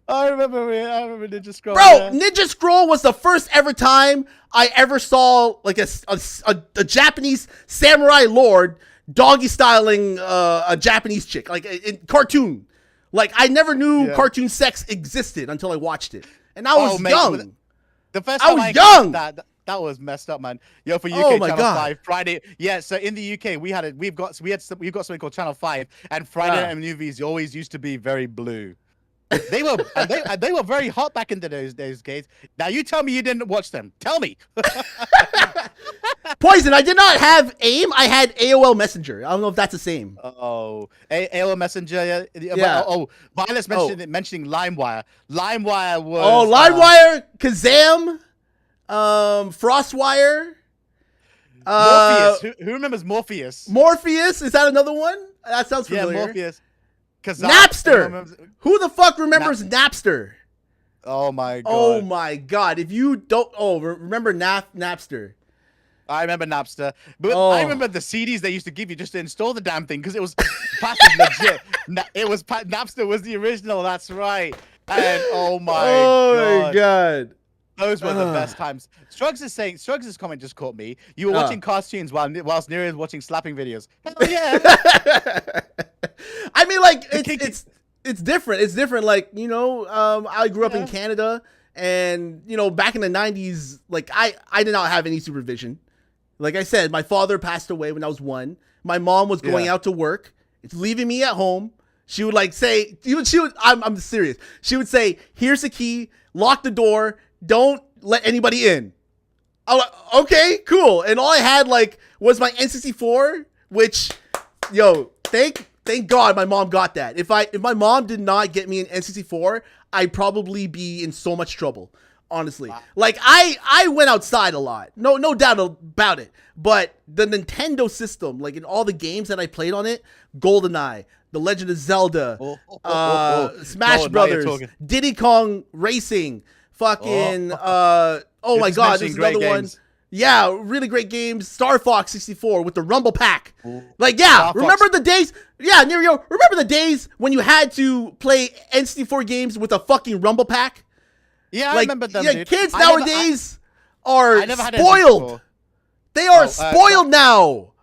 Speaker 3: I remember Ninja Scroll.
Speaker 2: Bro,
Speaker 3: yeah.
Speaker 2: Ninja Scroll was the first ever time I ever saw like a Japanese samurai lord doggy styling a Japanese chick, like in cartoon. Like I never knew cartoon sex existed until I watched it, and I was young.
Speaker 3: The first
Speaker 2: I
Speaker 3: time
Speaker 2: was young.
Speaker 3: That was messed up, man. Yo, for UK
Speaker 2: Oh my
Speaker 3: Channel
Speaker 2: God.
Speaker 3: 5 Friday. Yeah, so in the UK we've got something called Channel 5, and Friday night movies always used to be very blue. They were they were very hot back into those days. Now you tell me you didn't watch them. Tell me.
Speaker 2: Poison. I did not have AIM. I had AOL Messenger. I don't know if that's the same.
Speaker 3: AOL Messenger.
Speaker 2: Yeah.
Speaker 3: Violet's mentioning LimeWire. LimeWire was.
Speaker 2: Oh, LimeWire, Kazam, FrostWire.
Speaker 3: Morpheus. Who remembers Morpheus?
Speaker 2: Morpheus. Is that another one? That sounds familiar.
Speaker 3: Yeah, Morpheus.
Speaker 2: Napster. Who the fuck remembers Napster?
Speaker 3: Oh my God.
Speaker 2: Oh my God. If you don't, remember Napster.
Speaker 3: I remember Napster, but
Speaker 2: Oh.
Speaker 3: I remember the CDs they used to give you just to install the damn thing because it was passive legit. Napster was the original. That's right. And oh my God. Those were the best times. Strugs' comment just caught me. You were watching cartoons whilst Neera was watching slapping videos. Hell yeah.
Speaker 2: I mean, like it's different. It's different. Like, you know, I grew up in Canada, and you know, back in the 90s, like I did not have any supervision. Like I said, my father passed away when I was 1. My mom was going out to work. It's leaving me at home. She would like say, I'm serious. She would say, "Here's the key. Lock the door. Don't let anybody in." I'm like, okay, cool. And all I had like was my N64, which, thank God my mom got that. If my mom did not get me an N64, I'd probably be in so much trouble. Honestly, like I went outside a lot, no doubt about it. But the Nintendo system, like in all the games that I played on it, GoldenEye, The Legend of Zelda, Smash Brothers, Diddy Kong Racing, fucking oh my God, this is another one. Yeah, really great games. Star Fox 64 with the Rumble Pack.
Speaker 3: Ooh.
Speaker 2: Like, yeah,
Speaker 3: Star Fox.
Speaker 2: remember the days? Yeah, Nerio, remember the days when you had to play N64 games with a fucking Rumble Pack?
Speaker 3: Yeah, I
Speaker 2: Like,
Speaker 3: remember them,
Speaker 2: yeah,
Speaker 3: dude.
Speaker 2: kids
Speaker 3: I never-
Speaker 2: nowadays are
Speaker 3: I never had
Speaker 2: spoiled.
Speaker 3: N64.
Speaker 2: They are
Speaker 3: Oh,
Speaker 2: spoiled now.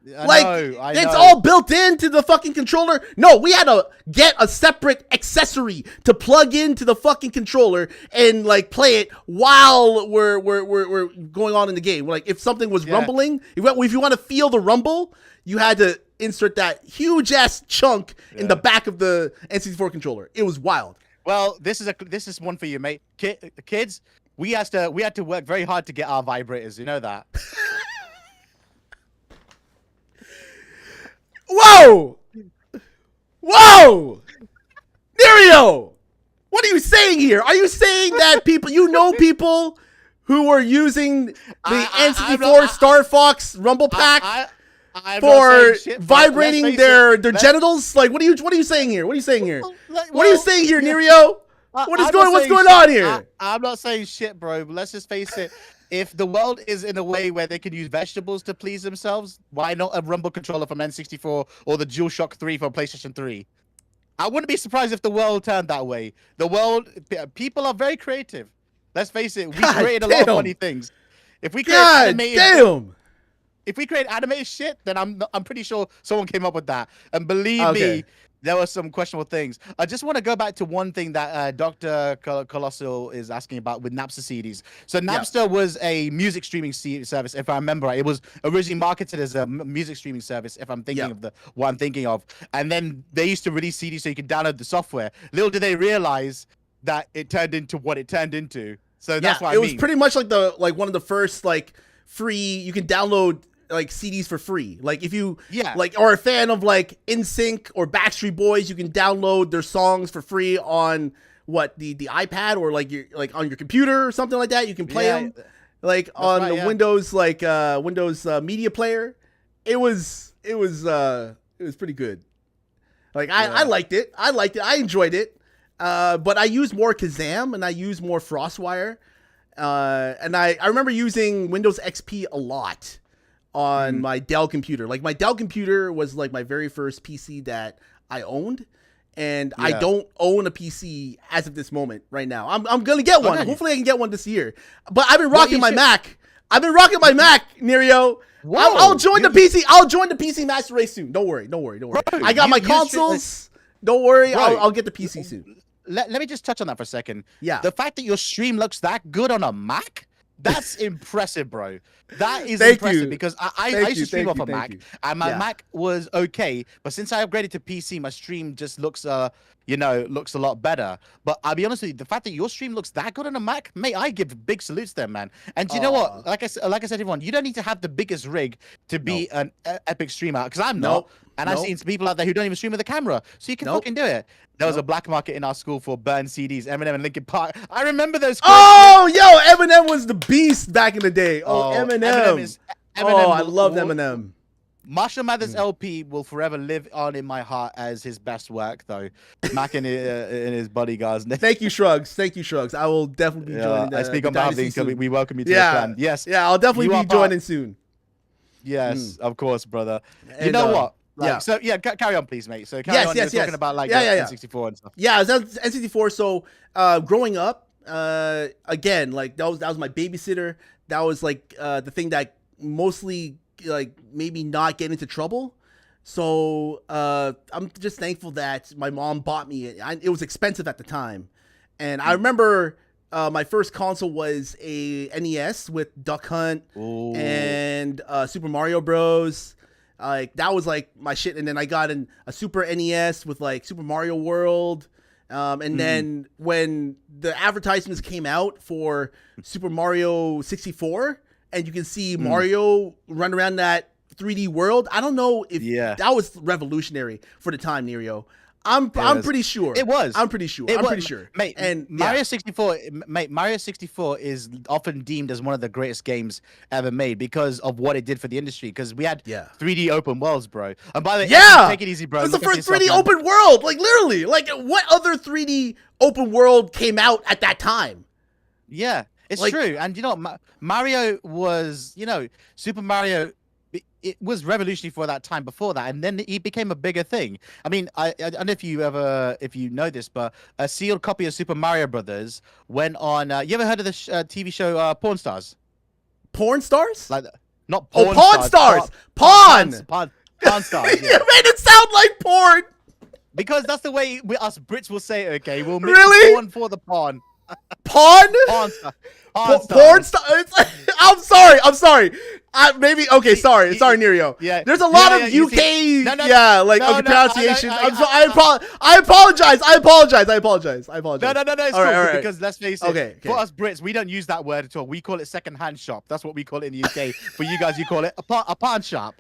Speaker 3: I
Speaker 2: It's
Speaker 3: know.
Speaker 2: all built into the fucking controller. No, we had to get a separate accessory to plug into the fucking controller and like play it while we're going on in the game. Like if something was rumbling, if you want to feel the rumble, you had to insert that huge ass chunk in the back of the N64 controller. It was wild.
Speaker 3: Well, this is one for you, mate. Kids, we had to work very hard to get our vibrators. You know that.
Speaker 2: Whoa! Whoa! Nerio! What are you saying here? Are you saying that people who are using the N64 Star Fox Rumble Pack
Speaker 3: I'm not
Speaker 2: for
Speaker 3: saying shit, but let's
Speaker 2: vibrating
Speaker 3: face
Speaker 2: their
Speaker 3: it,
Speaker 2: genitals? Like, what are you saying here? What are you saying here?
Speaker 3: Well,
Speaker 2: What are you saying here, Nerio? What's going on here?
Speaker 3: I'm not saying shit, bro. But let's just face it. If the world is in a way where they can use vegetables to please themselves, why not a Rumble controller from N64 or the DualShock 3 from PlayStation 3? I wouldn't be surprised if the world turned that way. People are very creative. Let's face it, we create a lot of funny things. If we create if we create animated shit, then I'm pretty sure someone came up with that. And believe me, there were some questionable things. I just want to go back to one thing that Dr. Colossal is asking about with Napster CDs. So Napster was a music streaming service, if I remember right. It was originally marketed as a music streaming service, if I'm thinking of what I'm thinking of. And then they used to release CDs so you could download the software. Little did they realize that it turned into what it turned into. So that's what I mean.
Speaker 2: It was pretty much like one of the first like free. You can download like CDs for free. Like if you are a fan of like NSYNC or Backstreet Boys, you can download their songs for free on the iPad or like on your computer or something like that. You can play them like on the Windows Windows Media Player. It was pretty good. Like I liked it. I enjoyed it. But I used more Kazam and I used more FrostWire. And I remember using Windows XP a lot on my Dell computer. Like my Dell computer was like my very first PC that I owned, and I don't own a PC as of this moment right now. I'm gonna get one. Hopefully I can get one this year. But I've been rocking my Mac. I've been rocking my Mac, Nerio. I'll join the PC. I'll join the PC Master Race soon. Don't worry. Bro, I got my consoles. Don't worry. I'll get the PC soon.
Speaker 3: Let me just touch on that for a second.
Speaker 2: Yeah.
Speaker 3: The fact that your stream looks that good on a Mac, that's impressive, bro. That is impressive because I used to stream off a Mac, and my Mac was okay, but since I upgraded to PC, my stream just looks looks a lot better. But I'll be honest with you, the fact that your stream looks that good on a Mac, mate, I give big salutes there, man. And you know what? Like I said, everyone, you don't need to have the biggest rig to be an epic streamer, because I'm not. And I've seen some people out there who don't even stream with a camera, so you can fucking do it. There was a black market in our school for burned CDs, Eminem and Linkin Park. I remember those.
Speaker 2: Oh, yo, Eminem was the beast back in the day. Eminem. I loved Eminem.
Speaker 3: Marshall Mathers LP will forever live on in my heart as his best work, though. Mac and his bodyguards.
Speaker 2: Thank you, Shrugs. I will definitely be joining.
Speaker 3: I speak on behalf of the incoming. We welcome you to the clan. Yes.
Speaker 2: Yeah, I'll definitely be joining soon.
Speaker 3: Yes, of course, brother.
Speaker 2: And,
Speaker 3: you know what?
Speaker 2: So
Speaker 3: carry on, please, mate. So carry on. You're talking about like N64 and stuff.
Speaker 2: Yeah, N64. So growing up, again, like that was my babysitter. That was like the thing that mostly like made me not get into trouble. So I'm just thankful that my mom bought me it. It was expensive at the time, and I remember my first console was a NES with Duck Hunt and Super Mario Bros. Like that was like my shit, and then I got a Super NES with like Super Mario World, and then when the advertisements came out for Super Mario 64, and you can see Mario run around that 3D world, I don't know if that was revolutionary for the time, Nerio. I'm pretty sure
Speaker 3: it was.
Speaker 2: I'm pretty sure,
Speaker 3: mate. And Mario 64, mate. Mario 64 is often deemed as one of the greatest games ever made because of what it did for the industry. Because we had 3D open worlds, bro. And by the way, take it easy, bro.
Speaker 2: It's the first 3D open world. Like literally, like what other 3D open world came out at that time?
Speaker 3: Yeah. It's
Speaker 2: Like-
Speaker 3: true, and you know, Mario was, you know, Super Mario. It was revolutionary for that time before that, and then he became a bigger thing. I mean, I don't know if you know this, but a sealed copy of Super Mario Brothers went on. You ever heard of the TV show Porn Stars?
Speaker 2: Porn stars?
Speaker 3: Like, not
Speaker 2: Oh,
Speaker 3: porn
Speaker 2: Pawn Stars.
Speaker 3: Pawn
Speaker 2: Pawn.
Speaker 3: Stars.
Speaker 2: You
Speaker 3: Yeah.
Speaker 2: made it sound like porn.
Speaker 3: Because that's the way us Brits will say it. Okay, we'll mix
Speaker 2: Really?
Speaker 3: the porn for the pawn.
Speaker 2: Pawn?
Speaker 3: Pawn Star.
Speaker 2: Porn star. It's like, I'm sorry. Maybe okay. Sorry, Neerio.
Speaker 3: Yeah.
Speaker 2: There's a lot of
Speaker 3: yeah, you
Speaker 2: UK.
Speaker 3: see- no, no,
Speaker 2: yeah, like
Speaker 3: no,
Speaker 2: okay,
Speaker 3: no,
Speaker 2: pronunciation.
Speaker 3: I
Speaker 2: I apologize. I apologize.
Speaker 3: No, it's
Speaker 2: All
Speaker 3: cool,
Speaker 2: right.
Speaker 3: because let's face it.
Speaker 2: Okay.
Speaker 3: For us Brits, we don't use that word at all. We call it second-hand shop. That's what we call it in the UK. For you guys, you call it a pawn shop.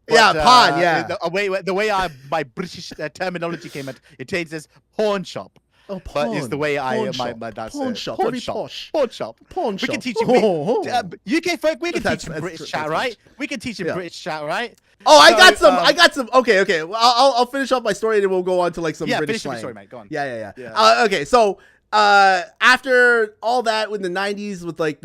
Speaker 2: Yeah, pawn. Yeah.
Speaker 3: The way my British terminology came out, it changed as pawn shop.
Speaker 2: Oh,
Speaker 3: But it's the way my dad's
Speaker 2: pawn shop.
Speaker 3: Pawn
Speaker 2: Very
Speaker 3: shop.
Speaker 2: posh.
Speaker 3: Pawn shop.
Speaker 2: Pawn
Speaker 3: We
Speaker 2: shop.
Speaker 3: can teach you
Speaker 2: Oh.
Speaker 3: UK folk. We can
Speaker 2: That's-
Speaker 3: teach you
Speaker 2: that's-
Speaker 3: British
Speaker 2: that's
Speaker 3: chat, right? We can teach you
Speaker 2: Yeah.
Speaker 3: British chat, right?
Speaker 2: Oh, I
Speaker 3: So,
Speaker 2: got some. Okay. Well, I'll finish off my story and then we'll go on to like some
Speaker 3: Yeah,
Speaker 2: British
Speaker 3: finish your
Speaker 2: slang.
Speaker 3: story, mate. Go on.
Speaker 2: Yeah.
Speaker 3: Yeah.
Speaker 2: Okay, so after all that in the 90s with like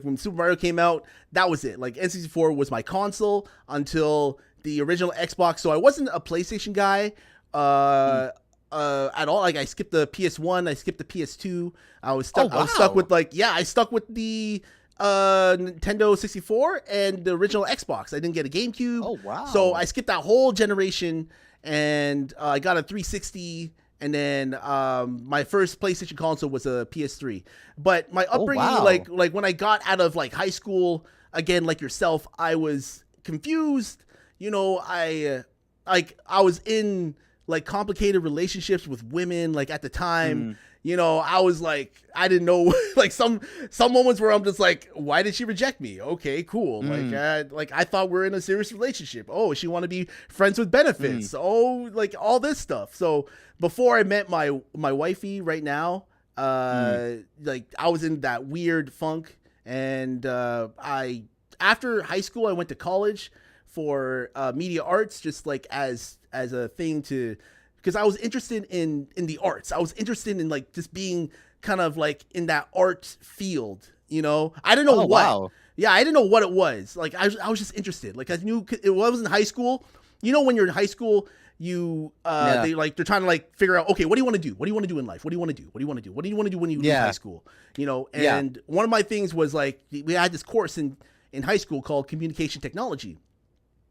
Speaker 2: when Super Mario came out, that was it. Like N64 was my console until the original Xbox. So I wasn't a PlayStation guy at all. Like I skipped the PS1, I skipped the PS2. I was stuck.
Speaker 3: Oh,
Speaker 2: I was stuck
Speaker 3: wow.
Speaker 2: with I stuck with the Nintendo 64 and the original Xbox. I didn't get a GameCube.
Speaker 3: Oh, wow.
Speaker 2: So I skipped that whole generation, and I got a 360. And then my first PlayStation console was a PS3. But my upbringing,
Speaker 3: wow.
Speaker 2: like when I got out of like high school, again like yourself, I was confused. You know, I was in like complicated relationships with women. Like at the time, you know, I was like, I didn't know. Like some moments where I'm just like, why did she reject me? Okay, cool. Like I thought we were in a serious relationship. Oh, she want to be friends with benefits. Oh, like all this stuff. So before I met my wifey right now, like I was in that weird funk, and after high school I went to college for media arts, just like as a thing to, because I was interested in the arts. I was interested in like just being kind of like in that art field, you know. I didn't know
Speaker 3: Oh,
Speaker 2: what.
Speaker 3: wow.
Speaker 2: Yeah, I didn't know what it was. Like I was just interested. Like I knew it was in high school. You know, when you're in high school, you they're trying to like figure out, okay, what do you want to do? What do you want to do in life? What do you want to do? What do you want to do? What do you want to do when you leave high school? You know, and one of my things was like we had this course in high school called communication technology.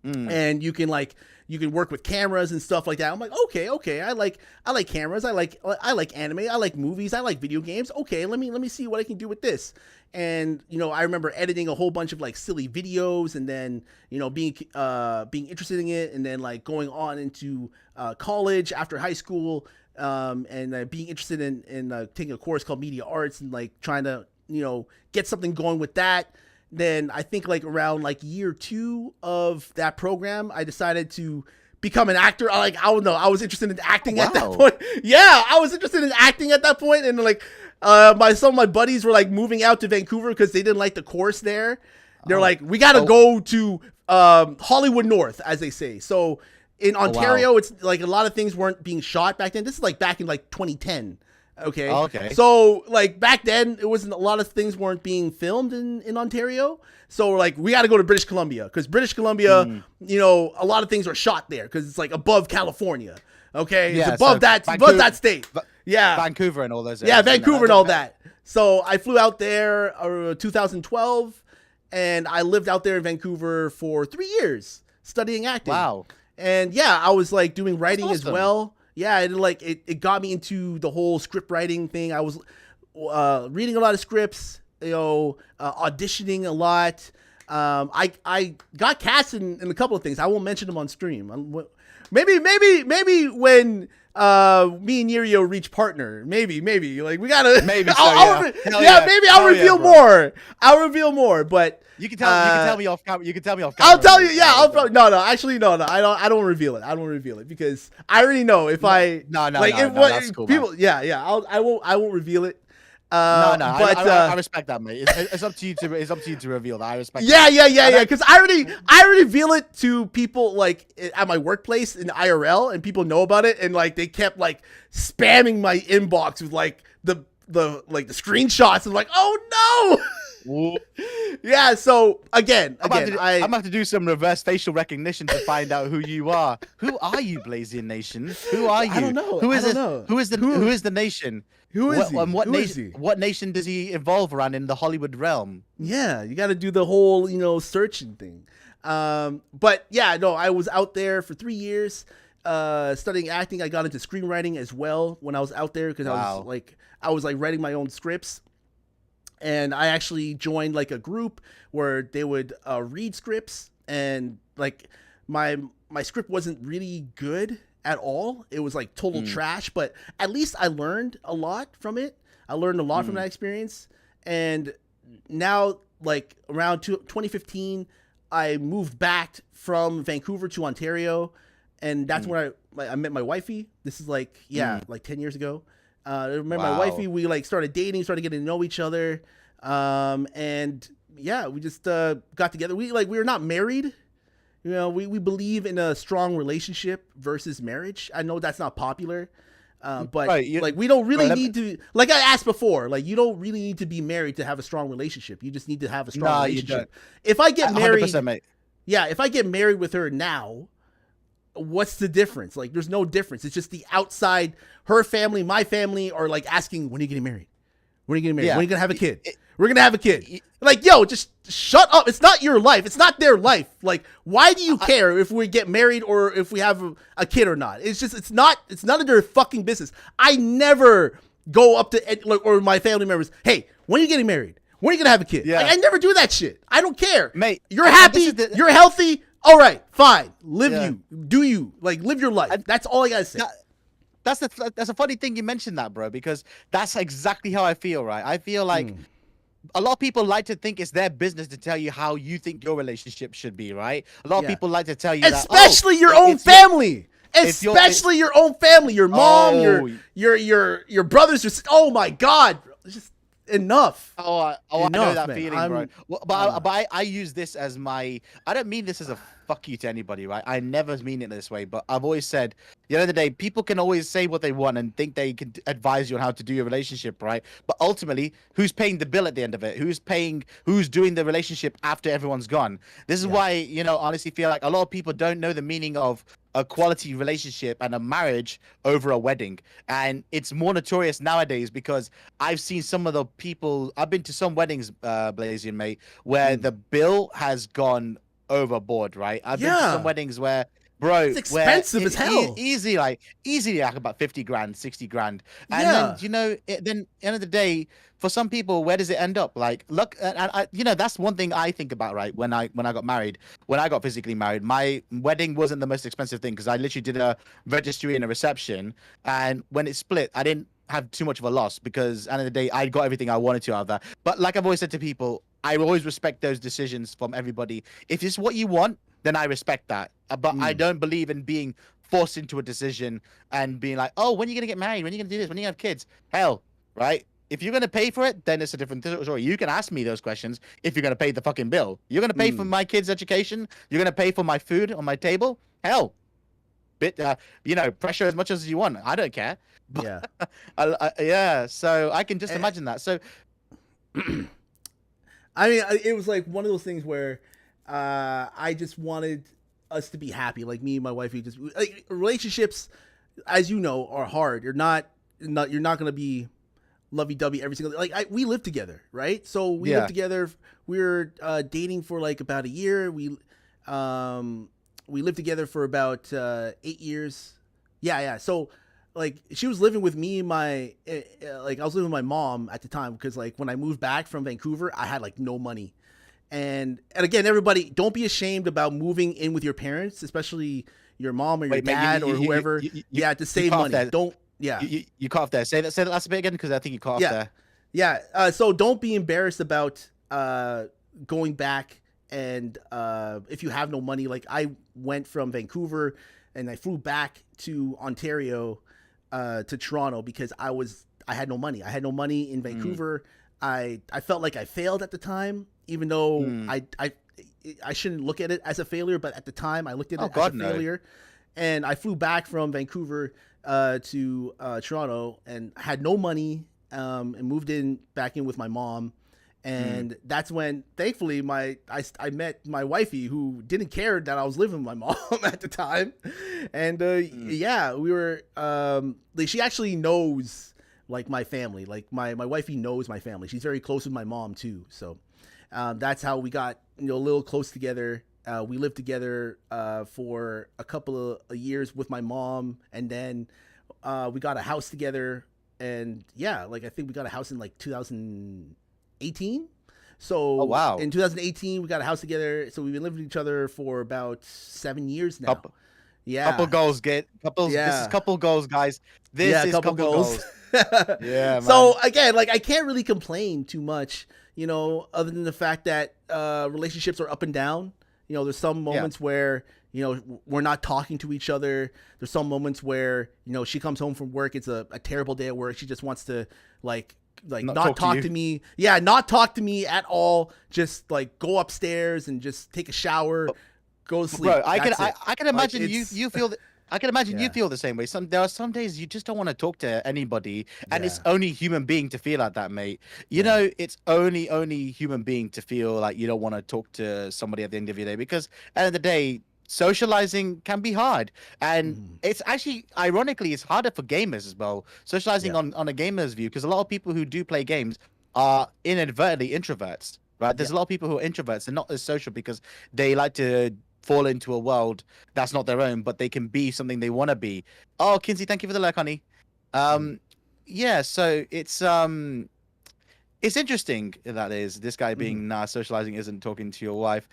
Speaker 2: And you can work with cameras and stuff like that. I'm like, okay, I like cameras. I like anime. I like movies. I like video games. Okay, let me see what I can do with this. And you know, I remember editing a whole bunch of like silly videos, and then you know being interested in it, and then like going on into college after high school, and being interested in taking a course called media arts, and like trying to get something going with that. Then I think like around like year 2 of that program, I decided to become an actor. I don't know. I was interested in acting at that point. Yeah, I was interested in acting at that point. And like some of my buddies were like moving out to Vancouver because they didn't like the course there. They're like, we got to go to Hollywood North, as they say. So in Ontario, it's like a lot of things weren't being shot back then. This is like back in like 2010. Okay.
Speaker 3: Okay.
Speaker 2: So like back then, it wasn't, a lot of things weren't being filmed in Ontario. So like we got to go to British Columbia, because British Columbia, you know, a lot of things are shot there because it's like above California. Okay.
Speaker 3: Yeah,
Speaker 2: it's above
Speaker 3: so
Speaker 2: that
Speaker 3: Vancouver,
Speaker 2: above that state. Yeah.
Speaker 3: Vancouver and all those.
Speaker 2: Yeah,
Speaker 3: areas,
Speaker 2: Vancouver and all that. So I flew out there 2012, and I lived out there in Vancouver for 3 years studying acting.
Speaker 3: Wow.
Speaker 2: And yeah, I was like doing writing as
Speaker 3: awesome.
Speaker 2: well. Yeah, it got me into the whole script writing thing. I was reading a lot of scripts, you know, auditioning a lot. I got cast in a couple of things. I won't mention them on stream. Maybe when me and Neerio reach partner. Maybe like we gotta.
Speaker 3: Maybe so,
Speaker 2: maybe I'll reveal more. I'll reveal more, but.
Speaker 3: You can tell me off camera. You can tell me off camera.
Speaker 2: I'll tell you. Yeah, I'll probably no. Actually, no. I don't reveal it. I don't reveal it because I already know if I
Speaker 3: that's cool,
Speaker 2: people. Man. Yeah. I won't reveal it.
Speaker 3: But I respect that, mate. It's up to you to reveal that. I respect.
Speaker 2: Yeah. Because I already reveal it to people like at my workplace in IRL, and people know about it, and like they kept like spamming my inbox with like the screenshots and like, oh no. Yeah, so again,
Speaker 3: I'm gonna have to do some reverse facial recognition to find out who you are. Who are you, Blasian Nation? Who are you?
Speaker 2: I don't know.
Speaker 3: Who is
Speaker 2: I
Speaker 3: this?
Speaker 2: don't know.
Speaker 3: Who is the nation?
Speaker 2: Who is he?
Speaker 3: And what
Speaker 2: Who is
Speaker 3: nation?
Speaker 2: he?
Speaker 3: What nation does he evolve around in the Hollywood realm?
Speaker 2: Yeah, you got to do the whole, searching thing. But yeah, no, I was out there for 3 years, studying acting. I got into screenwriting as well when I was out there because I was writing my own scripts. And I actually joined like a group where they would read scripts, and like my script wasn't really good at all. It was like total trash, but at least I learned a lot from it. I learned a lot from that experience. And now, like around 2015, I moved back from Vancouver to Ontario, and that's when I met my wifey. This is like 10 years ago. I met my wifey. We like started dating, started getting to know each other, and yeah, we just got together. We were not married. We believe in a strong relationship versus marriage. I know that's not popular, but we don't really need to. Like I asked before, like you don't really need to be married to have a strong relationship. You just need to have a strong relationship. If I get married,
Speaker 3: mate.
Speaker 2: Yeah, if I get married with her now, what's the difference? Like, there's no difference. It's just the outside, her family, my family are like asking, when are you getting married? When are you getting married?
Speaker 3: Yeah.
Speaker 2: When are you gonna have a kid? We're gonna have a kid. Like, yo, just shut up. It's not your life. It's not their life. Like, why do you care if we get married or if we have a kid or not? It's none of their fucking business. I never go up to or my family members, hey, when are you getting married? When are you gonna have a kid?
Speaker 3: Yeah.
Speaker 2: Like, I never do that shit. I don't care.
Speaker 3: Mate,
Speaker 2: you're happy. You're healthy. All right, fine. Live live your life. That's all I gotta say.
Speaker 3: That's a funny thing you mentioned that, bro, because that's exactly how I feel, right? I feel like a lot of people like to think it's their business to tell you how you think your relationship should be, right? A lot of people like to tell you
Speaker 2: especially your own family. Especially your own family, your mom, your brothers. Oh my God, just enough.
Speaker 3: I know that feeling, bro. But I use this as I don't mean this as a fuck you to anybody, right? I never mean it this way, but I've always said, at the end of the day, people can always say what they want and think they can advise you on how to do your relationship, right? But ultimately, who's paying the bill at the end of it? Who's doing the relationship after everyone's gone? This is why, honestly feel like a lot of people don't know the meaning of a quality relationship and a marriage over a wedding. And it's more notorious nowadays because I've seen some of the people, I've been to some weddings, Blasian, mate, where the bill has gone overboard, right? I've been to some weddings where, bro,
Speaker 2: it's expensive as hell.
Speaker 3: Easily like about 50 grand, 60 grand. And then, then end of the day, for some people, where does it end up? Like, look, that's one thing I think about, right? When I got married, when I got physically married, my wedding wasn't the most expensive thing because I literally did a registry and a reception. And when it split, I didn't have too much of a loss because at the end of the day, I got everything I wanted to out of that. But like I've always said to people, I always respect those decisions from everybody. If it's what you want, then I respect that. But I don't believe in being forced into a decision and being like, oh, when are you going to get married? When are you going to do this? When are you going to have kids? Hell, right? If you're going to pay for it, then it's a different story. You can ask me those questions if you're going to pay the fucking bill. You're going to pay for my kids' education? You're going to pay for my food on my table? Hell, pressure as much as you want. I don't care. But, so I can just imagine that. So,
Speaker 2: I mean, it was like one of those things where I just wanted us to be happy. Like me and my wife, relationships, as you know, are hard. You're not going to be lovey-dovey every single day. Like we live together, right? So we live together. We were dating for like about a year. We lived together for about 8 years. Yeah. So like she was living with me, I was living with my mom at the time because like when I moved back from Vancouver, I had like no money. And again, everybody, don't be ashamed about moving in with your parents, especially your mom or your dad or whoever. To save money. Don't. Yeah,
Speaker 3: you cut off there. Say that last bit again because I think you cut off there.
Speaker 2: Yeah. So don't be embarrassed about going back, and if you have no money. Like I went from Vancouver and I flew back to Ontario to Toronto because I had no money. I had no money in Vancouver. I felt like I failed at the time, even though I shouldn't look at it as a failure, but at the time I looked at it as a failure. And I flew back from Vancouver to Toronto and had no money and moved back in with my mom. And that's when, thankfully, I met my wifey, who didn't care that I was living with my mom at the time. And yeah, we were. She actually knows like my family. Like my wifey knows my family. She's very close with my mom too. So that's how we got a little close together. We lived together for a couple of years with my mom, and then we got a house together. And yeah, like I think we got a house in like 2018. So
Speaker 3: oh, wow.
Speaker 2: In 2018 we got a house together, so we've been living with each other for about 7 years now.
Speaker 3: Couple goals, couples.
Speaker 2: Yeah.
Speaker 3: This is couple goals, guys. This is couple goals. Yeah, man.
Speaker 2: So again, like I can't really complain too much, other than the fact that relationships are up and down. There's some moments where we're not talking to each other. There's some moments where she comes home from work, it's a terrible day at work, she just wants to like not talk to me. Yeah, not talk to me at all. Just like go upstairs and just take a shower, go to sleep.
Speaker 3: Bro, I can imagine you feel that. I can imagine you feel the same way. There are some days you just don't want to talk to anybody, and it's only human being to feel like that, mate. It's only human being to feel like you don't want to talk to somebody at the end of your day, because at the end of the day, socializing can be hard, and it's actually, ironically, it's harder for gamers as well. Socializing on a gamer's view, because a lot of people who do play games are inadvertently introverts, right? There's a lot of people who are introverts and not as social because they like to fall into a world that's not their own, but they can be something they want to be. Oh, Kinsey, thank you for the like, honey. Yeah, so it's interesting that is this guy being socializing isn't talking to your wife.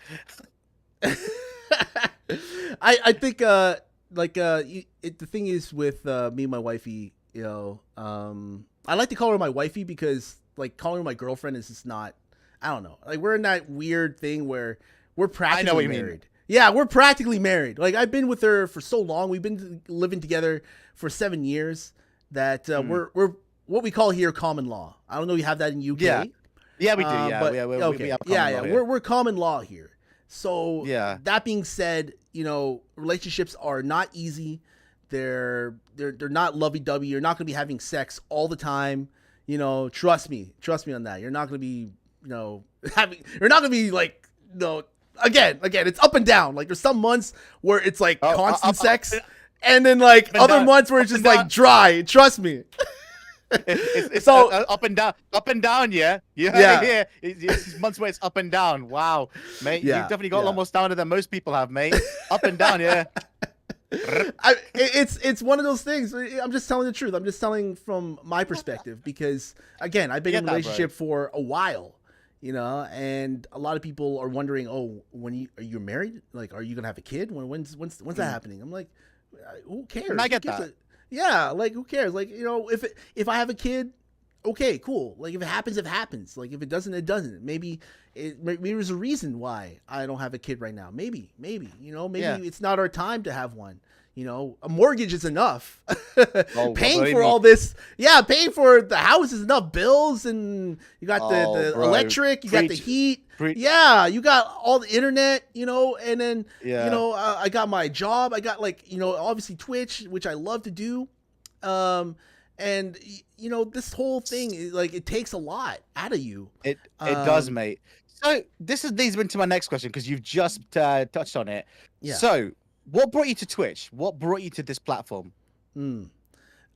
Speaker 2: I think the thing is with me and my wifey, I like to call her my wifey because like calling her my girlfriend is just not, I don't know, like we're in that weird thing where we're practically married. Yeah, we're practically married. Like I've been with her for so long. We've been living together for 7 years that we're what we call here common law. I don't know if you have that in UK.
Speaker 3: Yeah, we do. Yeah,
Speaker 2: but,
Speaker 3: we have common law here.
Speaker 2: We're common law here. So that being said, relationships are not easy. They're not lovey-dovey. You're not going to be having sex all the time. Trust me on that. You're not going to be, you're not going to be like, again, it's up and down. Like there's some months where it's like constant sex, and then like other months where it's just like dry. Trust me.
Speaker 3: It's so up and down, yeah. It's months where it's up and down. Wow, mate, you've definitely got a lot more stamina than most people have, mate. Up and down, yeah.
Speaker 2: It's one of those things. I'm just telling the truth. I'm just telling from my perspective because again, I've been in a relationship for a while. And a lot of people are wondering, oh, are you married? Like, are you gonna have a kid? When's that happening? I'm like, who cares?
Speaker 3: And I get that.
Speaker 2: Yeah, like who cares? Like, if I have a kid, okay, cool. Like if it happens, it happens. Like if it doesn't, it doesn't. Maybe there's a reason why I don't have a kid right now. Maybe it's not our time to have one. A mortgage is enough. Paying for all this. Yeah, paying for the house is enough. Bills, and you got the electric, you got the heat. Yeah, you got all the internet, and then, I got my job. I got obviously Twitch, which I love to do. And this whole thing is like, it takes a lot out of you.
Speaker 3: It does, mate. So this leads me to my next question, because you've just touched on it.
Speaker 2: Yeah.
Speaker 3: So what brought you to Twitch? What brought you to this platform? And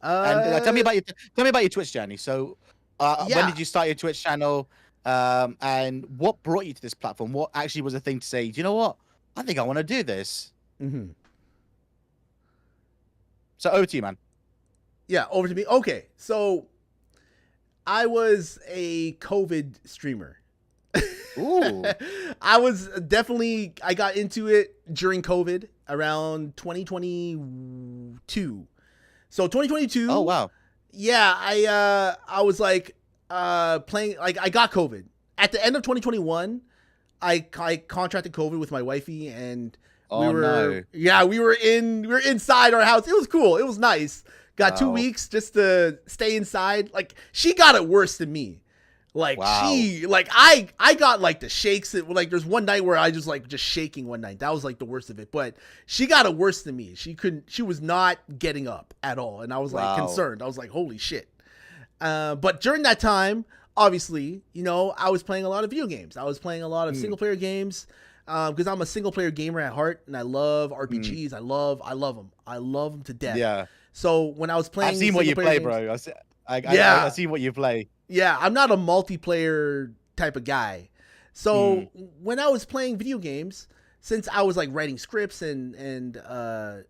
Speaker 3: tell me about your Twitch journey. So, when did you start your Twitch channel? And what brought you to this platform? What actually was the thing to say, do you know what? I think I want to do this. So over to you, man.
Speaker 2: Yeah, over to me. Okay, so I was a COVID streamer.
Speaker 3: Ooh.
Speaker 2: I got into it during COVID around 2022. So 2022.
Speaker 3: Oh, wow.
Speaker 2: Yeah, I was like playing, like I got COVID. At the end of 2021, I contracted COVID with my wifey, and we were inside our house. It was cool. It was nice. Got 2 weeks just to stay inside. Like she got it worse than me. Like I got like the shakes. Like there's one night where I just shaking one night. That was like the worst of it. But she got it worse than me. She was not getting up at all. And I was like concerned. I was like, holy shit. But during that time, obviously, I was playing a lot of video games. I was playing a lot of single player games because I'm a single player gamer at heart, and I love RPGs. I love them. I love them to death.
Speaker 3: Yeah.
Speaker 2: So when I was playing,
Speaker 3: I've seen what you play,
Speaker 2: games,
Speaker 3: bro. I've seen what you play.
Speaker 2: Yeah, I'm not a multiplayer type of guy. So when I was playing video games, since I was like writing scripts and I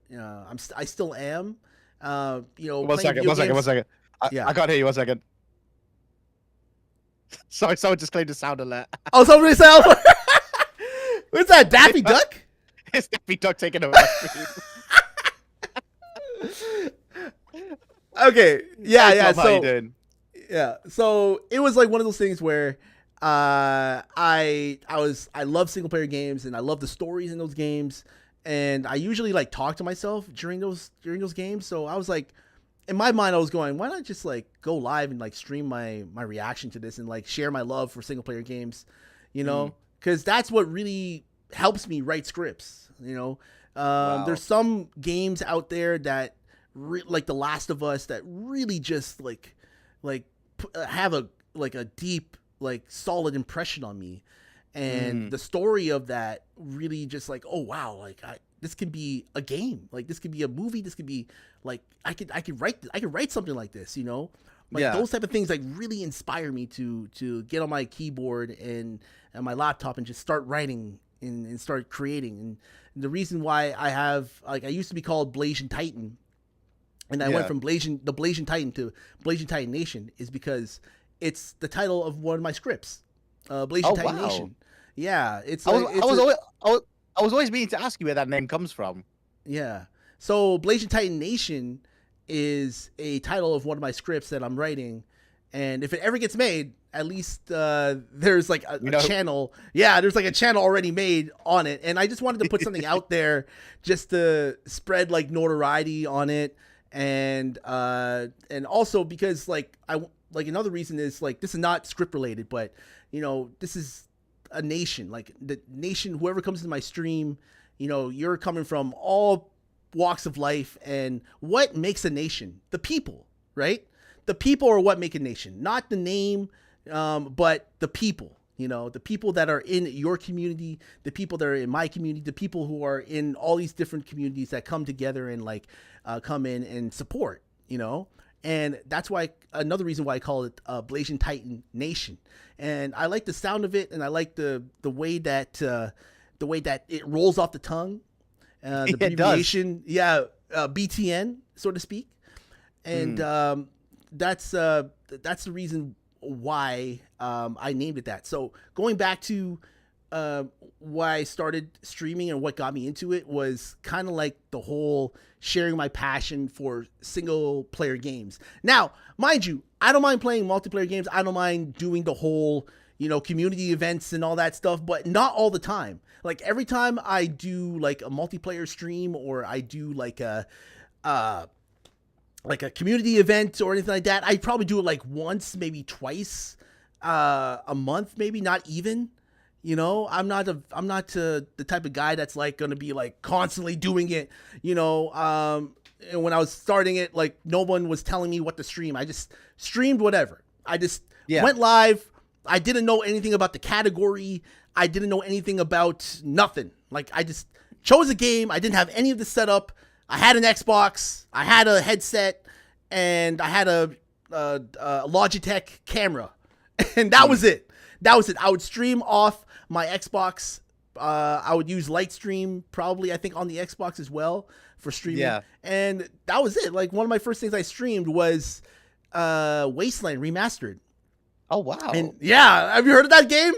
Speaker 2: still am.
Speaker 3: One second. I can't hear you. 1 second. Sorry, someone just claimed a sound alert.
Speaker 2: Oh, somebody sound. What's that? Daffy Duck?
Speaker 3: It's Daffy Duck taking over.
Speaker 2: Okay. Yeah.
Speaker 3: How you doing?
Speaker 2: Yeah. So it was like one of those things where I love single player games and I love the stories in those games, and I usually like talk to myself during those games. So I was like, in my mind, I was going, why not just like go live and like stream my reaction to this and like share my love for single player games, because that's what really helps me write scripts.
Speaker 3: Wow.
Speaker 2: There's some games out there that like The Last of Us that really just like have a deep, like solid impression on me, and the story of that really just like, oh wow, like this could be a game, like this could be a movie, this could be like I could write something like this, those type of things like really inspire me to get on my keyboard and my laptop and just start writing and start creating. And the reason why I have, like, I used to be called Blasian Titan, and I went from the Blasian Titan to Blasian Titan Nation is because it's the title of one of my scripts, Blasian Titan Nation. Yeah,
Speaker 3: I was always meaning to ask you where that name comes from.
Speaker 2: Yeah, so Blasian Titan Nation is a title of one of my scripts that I'm writing, and if it ever gets made, at least there's like a channel. Yeah, there's like a channel already made on it, and I just wanted to put something out there just to spread like notoriety on it, and also because like another reason is like this is not script related, but this is a nation, like the nation, whoever comes into my stream, you're coming from all walks of life, and what makes a nation? The people, right? The people are what make a nation, not the name, but the people, the people that are in your community, the people that are in my community, the people who are in all these different communities that come together and like come in and support, and that's why another reason why I call it Blasian Titan Nation. And I like the sound of it, and I like the way that it rolls off the tongue, the abbreviation, BTN, so to speak. And that's the reason why I named it that. So going back to why I started streaming and what got me into it was kind of like the whole sharing my passion for single player games. Now, mind you, I don't mind playing multiplayer games. I don't mind doing the whole, community events and all that stuff, but not all the time. Like every time I do like a multiplayer stream, or I do like a community event or anything like that, I probably do it like once, maybe twice a month, maybe not even. I'm not the type of guy that's like going to be like constantly doing it, and when I was starting it, like no one was telling me what to stream. I just streamed whatever. I just went live. I didn't know anything about the category. I didn't know anything about nothing. Like I just chose a game. I didn't have any of the setup. I had an Xbox. I had a headset, and I had a Logitech camera, and that was it. That was it. I would stream off my Xbox. I would use Lightstream probably, I think, on the Xbox as well for streaming. Yeah. And that was it. Like one of my first things I streamed was Wasteland Remastered.
Speaker 3: Oh wow.
Speaker 2: And yeah, have you heard of that game?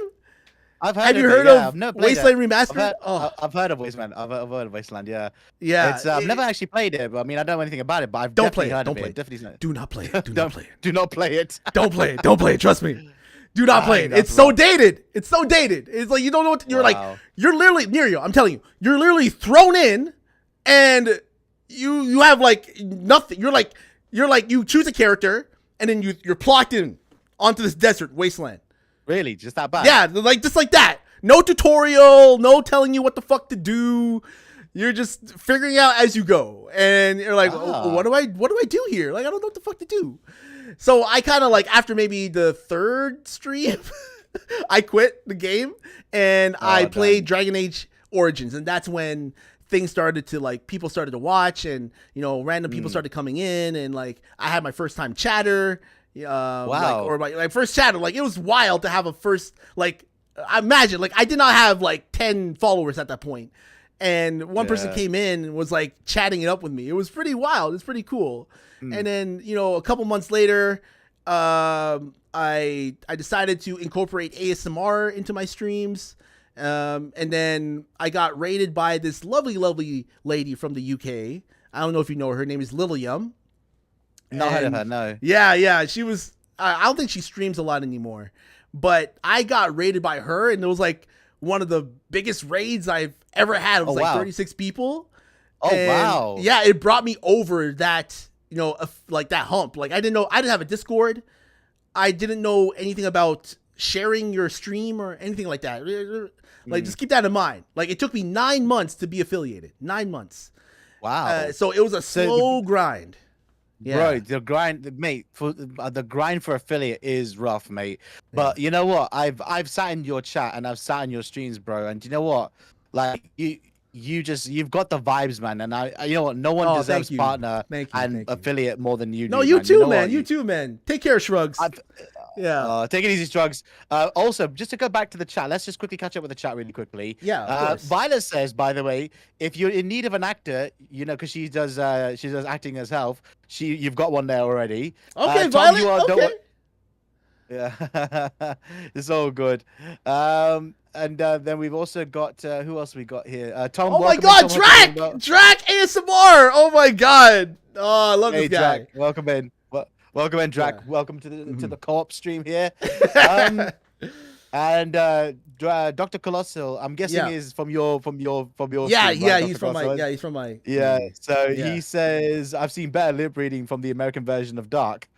Speaker 3: Have you heard of
Speaker 2: Wasteland Remastered?
Speaker 3: I've heard of Wasteland. I've heard of Wasteland. Yeah.
Speaker 2: Yeah.
Speaker 3: I've never actually played it, but I mean, I don't know anything about it. But I've definitely heard of it.
Speaker 2: Do not play it. Do not play it.
Speaker 3: Do not play it.
Speaker 2: Don't play it. Don't play it. Trust me. Do not play it. It's so dated. It's so dated. It's like you don't know what you're like. You're literally Neerio. I'm telling you, you're literally thrown in, and you have like nothing. You're like you choose a character, and then you're plucked in onto this desert wasteland.
Speaker 3: Really, just that bad?
Speaker 2: Yeah, like just like that. No tutorial. No telling you what the fuck to do. You're just figuring out as you go, and you're like, what do I do here? Like I don't know what the fuck to do. So I kind of like after maybe the third stream, I quit the game and I played Dragon Age Origins, and that's when things started to like people started to watch, and random people started coming in, and like I had my first time chatter.
Speaker 3: Wow.
Speaker 2: Like, or my first chatter. Like it was wild to have a first like. I imagine like I did not have like 10 followers at that point. And one person came in and was like chatting it up with me. It was pretty wild. It's pretty cool. And then, a couple months later, I decided to incorporate ASMR into my streams. And then I got rated by this lovely, lovely lady from the UK. I don't know if you know her. Her name is Lilium.
Speaker 3: Not heard of her, no.
Speaker 2: Yeah. She was, I don't think she streams a lot anymore. But I got rated by her, and it was like one of the biggest raids I've ever had. It was 36 people.
Speaker 3: Wow.
Speaker 2: Yeah, it brought me over that, like that hump. Like I didn't have a Discord. I didn't know anything about sharing your stream or anything like that. Like just keep that in mind. Like it took me 9 months to be affiliated. 9 months.
Speaker 3: Wow.
Speaker 2: So it was a slow grind. Yeah.
Speaker 3: Bro, the grind, mate. For the grind for affiliate is rough, mate. But you know what? I've sat in your chat and I've sat in your streams, bro. And you know what? Like you've got the vibes, man. And you know what? No one deserves partner and affiliate more than you.
Speaker 2: No,
Speaker 3: do,
Speaker 2: you
Speaker 3: man.
Speaker 2: too, man. You too, man. Take care, Shrugs.
Speaker 3: Take it easy, Shrugs. Also, just to go back to the chat, let's just quickly catch up with the chat really quickly.
Speaker 2: Yeah.
Speaker 3: Violet says, by the way, if you're in need of an actor, because she does acting herself. You've got one there already.
Speaker 2: Okay,
Speaker 3: Tom,
Speaker 2: Violet. Okay.
Speaker 3: Yeah, it's all good. And then we've also got who else we got here? Tom.
Speaker 2: Oh my God, Drac ASMR. Oh my God. Oh, I love this guy.
Speaker 3: Drac, welcome in. Welcome in, Drac. Yeah. Welcome to the co-op stream here. And Dr. Colossal, I'm guessing is from your stream,
Speaker 2: yeah,
Speaker 3: right,
Speaker 2: he's from my
Speaker 3: So he says I've seen better lip reading from the American version of Dark.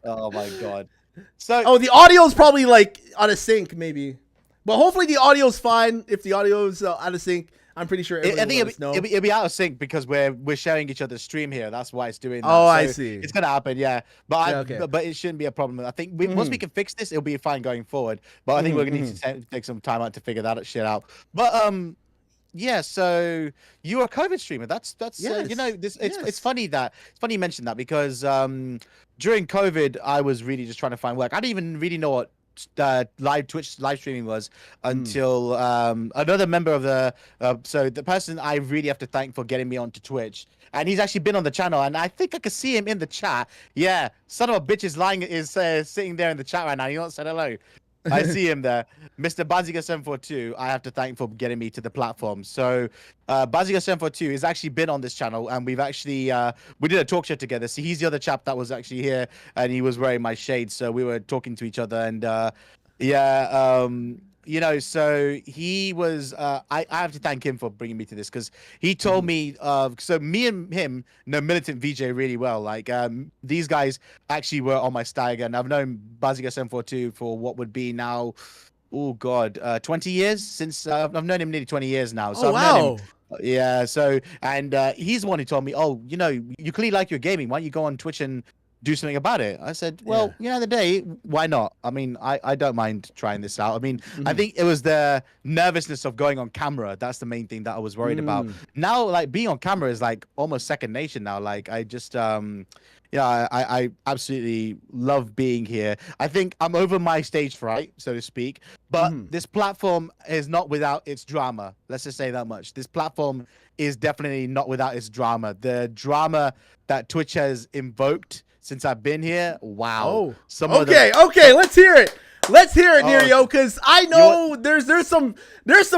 Speaker 3: Oh my God. So
Speaker 2: the audio's probably like out of sync maybe. But hopefully the audio's fine. If the audio's out of sync, I'm pretty sure
Speaker 3: I think it'll be out of sync because we're sharing each other's stream here. That's why it's doing that.
Speaker 2: Oh,
Speaker 3: so
Speaker 2: I see.
Speaker 3: It's gonna happen, yeah. But but it shouldn't be a problem. I think once we can fix this, it'll be fine going forward. But I think we're gonna need to take some time out to figure that shit out. But yeah. So you're a COVID streamer. That's
Speaker 2: yes.
Speaker 3: It's funny you mentioned that because during COVID I was really just trying to find work. I didn't even really know what live Twitch live streaming was until another member of the so the person I really have to thank for getting me onto Twitch, and he's actually been on the channel, and I think I could see him in the chat. Yeah, son of a bitch is sitting there in the chat right now. You not said hello. I see him there. Mr. Baziga742, I have to thank for getting me to the platform. So Baziga742 has actually been on this channel, and we've actually we did a talk show together. So he's the other chap that was actually here, and he was wearing my shades. So we were talking to each other, and so he was I have to thank him for bringing me to this, because he told me so me and him know Militant VJ really well. Like these guys actually were on my stagger, and I've known Baziga742 for what would be now 20 years since I've known him nearly 20 years now. So I've known him. Yeah, so and he's the one who told me, you clearly like your gaming, why don't you go on Twitch and do something about it? I said, well, the day, why not? I mean, I don't mind trying this out. I mean, I think it was the nervousness of going on camera. That's the main thing that I was worried about. Now, like, being on camera is like almost second nature now. Like, I just I absolutely love being here. I think I'm over my stage fright, so to speak, but this platform is not without its drama. Let's just say that much. This platform is definitely not without its drama. The drama that Twitch has invoked since I've been here, wow.
Speaker 2: Okay, let's hear it. Let's hear it, Neerio, because I know there's some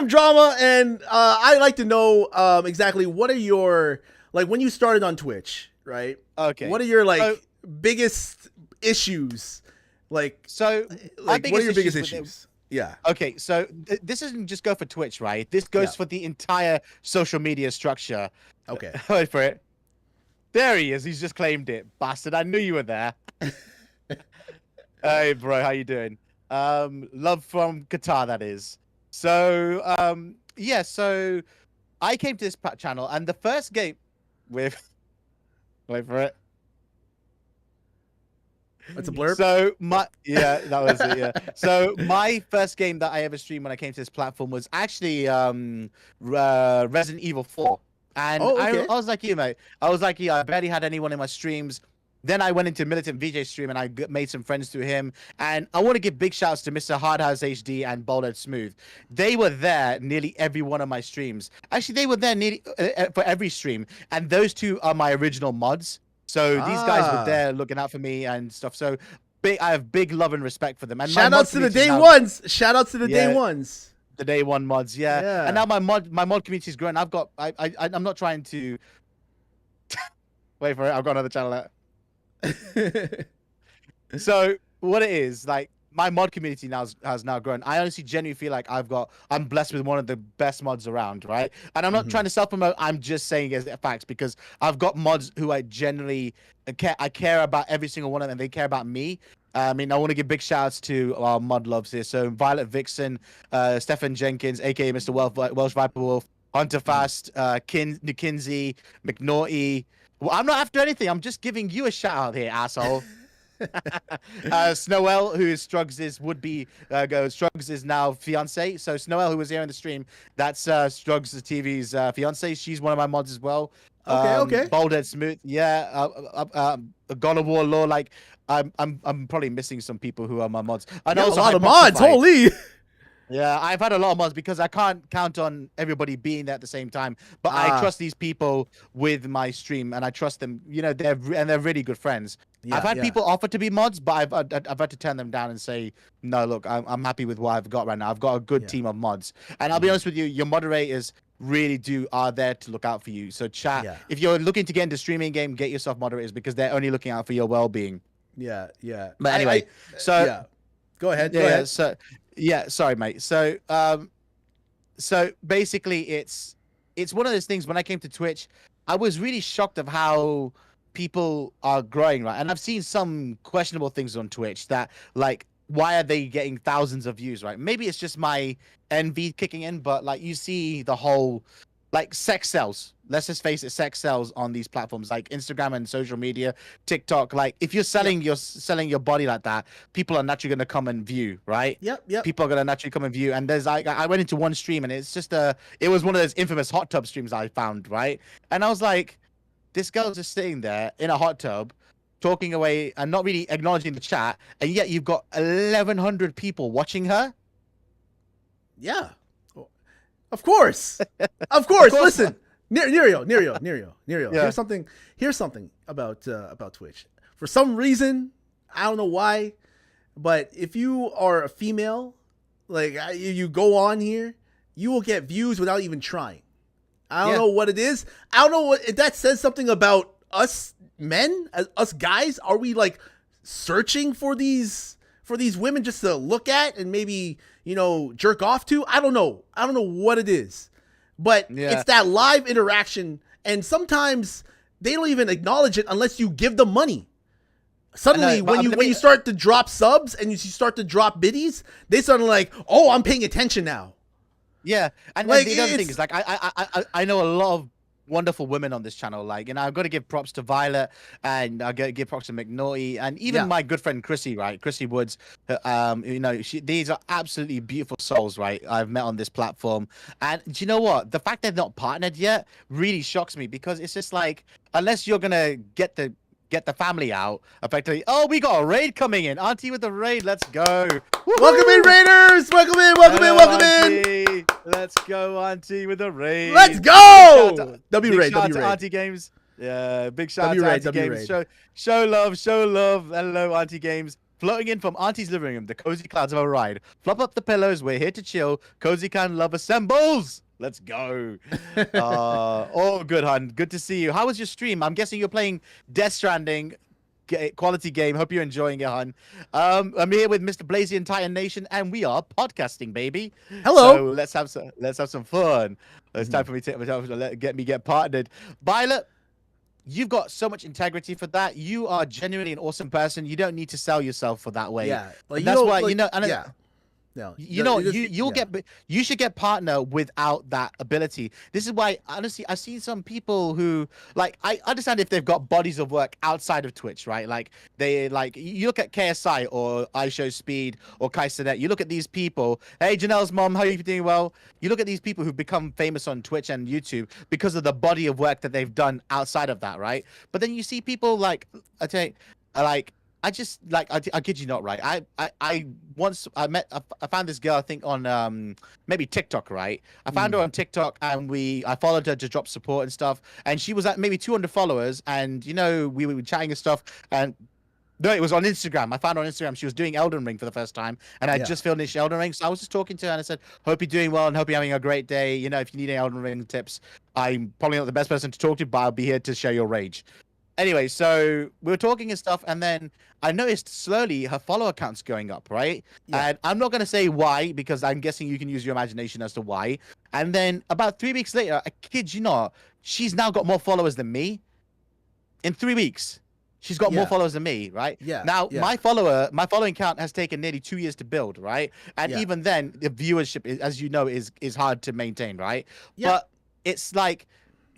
Speaker 2: drama, and I like to know exactly what are your, like, when you started on Twitch, right?
Speaker 3: Okay.
Speaker 2: What are your biggest issues? Like, what are your biggest issues? Yeah.
Speaker 3: Okay, so this doesn't just go for Twitch, right? This goes for the entire social media structure.
Speaker 2: Okay.
Speaker 3: Wait for it. There he is. He's just claimed it. Bastard. I knew you were there. Hey, bro. How you doing? Love from Qatar, that is. So, so I came to this channel, and the first game with... Wait for it.
Speaker 2: That's a blurb.
Speaker 3: So that was it. Yeah. So my first game that I ever streamed when I came to this platform was actually Resident Evil 4. And
Speaker 2: Oh, okay.
Speaker 3: I was like you, mate. I was like you. I barely had anyone in my streams. Then I went into Militant VJ stream and I made some friends through him. And I want to give big shouts to Mr. Hardhouse HD and Bolded Smooth. They were there nearly every one of my streams. Actually, they were there nearly for every stream. And those two are my original mods. So these guys were there looking out for me and stuff. So I have big love and respect for them. And
Speaker 2: shout outs to the day ones. Shout outs to the day ones.
Speaker 3: The day one mods, yeah. And now my mod community is growing. I'm not trying to wait for it. I've got another channel out. So what it is, like, my mod community has now grown. I honestly genuinely feel like I'm blessed with one of the best mods around, right? And I'm not trying to self-promote, I'm just saying as facts, because I've got mods who I generally care about every single one of them. They care about me. I mean, I want to give big shouts to our mod loves here. So Violet Vixen, Stefan Jenkins, aka Mr. Welsh Viper Wolf, Hunter Fast, Kinsey, McNaughty. Well, I'm not after anything. I'm just giving you a shout out here, asshole. Snowell, who is Struggs' would-be Struggs is now fiance. So Snowell, who was here in the stream, that's Struggs TV's fiance. She's one of my mods as well.
Speaker 2: Okay.
Speaker 3: Boldhead Smooth, yeah. God of War Law, like I'm probably missing some people who are my mods. I know
Speaker 2: a lot of mods. Holy.
Speaker 3: Yeah, I've had a lot of mods because I can't count on everybody being there at the same time. But I trust these people with my stream, and I trust them. You know, they're really good friends. I've had people offer to be mods, but I've had to turn them down and say, no, look, I'm happy with what I've got right now. I've got a good team of mods, and I'll be honest with you, your moderators really are there to look out for you. So chat, if you're looking to get into streaming game, get yourself moderators because they're only looking out for your well-being.
Speaker 2: Yeah.
Speaker 3: But anyway,
Speaker 2: go ahead. Go ahead.
Speaker 3: So. Yeah, sorry, mate. So, so basically, it's one of those things. When I came to Twitch, I was really shocked of how people are growing, right? And I've seen some questionable things on Twitch that, like, why are they getting thousands of views, right? Maybe it's just my envy kicking in, but like you see the whole, like, sex sells. Let's just face it, sex sells on these platforms like Instagram and social media, TikTok. Like, if you're selling your body like that, people are naturally going to come and view, right?
Speaker 2: Yep.
Speaker 3: People are going to naturally come and view. And there's like, I went into one stream and it's just it was one of those infamous hot tub streams I found, right? And I was like, this girl's just sitting there in a hot tub, talking away and not really acknowledging the chat, and yet you've got 1,100 people watching her.
Speaker 2: Yeah, of course. Listen. Neerio. Yeah. Here's something about Twitch. For some reason, I don't know why, but if you are a female, like you go on here, you will get views without even trying. I don't know what it is. I don't know if that says something about us men, us guys. Are we like searching for these women just to look at and maybe, jerk off to? I don't know what it is. But it's that live interaction, and sometimes they don't even acknowledge it unless you give them money. Suddenly, when you start to drop subs and you start to drop biddies, they suddenly like, oh, I'm paying attention now.
Speaker 3: Yeah, and like, the other thing is, like, I know a lot of wonderful women on this channel. Like, I've got to give props to Violet, and I got to give props to McNaughty, and even my good friend Chrissy, right? Chrissy Woods. These are absolutely beautiful souls, right? I've met on this platform, and do you know what? The fact they're not partnered yet really shocks me, because it's just like, unless you're gonna get the family out, effectively. Oh, we got a raid coming in. Auntie with the raid. Let's go. Woo-hoo!
Speaker 2: Welcome in, Raiders. Welcome in.
Speaker 3: Let's go, Auntie with the raid.
Speaker 2: Let's go.
Speaker 3: W raid. Auntie Games. Yeah, big shout out to Auntie Games. Show love. Hello, Auntie Games. Floating in from Auntie's living room, the cozy clouds of a ride. Flop up the pillows. We're here to chill. Cozy Can Love assembles. Let's go. Oh, good, hun. Good to see you. How was your stream? I'm guessing you're playing Death Stranding. Quality game. Hope you're enjoying it, hun. I'm here with Mr. Blazy and Titan Nation, and we are podcasting, baby.
Speaker 2: Hello.
Speaker 3: So let's have some fun. It's time for me to get partnered. Violet, you've got so much integrity for that. You are genuinely an awesome person. You don't need to sell yourself for that way.
Speaker 2: Yeah, like,
Speaker 3: that's why
Speaker 2: like, No,
Speaker 3: You know,
Speaker 2: you
Speaker 3: you'll get, you should get partner without that ability. This is why, honestly, I've seen some people who, like, I understand if they've got bodies of work outside of Twitch, right? Like, they, like, you look at KSI or iShowSpeed or Kai Cenat, you look at these people, hey, Janelle's mom, how are you doing? Well, you look at these people who've become famous on Twitch and YouTube because of the body of work that they've done outside of that, right? But then you see people like, I tell you, like, I just like I kid you not, right? I once I found this girl, I think on maybe TikTok, right? I found her on TikTok and I followed her to drop support and stuff, and she was at maybe 200 followers, and you know, we were chatting and stuff, and no, it was on Instagram. I found her on Instagram. She was doing Elden Ring for the first time, and I just finished Elden Ring. So I was just talking to her, and I said, "Hope you're doing well, and hope you're having a great day. You know, if you need any Elden Ring tips, I'm probably not the best person to talk to, but I'll be here to share your rage." Anyway, so we were talking and stuff, and then I noticed slowly her follower count's going up, right? Yeah. And I'm not going to say why, because I'm guessing you can use your imagination as to why. And then about 3 weeks later, I kid you not, she's now got more followers than me. In 3 weeks, she's got more followers than me, right? Yeah. Now, my following count has taken nearly 2 years to build, right? And even then, the viewership, as you know, is hard to maintain, right? Yeah. But it's like,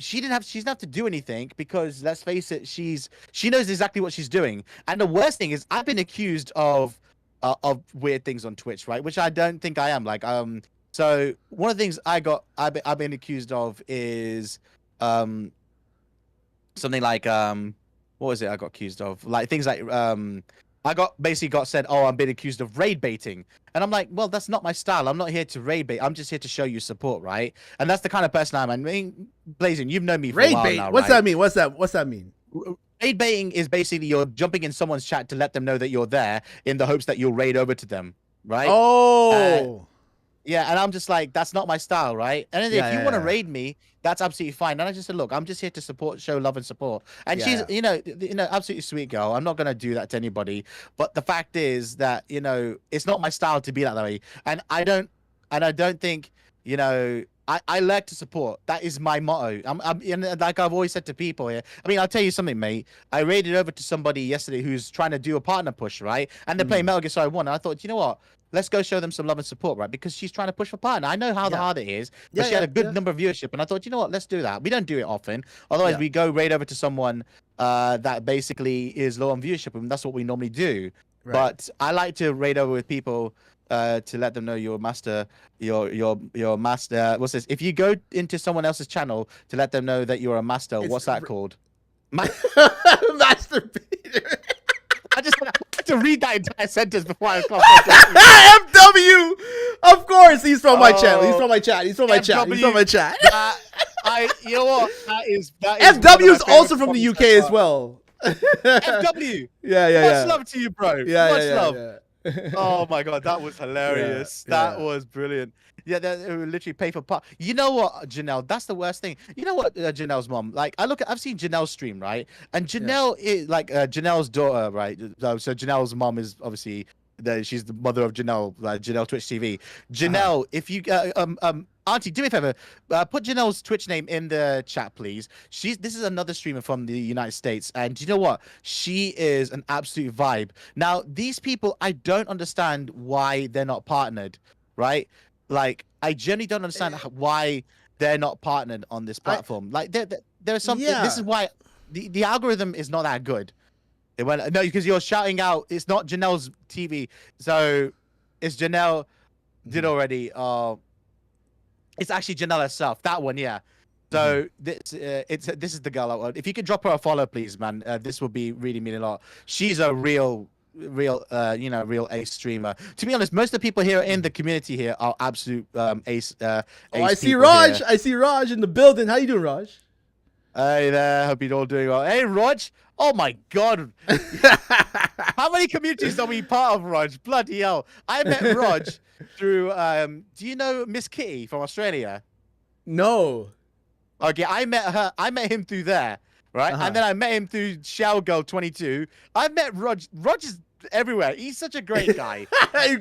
Speaker 3: she didn't have to do anything, because let's face it, she knows exactly what she's doing. And the worst thing is, I've been accused of weird things on Twitch, right? Which I don't think I am. Like, so one of the things I've been accused of is something like what was it I got accused of? Like things like I basically got said, oh, I'm being accused of raid baiting. And I'm like, well, that's not my style. I'm not here to raid bait. I'm just here to show you support, right? And that's the kind of person I'm. I mean, Blazing, you've known me for a while now,
Speaker 2: What's that mean? What's that mean?
Speaker 3: Raid baiting is basically you're jumping in someone's chat to let them know that you're there in the hopes that you'll raid over to them, right?
Speaker 2: Oh.
Speaker 3: Yeah, and I'm just like, that's not my style, right? And if you want to raid me, that's absolutely fine. And I just said, look, I'm just here to support, show love and support. And she's, you know, absolutely sweet girl. I'm not gonna do that to anybody. But the fact is that, you know, it's not my style to be that way. And I don't think, you know, I like to support. That is my motto. And like I've always said to people here. I mean, I'll tell you something, mate. I raided over to somebody yesterday who's trying to do a partner push, right? And they're playing Metal Gear Solid 1. And I thought, you know what? Let's go show them some love and support, right? Because she's trying to push for partner. I know how hard it is, but she had a good number of viewership, and I thought, you know what? Let's do that. We don't do it often. Otherwise, we go raid over to someone that basically is low on viewership, and that's what we normally do. Right. But I like to raid over with people to let them know you're master. Your master. What's this? If you go into someone else's channel to let them know that you're a master, what's that called?
Speaker 2: Master Peter.
Speaker 3: I just had to read that entire sentence before I come.
Speaker 2: FW! Of course, he's from my channel. He's from my chat. He's from my chat. He's from my chat.
Speaker 3: You know what? That is
Speaker 2: FW is also from the UK as well.
Speaker 3: FW.
Speaker 2: Yeah.
Speaker 3: Much love to you, bro. Much love. Oh my god, that was hilarious. That was brilliant. Yeah, they literally pay for part. You know what, Janelle? That's the worst thing. You know what, Janelle's mom? Like, I've seen Janelle's stream, right? And Janelle is like Janelle's daughter, right? So Janelle's mom is obviously she's the mother of Janelle, Janelle Twitch TV. Janelle, if you Auntie, do me a favor, put Janelle's Twitch name in the chat, please. This is another streamer from the United States, and you know what? She is an absolute vibe. Now, these people, I don't understand why they're not partnered, right? Like, I genuinely don't understand why they're not partnered on this platform. Like, there's something. This is why the algorithm is not that good. No, because you're shouting out. It's not Janelle's TV, so it's Janelle did already. It's actually Janelle herself. That one, yeah. So this is the girl I want. If you could drop her a follow, please, man. This will be really mean a lot. She's a real ace streamer. To be honest, most of the people here in the community here are absolute ace.
Speaker 2: I see Raj. Here. I see Raj in the building. How you doing, Raj?
Speaker 3: Hey there. Hope you're all doing well. Hey, Raj. Oh my God. How many communities are we part of, Raj? Bloody hell. I met Raj through. Do you know Miss Kitty from Australia?
Speaker 2: No.
Speaker 3: Okay, I met him through there. Right, and then I met him through Shell Girl 22. I met Raj. Raj is everywhere. He's such a great guy.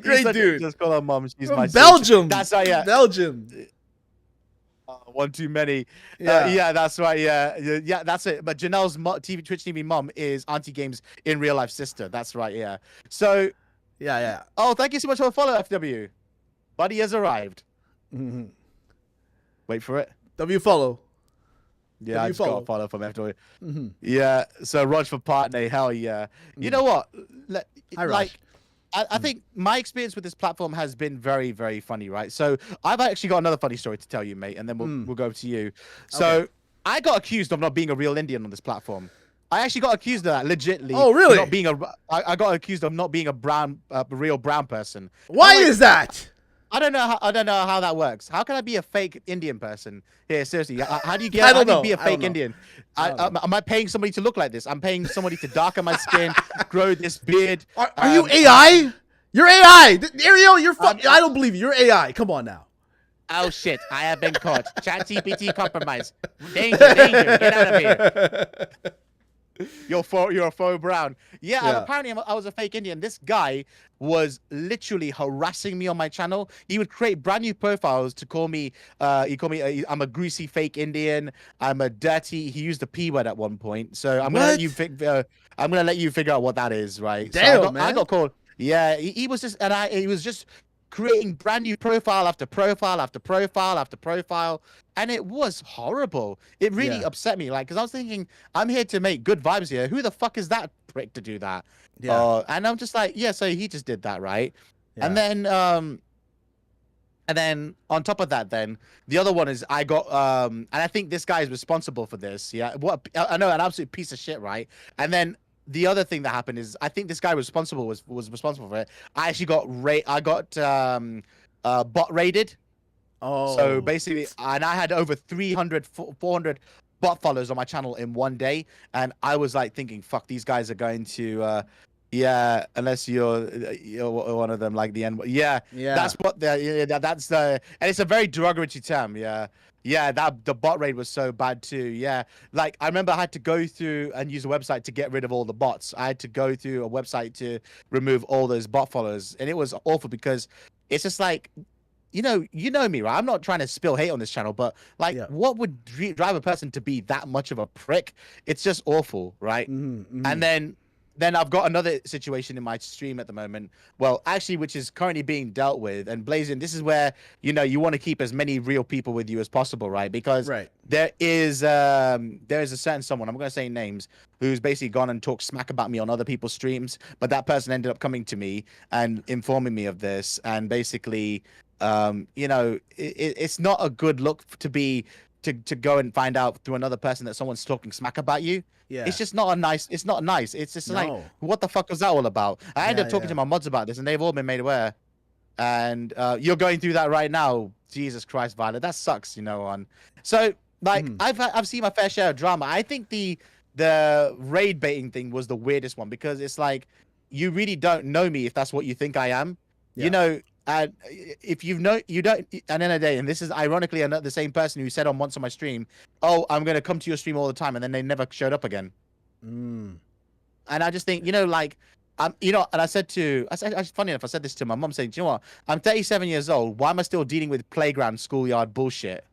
Speaker 2: Great dude.
Speaker 3: Just call her mom. She's my
Speaker 2: Belgium.
Speaker 3: Sister. That's right. Yeah.
Speaker 2: Belgium.
Speaker 3: One too many. Yeah, that's right. Yeah, that's it. But Janelle's Twitch TV mom is Auntie Game's in real life sister. That's right. Yeah. So.
Speaker 2: Yeah.
Speaker 3: Oh, thank you so much for the follow, FW. Buddy has arrived.
Speaker 2: Mm-hmm.
Speaker 3: Wait for it.
Speaker 2: W follow.
Speaker 3: Yeah, I just got
Speaker 2: follow.
Speaker 3: a follow from FW.
Speaker 2: Mm-hmm.
Speaker 3: Yeah, so Raj for partner, hell yeah. You know what?
Speaker 2: Hi, Raj.
Speaker 3: Like, I think my experience with this platform has been very, very funny, right? So I've actually got another funny story to tell you, mate, and then we'll go to you. So
Speaker 2: Okay.
Speaker 3: I got accused of not being a real Indian on this platform. I actually got accused of that, legitly.
Speaker 2: Oh, really?
Speaker 3: Not being I got accused of not being a real brown person.
Speaker 2: Why
Speaker 3: I'm like,
Speaker 2: is that?
Speaker 3: I don't know how that works. How can I be a fake Indian person? Here, seriously, how do you get?
Speaker 2: I don't
Speaker 3: how do you
Speaker 2: know.
Speaker 3: be a
Speaker 2: I don't
Speaker 3: fake
Speaker 2: know.
Speaker 3: Indian? Am I paying somebody to look like this? I'm paying somebody to darken my skin, grow this beard.
Speaker 2: Are you AI? You're AI. Ariel, you're I don't believe you. You're AI. Come on now.
Speaker 3: Oh shit! I have been caught. ChatGPT compromise. Danger! Danger! Get out of here! You're a faux brown. Yeah. Apparently I was a fake Indian. This guy was literally harassing me on my channel. He would create brand new profiles to call me. He called me. I'm a greasy fake Indian. I'm a dirty. He used the P word at one point. So I'm gonna let you I'm gonna let you figure out what that is, right?
Speaker 2: Damn,
Speaker 3: so
Speaker 2: man.
Speaker 3: I got called. Yeah, he was just he was just creating brand new profile after profile after profile after profile, and it was horrible. It really upset me, like, because I was thinking, I'm here to make good vibes here. Who the fuck is that prick to do that? And I'm just like, yeah, so he just did that, right? And then on top of that, then the other one is I got and I think this guy is responsible for this. Yeah, what I know, an absolute piece of shit, right? And then the other thing that happened is I think this guy was responsible for it. I actually got bot raided.
Speaker 2: Oh.
Speaker 3: So basically, and I had over 300, 400 bot followers on my channel in one day, and I was like thinking, "Fuck, these guys are going to." Yeah, unless you're one of them, like the N. Yeah. That's what that's the, and it's a very derogatory term. Yeah, that the bot raid was so bad too. Yeah, like I remember I had to go through and use a website to get rid of all the bots. I had to go through a website to remove all those bot followers, and it was awful because it's just like, you know me, right? I'm not trying to spill hate on this channel, but like, what would drive a person to be that much of a prick? It's just awful, right? And then I've got another situation in my stream at the moment. Well, actually, which is currently being dealt with. And Blazing, this is where, you want to keep as many real people with you as possible, right? Because there is a certain someone, I'm going to say names, who's basically gone and talked smack about me on other people's streams. But that person ended up coming to me and informing me of this. And basically, it's not a good look to go and find out through another person that someone's talking smack about you. Yeah. It's just not nice. It's just like, what the fuck was that all about? I ended up talking to my mods about this, and they've all been made aware. And you're going through that right now. Jesus Christ, Violet, that sucks, So like, I've seen my fair share of drama. I think the raid baiting thing was the weirdest one, because it's like, you really don't know me if that's what you think I am. And if you don't, at the end of the day, and this is ironically the same person who said once on my stream, "Oh, I'm gonna come to your stream all the time," and then they never showed up again. And I just think, and I said, funny enough, I said this to my mom, saying, "Do you know what? I'm 37 years old. Why am I still dealing with playground, schoolyard bullshit?"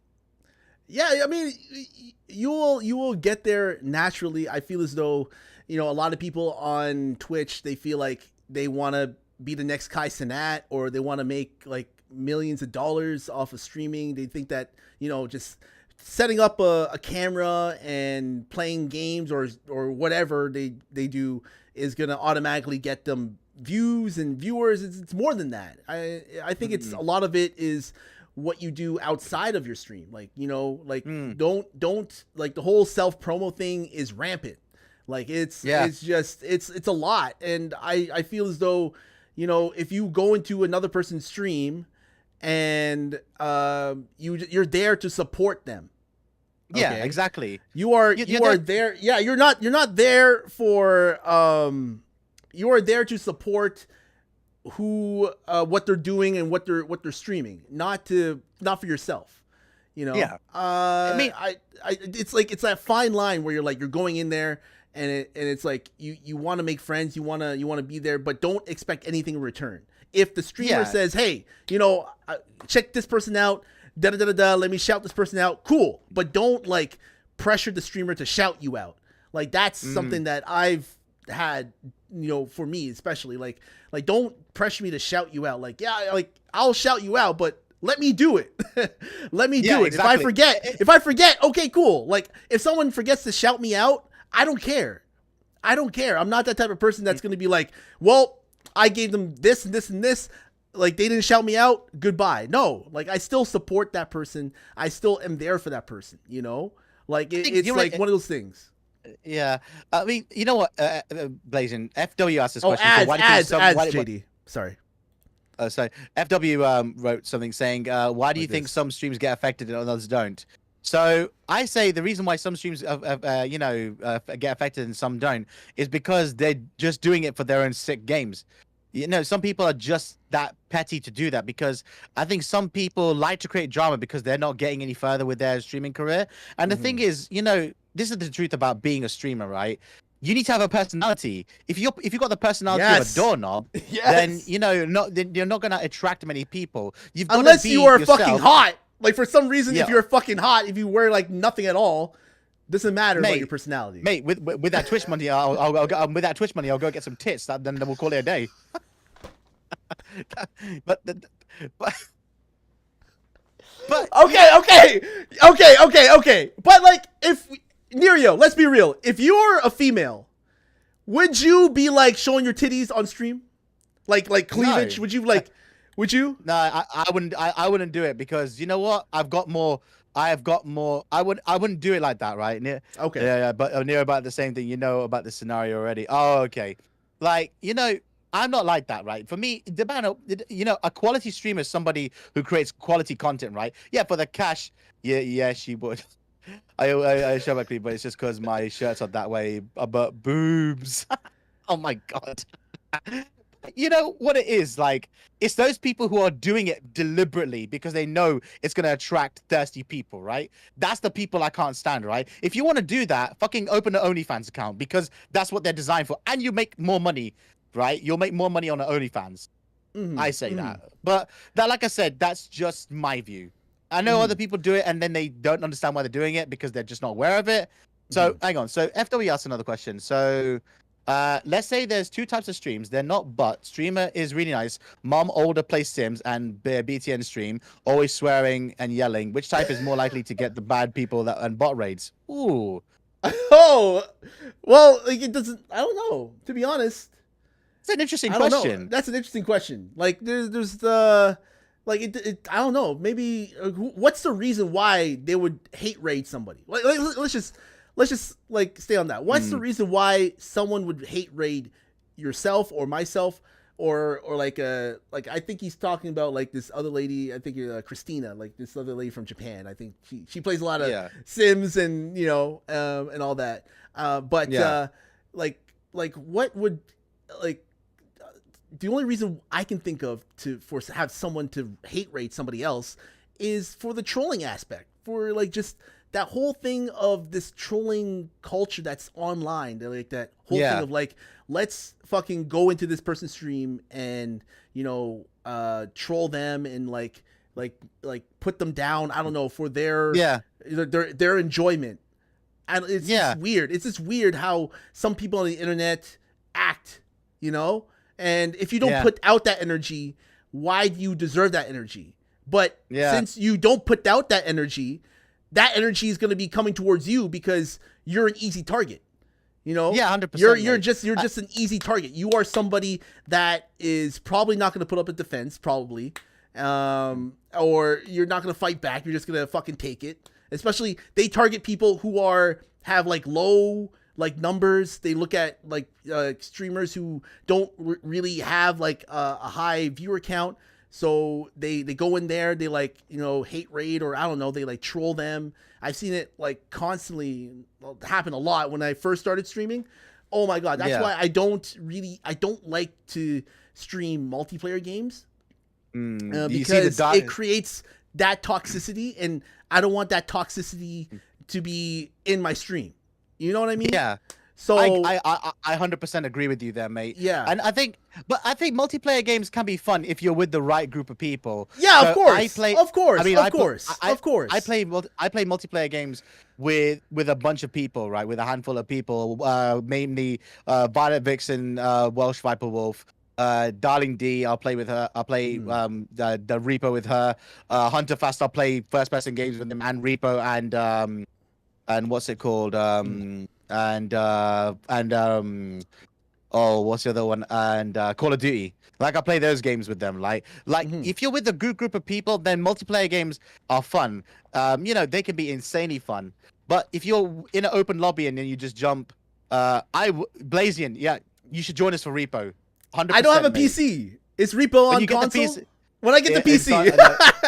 Speaker 2: Yeah, I mean, you will get there naturally. I feel as though, a lot of people on Twitch, they feel like they want to be the next Kai Cenat, or they want to make like millions of dollars off of streaming. They think that, just setting up a camera and playing games or whatever they do is going to automatically get them views and viewers. It's more than that. I think it's a lot of it is what you do outside of your stream. Like, don't like the whole self promo thing is rampant. Like it's just, it's a lot. And I feel as though, if you go into another person's stream and you're there to support them. Okay?
Speaker 3: Yeah, exactly.
Speaker 2: You are there. Yeah, you're not there for you are there to support what they're doing and what they're streaming, not for yourself.
Speaker 3: Yeah.
Speaker 2: I mean, it's like, it's that fine line where you're going in there, and it's like you want to make friends, you want to be there, but don't expect anything in return. If the streamer says, "Hey, check this person out, let me shout this person out," cool, but don't like pressure the streamer to shout you out. Like, that's something that I've had, for me especially, like don't pressure me to shout you out. Like, yeah, like I'll shout you out, but let me do it. Let me do it.
Speaker 3: Exactly.
Speaker 2: If I forget, okay, cool. Like if someone forgets to shout me out, I don't care. I'm not that type of person that's going to be like, well, I gave them this and this and this. Like they didn't shout me out. Goodbye. No, like I still support that person. I still am there for that person. Like it's like one of those things.
Speaker 3: Yeah, I mean, you know what, Blazing, FW asked this question.
Speaker 2: Ads, JD. Sorry.
Speaker 3: So FW wrote something saying, why do you think some streams get affected and others don't? So I say the reason why some streams, get affected and some don't is because they're just doing it for their own sick games. Some people are just that petty to do that, because I think some people like to create drama because they're not getting any further with their streaming career. And the thing is, this is the truth about being a streamer, right? You need to have a personality. If you got the personality of a doorknob, then you're not going to attract many people. You've got
Speaker 2: unless
Speaker 3: to be
Speaker 2: you are
Speaker 3: yourself.
Speaker 2: fucking hot. Like for some reason, if you're fucking hot, if you wear like nothing at all, doesn't matter about your personality.
Speaker 3: Mate, with that Twitch money, I'll go get some tits. Then we'll call it a day. but
Speaker 2: okay. But like, if Neerio, let's be real. If you're a female, would you be like showing your titties on stream, like cleavage?
Speaker 3: No.
Speaker 2: Would you like? Would you?
Speaker 3: No, I wouldn't. I wouldn't do it, because you know what? I wouldn't do it like that, right?
Speaker 2: Okay.
Speaker 3: Yeah. But near about the same thing. You know about the scenario already. Oh, okay. Like, I'm not like that, right? For me, a quality streamer is somebody who creates quality content, right? Yeah, for the cash. Yeah, she would. I show my clip, but it's just because my shirts are that way. But boobs. Oh my god. You know what it is? Like, it's those people who are doing it deliberately because they know it's going to attract thirsty people, right? That's the people I can't stand, right? If you want to do that, fucking open an OnlyFans account, because that's what they're designed for. And you make more money, right? You'll make more money on an OnlyFans. I say that. But that, like I said, that's just my view. I know other people do it and then they don't understand why they're doing it because they're just not aware of it. So hang on. So FW asked another question. So let's say there's two types of streams. They're not but. Streamer is really nice. Mom older plays Sims and BTN stream, always swearing and yelling. Which type is more likely to get the bad people and bot raids? Ooh.
Speaker 2: Oh, well, like it doesn't. I don't know. To be honest,
Speaker 3: it's an interesting
Speaker 2: I don't
Speaker 3: question.
Speaker 2: know. That's an interesting question. Like there's the. Like I don't know. Maybe what's the reason why they would hate raid somebody? Like let's just like stay on that. What's the reason why someone would hate raid yourself or myself or like I think he's talking about like this other lady. I think Christina, like this other lady from Japan. I think she plays a lot of Sims and and all that. Like what would like. The only reason I can think of to have someone to hate raid somebody else is for the trolling aspect, for like just that whole thing of this trolling culture that's online. They're like that whole thing of like, let's fucking go into this person's stream and troll them and like put them down. I don't know, for their enjoyment. And it's just weird. It's just weird how some people on the internet act, And if you don't put out that energy, why do you deserve that energy? But since you don't put out that energy is going to be coming towards you because you're an easy target.
Speaker 3: 100%.
Speaker 2: You're just an easy target. You are somebody that is probably not going to put up a defense, probably, or you're not going to fight back. You're just going to fucking take it. Especially they target people who have like low like numbers. They look at like streamers who don't really have like a high viewer count, so they go in there, they like hate raid, or I don't know, they like troll them. I've seen it like constantly happen a lot when I first started streaming. Oh my god, that's why I don't like to stream multiplayer games, because it creates that toxicity, and I don't want that toxicity to be in my stream. You know what I mean?
Speaker 3: Yeah.
Speaker 2: So
Speaker 3: I 100% agree with you there, mate.
Speaker 2: yeah,
Speaker 3: And I think multiplayer games can be fun if you're with the right group of people.
Speaker 2: yeah,
Speaker 3: So
Speaker 2: of course,
Speaker 3: I play,
Speaker 2: of course,
Speaker 3: I mean,
Speaker 2: of course, of course.
Speaker 3: I play multiplayer games with a bunch of people, right? With a handful of people, mainly Violet Vixen, Welsh Viper Wolf, Darling D. I'll play with her. I'll play the Reaper with her. Hunter Fast. I'll play first person games with him and Reaper and what's it called? Oh, what's the other one? And Call of Duty. Like I play those games with them. Like if you're with a group of people, then multiplayer games are fun. They can be insanely fun. But if you're in an open lobby and then you just jump, Blazion, yeah, you should join us for Repo. 100%,
Speaker 2: I don't have a
Speaker 3: mate.
Speaker 2: PC. It's Repo on console. When I get the PC,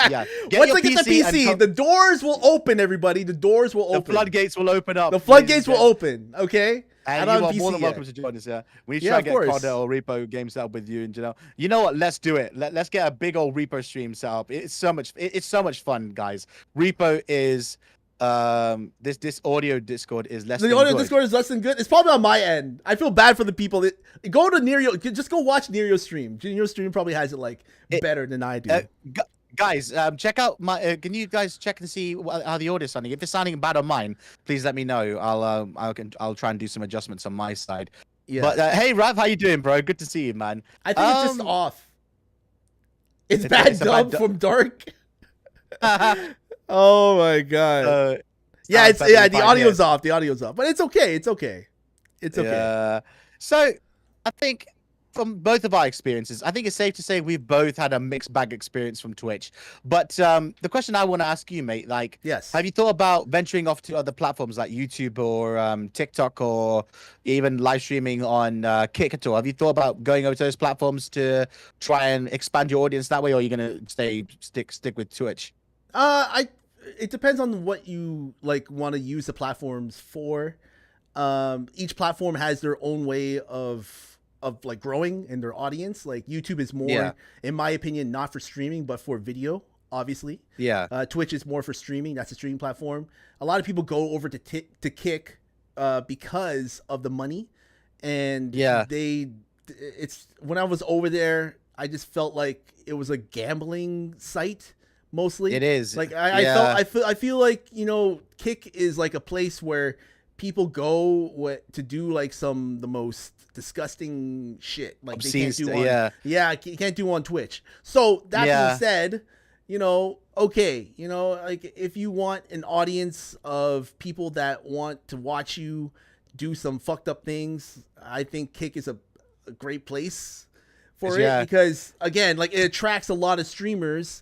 Speaker 3: yeah.
Speaker 2: Once I get the PC, the doors will open. Everybody, the doors will open.
Speaker 3: The floodgates will open up.
Speaker 2: The floodgates will open. Okay.
Speaker 3: And you are more than welcome to join us. Yeah, we need to try and get Cardell or Repo game set up with you and Janelle. You know what? Let's do it. Let's get a big old Repo stream set up. It's so much fun, guys. Repo is this audio Discord is less. The audio good.
Speaker 2: Discord is less than good. It's probably on my end. I feel bad for the people. Go to Neerio. Just go watch Neerio stream. Neerio stream probably has it better than I do.
Speaker 3: Guys, check out my. Can you guys check and see how the audio is sounding? If it's sounding bad on mine, please let me know. I'll try and do some adjustments on my side. Yeah. But hey, Rav, how you doing, bro? Good to see you, man.
Speaker 2: I think it's just off. It's bad dub from Dark. Oh my god. The audio's off. The audio's off. But it's okay. It's okay. It's okay.
Speaker 3: Yeah. So I think from both of our experiences, I think it's safe to say we've both had a mixed bag experience from Twitch. But the question I want to ask you, mate,
Speaker 2: yes,
Speaker 3: have you thought about venturing off to other platforms like YouTube or TikTok or even live streaming on Kick at all? Have you thought about going over to those platforms to try and expand your audience that way, or are you gonna stick with Twitch?
Speaker 2: It depends on what you want to use the platforms for. Each platform has their own way of growing in their audience. Like YouTube is more, in my opinion, not for streaming but for video, obviously. Yeah. Twitch is more for streaming. That's a streaming platform. A lot of people go over to Kick because of the money, and it's when I was over there, I just felt like it was a gambling site. Mostly
Speaker 3: it is.
Speaker 2: I feel like Kick is like a place where people go to do the most disgusting shit. Like
Speaker 3: obscene,
Speaker 2: they can't do you can't do on Twitch. So that being said, okay, if you want an audience of people that want to watch you do some fucked up things, I think Kick is a great place for it, because again, it attracts a lot of streamers.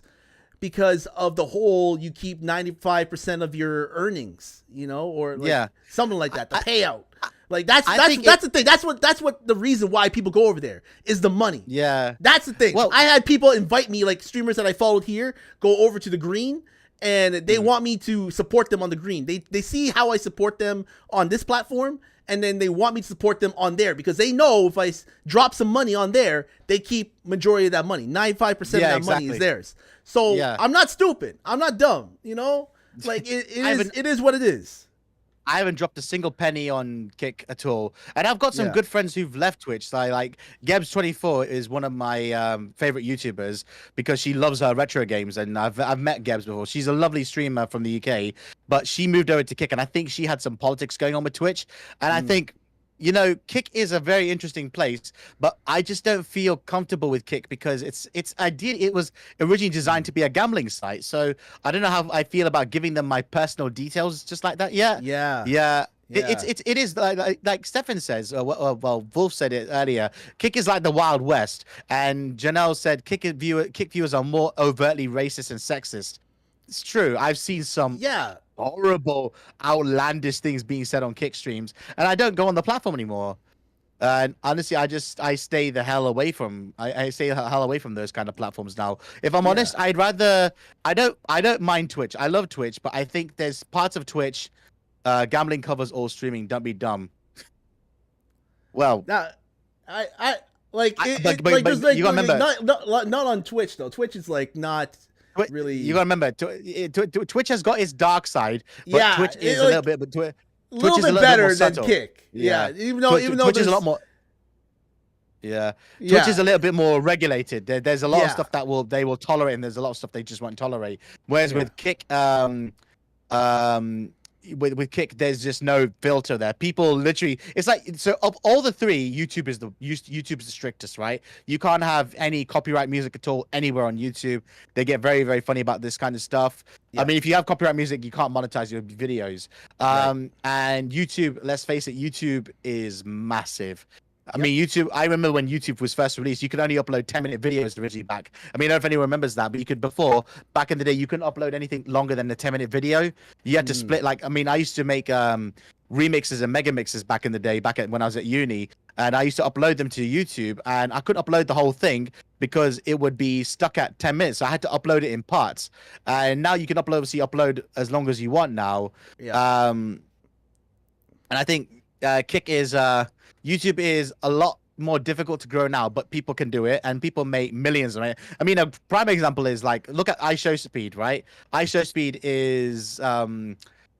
Speaker 2: Because of the whole, you keep 95% of your earnings, or something like that. The payout, that's the thing. That's what the reason why people go over there is the money. Yeah, that's the thing. Well, I had people invite me, streamers that I followed here, go over to the green, and they want me to support them on the green. They see how I support them on this platform, and then they want me to support them on there because they know if I drop some money on there, they keep majority of that money. 95% of that money is theirs. So I'm not stupid. I'm not dumb. It is what it is.
Speaker 3: I haven't dropped a single penny on Kick at all, and I've got some good friends who've left Twitch. So Gebs24 is one of my favorite YouTubers because she loves her retro games, and I've met Gebs before. She's a lovely streamer from the UK, but she moved over to Kick, and I think she had some politics going on with Twitch, and I think. Kick is a very interesting place, but I just don't feel comfortable with Kick because it was originally designed to be a gambling site. So I don't know how I feel about giving them my personal details just like that. Yeah. It is like Stefan says. Well, Wolf said it earlier. Kick is like the Wild West, and Janelle said Kick viewers are more overtly racist and sexist. It's true. I've seen some horrible, outlandish things being said on Kick streams, and I don't go on the platform anymore. And honestly, I stay the hell away from. I stay the hell away from those kind of platforms now. If I'm honest, I'd rather. I don't mind Twitch. I love Twitch, but I think there's parts of Twitch. Gambling covers all streaming. Don't be dumb. Well,
Speaker 2: you gotta remember, not on Twitch though. Twitch is not. Really,
Speaker 3: you gotta remember, Twitch has got its dark side. But Twitch is a little bit. But
Speaker 2: a little bit better than Kick. Yeah, even though
Speaker 3: Twitch is a lot more. Yeah, Twitch is a little bit more regulated. There's a lot of stuff that they will tolerate, and there's a lot of stuff they just won't tolerate. Whereas with Kick, with Kick, there's just no filter there. People literally, it's like, so of all the three, YouTube is the strictest, right? You can't have any copyright music at all anywhere on YouTube. They get very, very funny about this kind of stuff. I mean, if you have copyright music, you can't monetize your videos. And YouTube, let's face it, YouTube is massive. I mean, YouTube, I remember when YouTube was first released, you could only upload 10-minute videos originally back. I mean, I don't know if anyone remembers that, but you could back in the day, you couldn't upload anything longer than a 10-minute video. You had to split, like, I mean, I used to make remixes and mega mixes back in the day, when I was at uni, and I used to upload them to YouTube, and I couldn't upload the whole thing because it would be stuck at 10 minutes. So I had to upload it in parts. And now you can upload as long as you want now. And I think Kick is... YouTube is a lot more difficult to grow now, but people can do it, and people make millions on it. I mean, a prime example is, like, look at iShowSpeed, right? iShowSpeed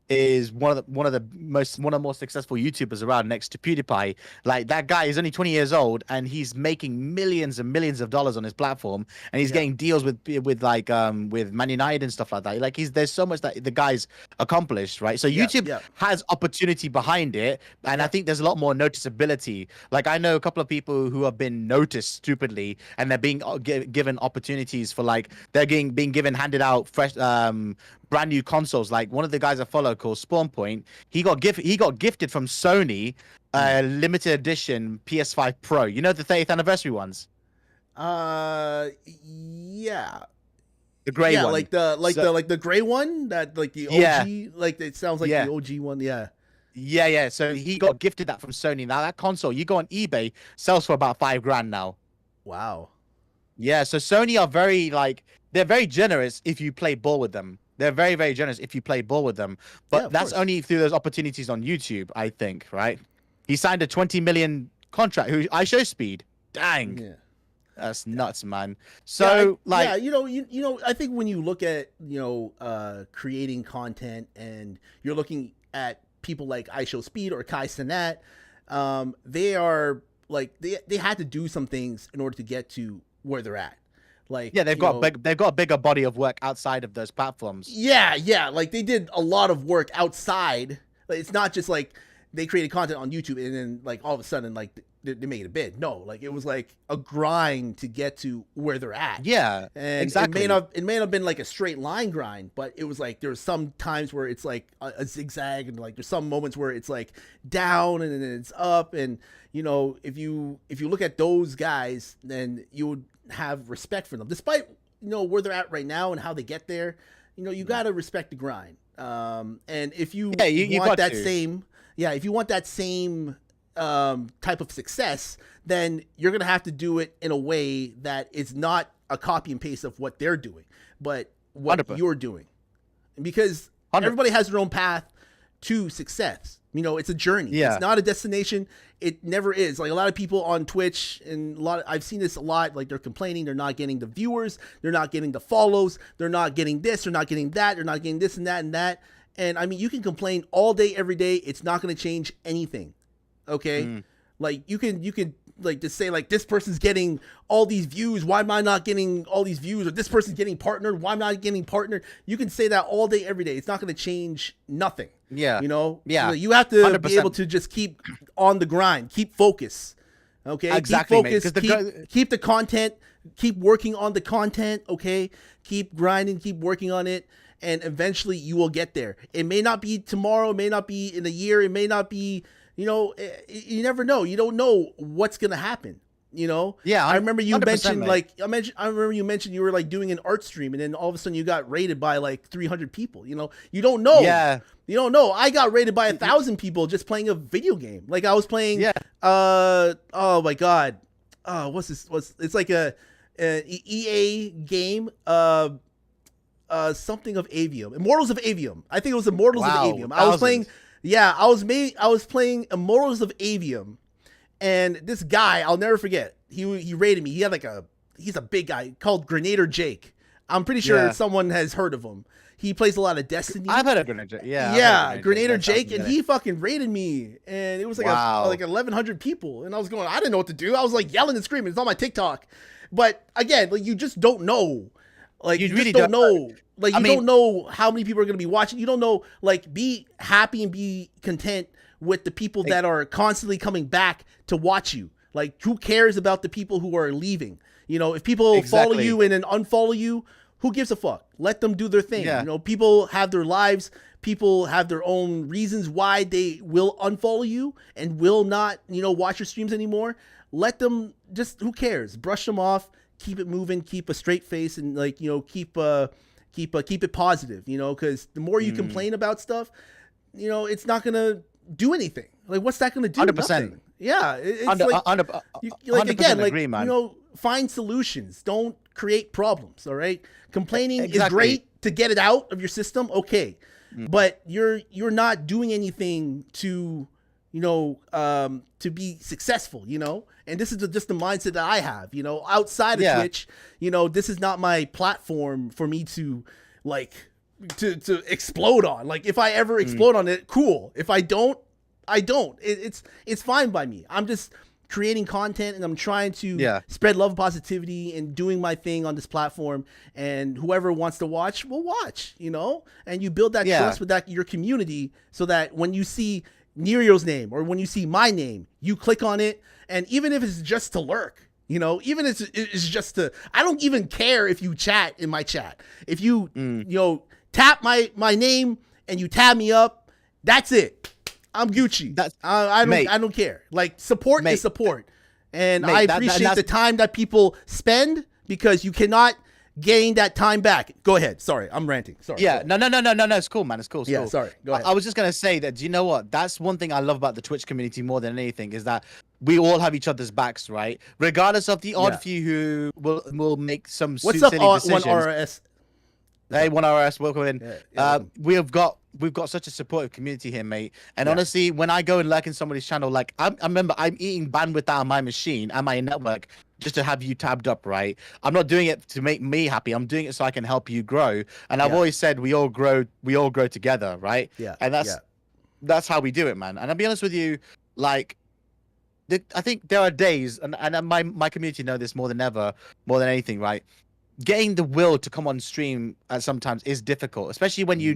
Speaker 3: is one of the more successful YouTubers around, next to PewDiePie. Like, that guy is only 20 years old, and he's making millions and millions of dollars on his platform, and he's getting deals with Man United and stuff like that. Like, there's so much that the guy's accomplished, right? So YouTube has opportunity behind it, and I think there's a lot more noticeability. Like, I know a couple of people who have been noticed stupidly, and they're being given opportunities for, like, they're being handed out fresh brand new consoles. Like, one of the guys I follow called Spawn Point, he got gifted from Sony limited edition PS5 Pro. You know, the 30th anniversary ones.
Speaker 2: Yeah.
Speaker 3: The gray one.
Speaker 2: Like the gray one, that, like, the OG, like, it sounds like the OG one. Yeah.
Speaker 3: So he got gifted that from Sony. Now that console, you go on eBay, sells for about $5,000 now.
Speaker 2: Wow.
Speaker 3: Yeah. So Sony are they're very generous if you play ball with them. They're very, very generous if you play ball with them. But that's only through those opportunities on YouTube, I think, right? He signed a 20 million contract. iShowSpeed. Dang. Yeah. That's nuts, man. So,
Speaker 2: I think when you look at, creating content, and you're looking at people like iShowSpeed or Kai Cenat, they are, like, they had to do some things in order to get to where they're at. Like,
Speaker 3: they've got a bigger body of work outside of those platforms.
Speaker 2: Yeah. Like, they did a lot of work outside. Like, it's not just like they created content on YouTube and then, like, all of a sudden, like, they made a bid. No, like, it was like a grind to get to where they're at.
Speaker 3: Yeah,
Speaker 2: and exactly. It may not have been like a straight line grind, but it was like, there's some times where it's like a zigzag, and, like, there's some moments where it's like down and then it's up. And, if you look at those guys, then you would have respect for them, despite where they're at right now and how they get there. You got to respect the grind. And if you want that same type of success, then you're gonna have to do it in a way that is not a copy and paste of what they're doing, but what 100%. You're doing, because 100%. Everybody has their own path to success. It's a journey. It's not a destination. It never is. Like, a lot of people on Twitch, and I've seen this a lot, like, they're complaining they're not getting the viewers, they're not getting the follows, they're not getting this, they're not getting that, they're not getting this and that and that. And I mean, you can complain all day, every day. It's not going to change anything. Okay. Like, you can like just say, like, this person's getting all these views, why am I not getting all these views? Or this person's getting partnered, why am I not getting partnered? You can say that all day, every day. It's not going to change nothing.
Speaker 3: Yeah.
Speaker 2: So you have to 100%. Be able to just keep on the grind, keep focus. Okay.
Speaker 3: Exactly.
Speaker 2: Keep focus, keep the content, keep working on the content. Okay. Keep grinding, keep working on it. And eventually you will get there. It may not be tomorrow. It may not be in a year. It may not be, you never know. You don't know what's going to happen.
Speaker 3: Yeah.
Speaker 2: I remember you mentioned, I remember you mentioned you were, like, doing an art stream, and then all of a sudden you got rated by, like, 300 people. You don't know. Yeah. You don't know. I got rated by 1,000 people just playing a video game. Like, I was playing, oh my God. What's this? It's like a EA game, something of Avium. Immortals of Avium. I think it was Immortals of Avium. I was playing, I was playing Immortals of Avium. And this guy, I'll never forget, he rated me. He had, like, he's a big guy called Grenader Jake. I'm pretty sure
Speaker 3: Yeah.
Speaker 2: someone has heard of him. He plays a lot of Destiny.
Speaker 3: I've heard of Grenade Jake. Yeah. I've
Speaker 2: Yeah,
Speaker 3: heard of
Speaker 2: Grenader
Speaker 3: Jake.
Speaker 2: Jake, and he fucking raided me, and it was like
Speaker 3: Wow.
Speaker 2: like 1,100 people, and I was going, I didn't know what to do. I was like yelling and screaming. It's on my TikTok, but again, like you just don't know, like you
Speaker 3: really
Speaker 2: just don't
Speaker 3: don't.
Speaker 2: know, like you don't know how many people are gonna be watching. You don't know, like be happy and be content with the people that are constantly coming back to watch you. Like who cares about the people who are leaving? You know, if people follow you and then unfollow you, who gives a fuck? Let them do their thing.
Speaker 3: Yeah.
Speaker 2: You know, people have their lives. People have their own reasons why they will unfollow you and will not, you know, watch your streams anymore. Let them just, who cares? Brush them off, keep it moving, keep a straight face, and like, you know, keep it positive, you know, because the more you complain about stuff, you know, it's not going to do anything. Like, what's that going to do?
Speaker 3: 100%.
Speaker 2: Nothing. Yeah. It's
Speaker 3: like
Speaker 2: again, like,
Speaker 3: agree, man.
Speaker 2: you know, find solutions. Don't create problems. All right. Complaining is great to get it out of your system. Okay. But you're not doing anything to, you know, to be successful, you know, and this is just the mindset that I have, you know, outside of Twitch, you know, this is not my platform for me to like, to explode on. Like if I ever explode on it, cool. If I don't, I don't. It's fine by me. I'm just creating content and I'm trying to spread love and positivity and doing my thing on this platform, and whoever wants to watch will watch, you know, and you build that trust with your community so that when you see Neerio's name or when you see my name, you click on it, and even if it's just to lurk, you know, even if it's just to, I don't even care if you chat in my chat. If you, you know, tap my name and you tab me up, that's it. I'm Gucci. I don't care. Like support is support, and I appreciate the time that people spend because you cannot gain that time back. Go ahead. Sorry, I'm ranting. Sorry.
Speaker 3: Yeah. No. It's cool, man. It's cool.
Speaker 2: Yeah. Sorry. Go ahead.
Speaker 3: I was just gonna say that. Do you know what? That's one thing I love about the Twitch community more than anything is that we all have each other's backs, right? Regardless of the odd few who will make some
Speaker 2: What's up,
Speaker 3: silly decisions.
Speaker 2: 1RS?
Speaker 3: Hey, 1RS, welcome in.
Speaker 2: Yeah.
Speaker 3: We've got such a supportive community here, mate. And honestly, when I go and lurk in somebody's channel, like I remember I'm eating bandwidth out of my machine and my network just to have you tabbed up, right? I'm not doing it to make me happy. I'm doing it so I can help you grow. And I've always said we all grow together, right?
Speaker 2: Yeah.
Speaker 3: And that's how we do it, man. And I'll be honest with you, like I think there are days, and my community know this more than anything, right? Getting the will to come on stream sometimes is difficult, especially when you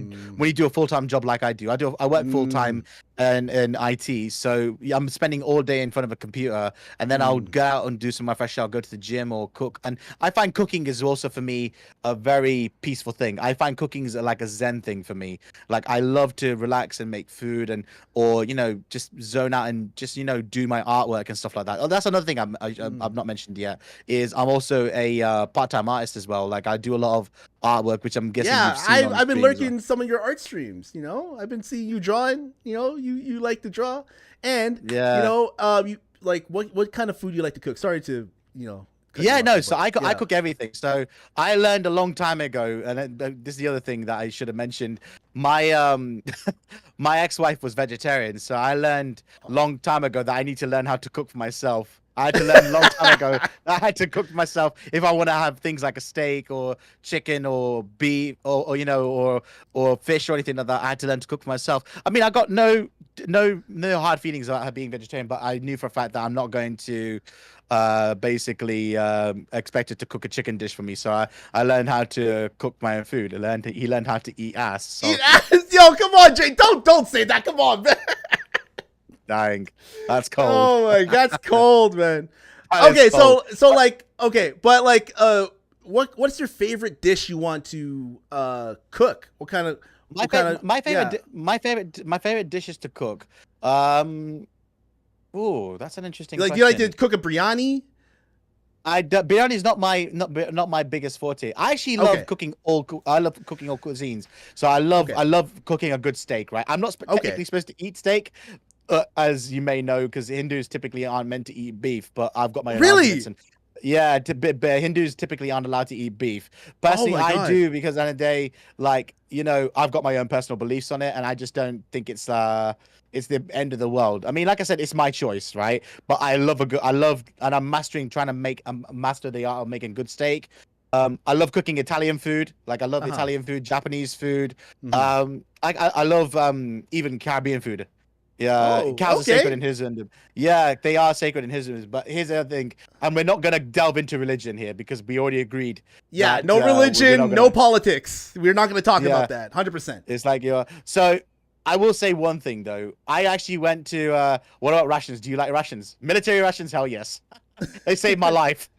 Speaker 3: do a full-time job like I do. I work full-time in IT, so I'm spending all day in front of a computer, and then I'll go out and do some of my fresh. I'll go to the gym or cook, and I find cooking is also for me a very peaceful thing. I find cooking is like a zen thing for me. Like I love to relax and make food, or you know, just zone out and just, you know, do my artwork and stuff like that. Oh, that's another thing I've not mentioned yet, is I'm also a part-time artist as well. Like I do a lot of artwork, which I'm guessing you've seen
Speaker 2: I've been lurking some of your art streams, you know. I've been seeing you drawing, you know, you like to draw, and you know, you like what kind of food you like to cook. Sorry to, you know.
Speaker 3: So I cook everything. So I learned a long time ago, and this is the other thing that I should have mentioned. My my ex-wife was vegetarian, so I learned a long time ago that I need to learn how to cook for myself. I had to learn a long time ago. I had to cook for myself if I want to have things like a steak or chicken or beef or you know, or fish or anything like that. I had to learn to cook for myself. I mean, I got no hard feelings about her being vegetarian, but I knew for a fact that I'm not going to basically expect her to cook a chicken dish for me. So I learned how to cook my own food. He learned how to eat ass. So.
Speaker 2: Eat ass? Yo, come on, Jay. Don't say that. Come on, man.
Speaker 3: Dying. That's cold.
Speaker 2: Oh my, that's cold, man. Okay,
Speaker 3: cold.
Speaker 2: so like, okay, but like, what's your favorite dish you want to cook? What kind of
Speaker 3: my favorite dishes to cook. Oh, that's an interesting.
Speaker 2: Like,
Speaker 3: question.
Speaker 2: do you like to cook a biryani?
Speaker 3: Biryani is not my biggest forte. I actually love cooking all cuisines. So I love cooking a good steak. Right, I'm not technically supposed to eat steak. As you may know, because Hindus typically aren't meant to eat beef, but I've got my own arguments. And Hindus typically aren't allowed to eat beef. Personally, I do, because at the end of the day, like, you know, I've got my own personal beliefs on it, and I just don't think it's the end of the world. I mean, like I said, it's my choice, right? But I love and I'm trying to master the art of making good steak. I love cooking Italian food. Like I love
Speaker 2: Uh-huh.
Speaker 3: Italian food, Japanese food.
Speaker 2: Mhm.
Speaker 3: I love even Caribbean food. Yeah,
Speaker 2: Oh,
Speaker 3: cows are sacred
Speaker 2: okay.
Speaker 3: in Hinduism. Yeah, they are sacred in Hinduism. But here's the other thing, and we're not gonna delve into religion here because we already agreed
Speaker 2: Yeah,
Speaker 3: that
Speaker 2: no
Speaker 3: we're not
Speaker 2: religion, no
Speaker 3: gonna.
Speaker 2: politics. We're not going to talk
Speaker 3: Yeah,
Speaker 2: about that. 100%.
Speaker 3: it's like you're. So I will say one thing though. I actually went to. What about rations? Do you like rations? Military rations? Hell yes. They saved my life.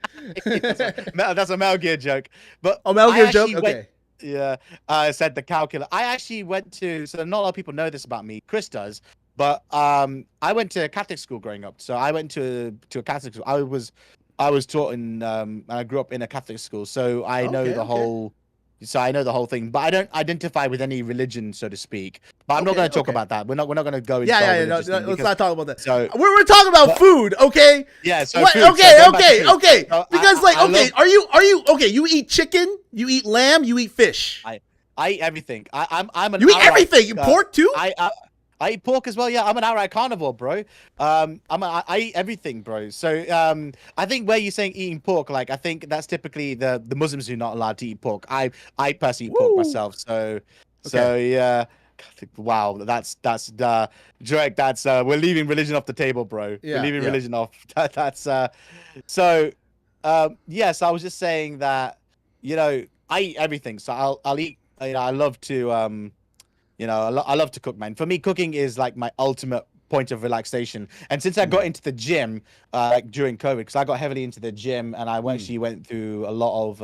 Speaker 3: That's a Metal Gear joke. But
Speaker 2: Oh, Metal
Speaker 3: I
Speaker 2: Gear joke.
Speaker 3: actually went.
Speaker 2: Okay.
Speaker 3: Yeah, said the cow killer. I actually went to. So not a lot of people know this about me. Chris does, but I went to a Catholic school growing up. So I went to a Catholic school. I was taught in and I grew up in a Catholic school. So I know
Speaker 2: Okay.
Speaker 3: the
Speaker 2: Okay.
Speaker 3: whole. So I know the whole thing, but I don't identify with any religion, so to speak. But I'm not
Speaker 2: Okay.
Speaker 3: going to talk
Speaker 2: Okay.
Speaker 3: about that. We're not going to go into
Speaker 2: Yeah,
Speaker 3: our
Speaker 2: yeah, yeah. No,
Speaker 3: religious
Speaker 2: no,
Speaker 3: thing
Speaker 2: let's
Speaker 3: because
Speaker 2: not talk about that.
Speaker 3: so.
Speaker 2: We're talking about
Speaker 3: But
Speaker 2: food, okay?
Speaker 3: yeah, so
Speaker 2: What?
Speaker 3: food. So
Speaker 2: Okay,
Speaker 3: going back to
Speaker 2: okay,
Speaker 3: food.
Speaker 2: okay.
Speaker 3: So
Speaker 2: Because, like,
Speaker 3: I
Speaker 2: okay,
Speaker 3: love.
Speaker 2: are you okay? You eat chicken, you eat lamb, you eat fish,
Speaker 3: I eat everything. I'm an
Speaker 2: you eat
Speaker 3: outright.
Speaker 2: everything. Pork too.
Speaker 3: I eat pork as well. Yeah, I'm an outright carnivore, bro. I eat everything, bro. So I think where you're saying eating pork, like I think that's typically the Muslims who are not allowed to eat pork. I personally eat pork
Speaker 2: Woo.
Speaker 3: myself. So
Speaker 2: Okay.
Speaker 3: yeah. Wow, that's Drake. That's we're leaving religion off the table, bro. We're
Speaker 2: Yeah,
Speaker 3: leaving
Speaker 2: yeah.
Speaker 3: religion off. That's so yes, I was just saying that I eat everything. So I'll eat. I love to I love to cook, man. For me, cooking is like my ultimate point of relaxation. And since I got
Speaker 2: Mm.
Speaker 3: into the gym, like during COVID, because I got heavily into the gym and I
Speaker 2: Mm.
Speaker 3: actually went through a lot of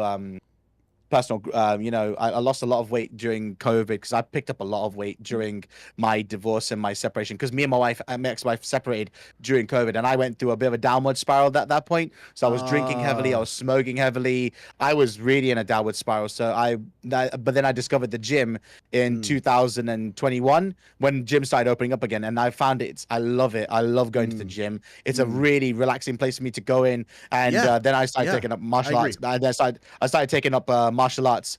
Speaker 3: personal I lost a lot of weight during COVID because I picked up a lot of weight during my divorce and my separation because me and my ex-wife separated during COVID and I went through a bit of a downward spiral at that point. So I was drinking heavily, I
Speaker 2: Uh,
Speaker 3: was smoking heavily, I was really in a downward spiral. So but then I discovered the gym in
Speaker 2: mm,
Speaker 3: 2021 when gym started opening up again and I found I love it. I love going to the
Speaker 2: mm,
Speaker 3: gym. It's a
Speaker 2: mm.
Speaker 3: really relaxing place for me to go in and
Speaker 2: Yeah,
Speaker 3: then I started
Speaker 2: yeah.
Speaker 3: taking up
Speaker 2: I
Speaker 3: martial
Speaker 2: agree.
Speaker 3: arts. I started taking up martial arts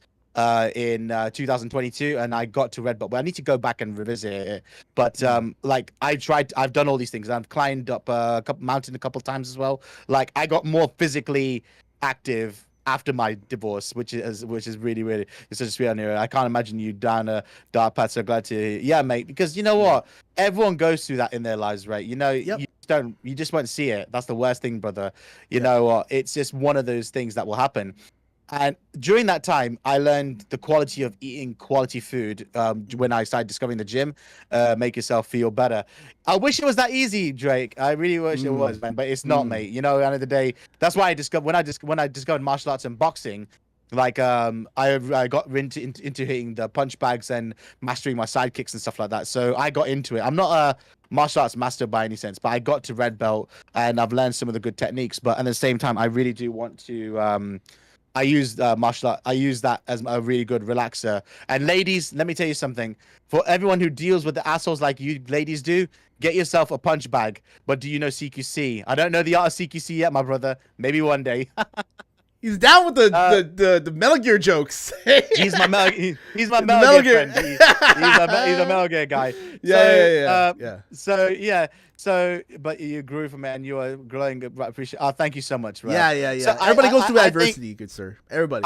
Speaker 3: in 2022 and I got to red belt, but I need to go back and revisit it. But
Speaker 2: Mm.
Speaker 3: like I've done all these things. I've climbed up a couple mountain a couple times as well. Like I got more physically active after my divorce, which is really it's just really I can't imagine you down a dark path. So glad to yeah, mate, because you know
Speaker 2: Yeah.
Speaker 3: what, everyone goes through that in their lives, right?
Speaker 2: Yep.
Speaker 3: You just won't see it. That's the worst thing, brother. You
Speaker 2: Yeah.
Speaker 3: know what, it's just one of those things that will happen. And during that time, I learned the quality of eating quality food when I started discovering the gym. Make yourself feel better. I wish it was that easy, Drake. I really wish it was,
Speaker 2: Mm.
Speaker 3: man. But it's not,
Speaker 2: Mm.
Speaker 3: mate. You know, at the end of the day, that's why I discovered when I discovered martial arts and boxing. Like I got into hitting the punch bags and mastering my side kicks and stuff like that. So I got into it. I'm not a martial arts master by any sense, but I got to red belt and I've learned some of the good techniques. But at the same time, I really do want to. I use martial art. I use that as a really good relaxer. And ladies, let me tell you something. For everyone who deals with the assholes like you ladies do, get yourself a punch bag. But do you know CQC? I don't know the art of CQC yet, my brother. Maybe one day.
Speaker 2: He's down with
Speaker 3: Uh,
Speaker 2: the Metal Gear jokes.
Speaker 3: he's my he's my
Speaker 2: The
Speaker 3: Metal
Speaker 2: Metal
Speaker 3: Gear
Speaker 2: Gear.
Speaker 3: friend. He's a Metal Gear guy.
Speaker 2: Yeah, yeah.
Speaker 3: So yeah. So, but you grew from it, and you are growing. Right, appreciate. Oh, thank you so much, bro.
Speaker 2: Yeah, yeah, yeah.
Speaker 3: So
Speaker 2: Everybody goes through
Speaker 3: I
Speaker 2: adversity, good sir. Everybody.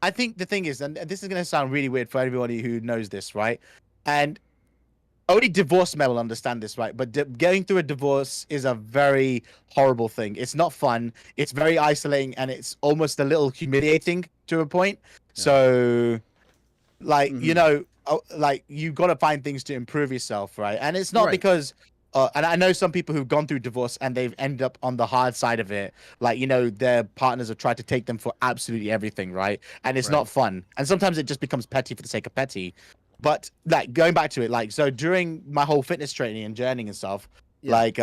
Speaker 3: I think the thing is, and this is gonna sound really weird for everybody who knows this, right? And only divorced men will understand this, right? But going through a divorce is a very horrible thing. It's not fun. It's very isolating, and it's almost a little humiliating to a point.
Speaker 2: Yeah.
Speaker 3: So, like
Speaker 2: Mhm.
Speaker 3: like you got to find things to improve yourself, right? And it's not
Speaker 2: Right.
Speaker 3: because. And I know some people who've gone through divorce and they've ended up on the hard side of it. Like, their partners have tried to take them for absolutely everything, right? And it's
Speaker 2: Right.
Speaker 3: not fun. And sometimes it just becomes petty for the sake of petty. But like going back to it, like so during my whole fitness training and journeying and stuff,
Speaker 2: Yeah.
Speaker 3: like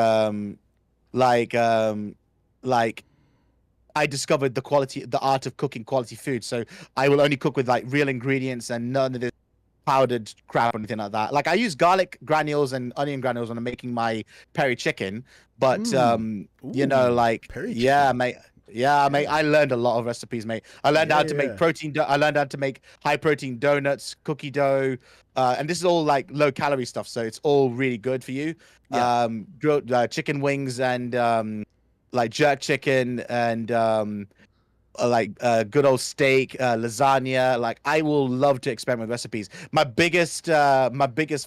Speaker 3: I discovered the art of cooking quality food. So I will only cook with like real ingredients and none of this powdered crap or anything like that. Like I use garlic granules and onion granules when I'm making my peri chicken, but
Speaker 2: Mm.
Speaker 3: like
Speaker 2: Peri
Speaker 3: yeah,
Speaker 2: chicken.
Speaker 3: mate. Yeah, mate. I learned a lot of recipes, mate. I learned
Speaker 2: Yeah,
Speaker 3: how to make
Speaker 2: yeah.
Speaker 3: protein. I learned how to make high protein donuts, cookie dough, and this is all like low calorie stuff, so it's all really good for you.
Speaker 2: Yeah.
Speaker 3: Grilled chicken wings and like jerk chicken and good old steak, lasagna. Like I will love to experiment with recipes. My biggest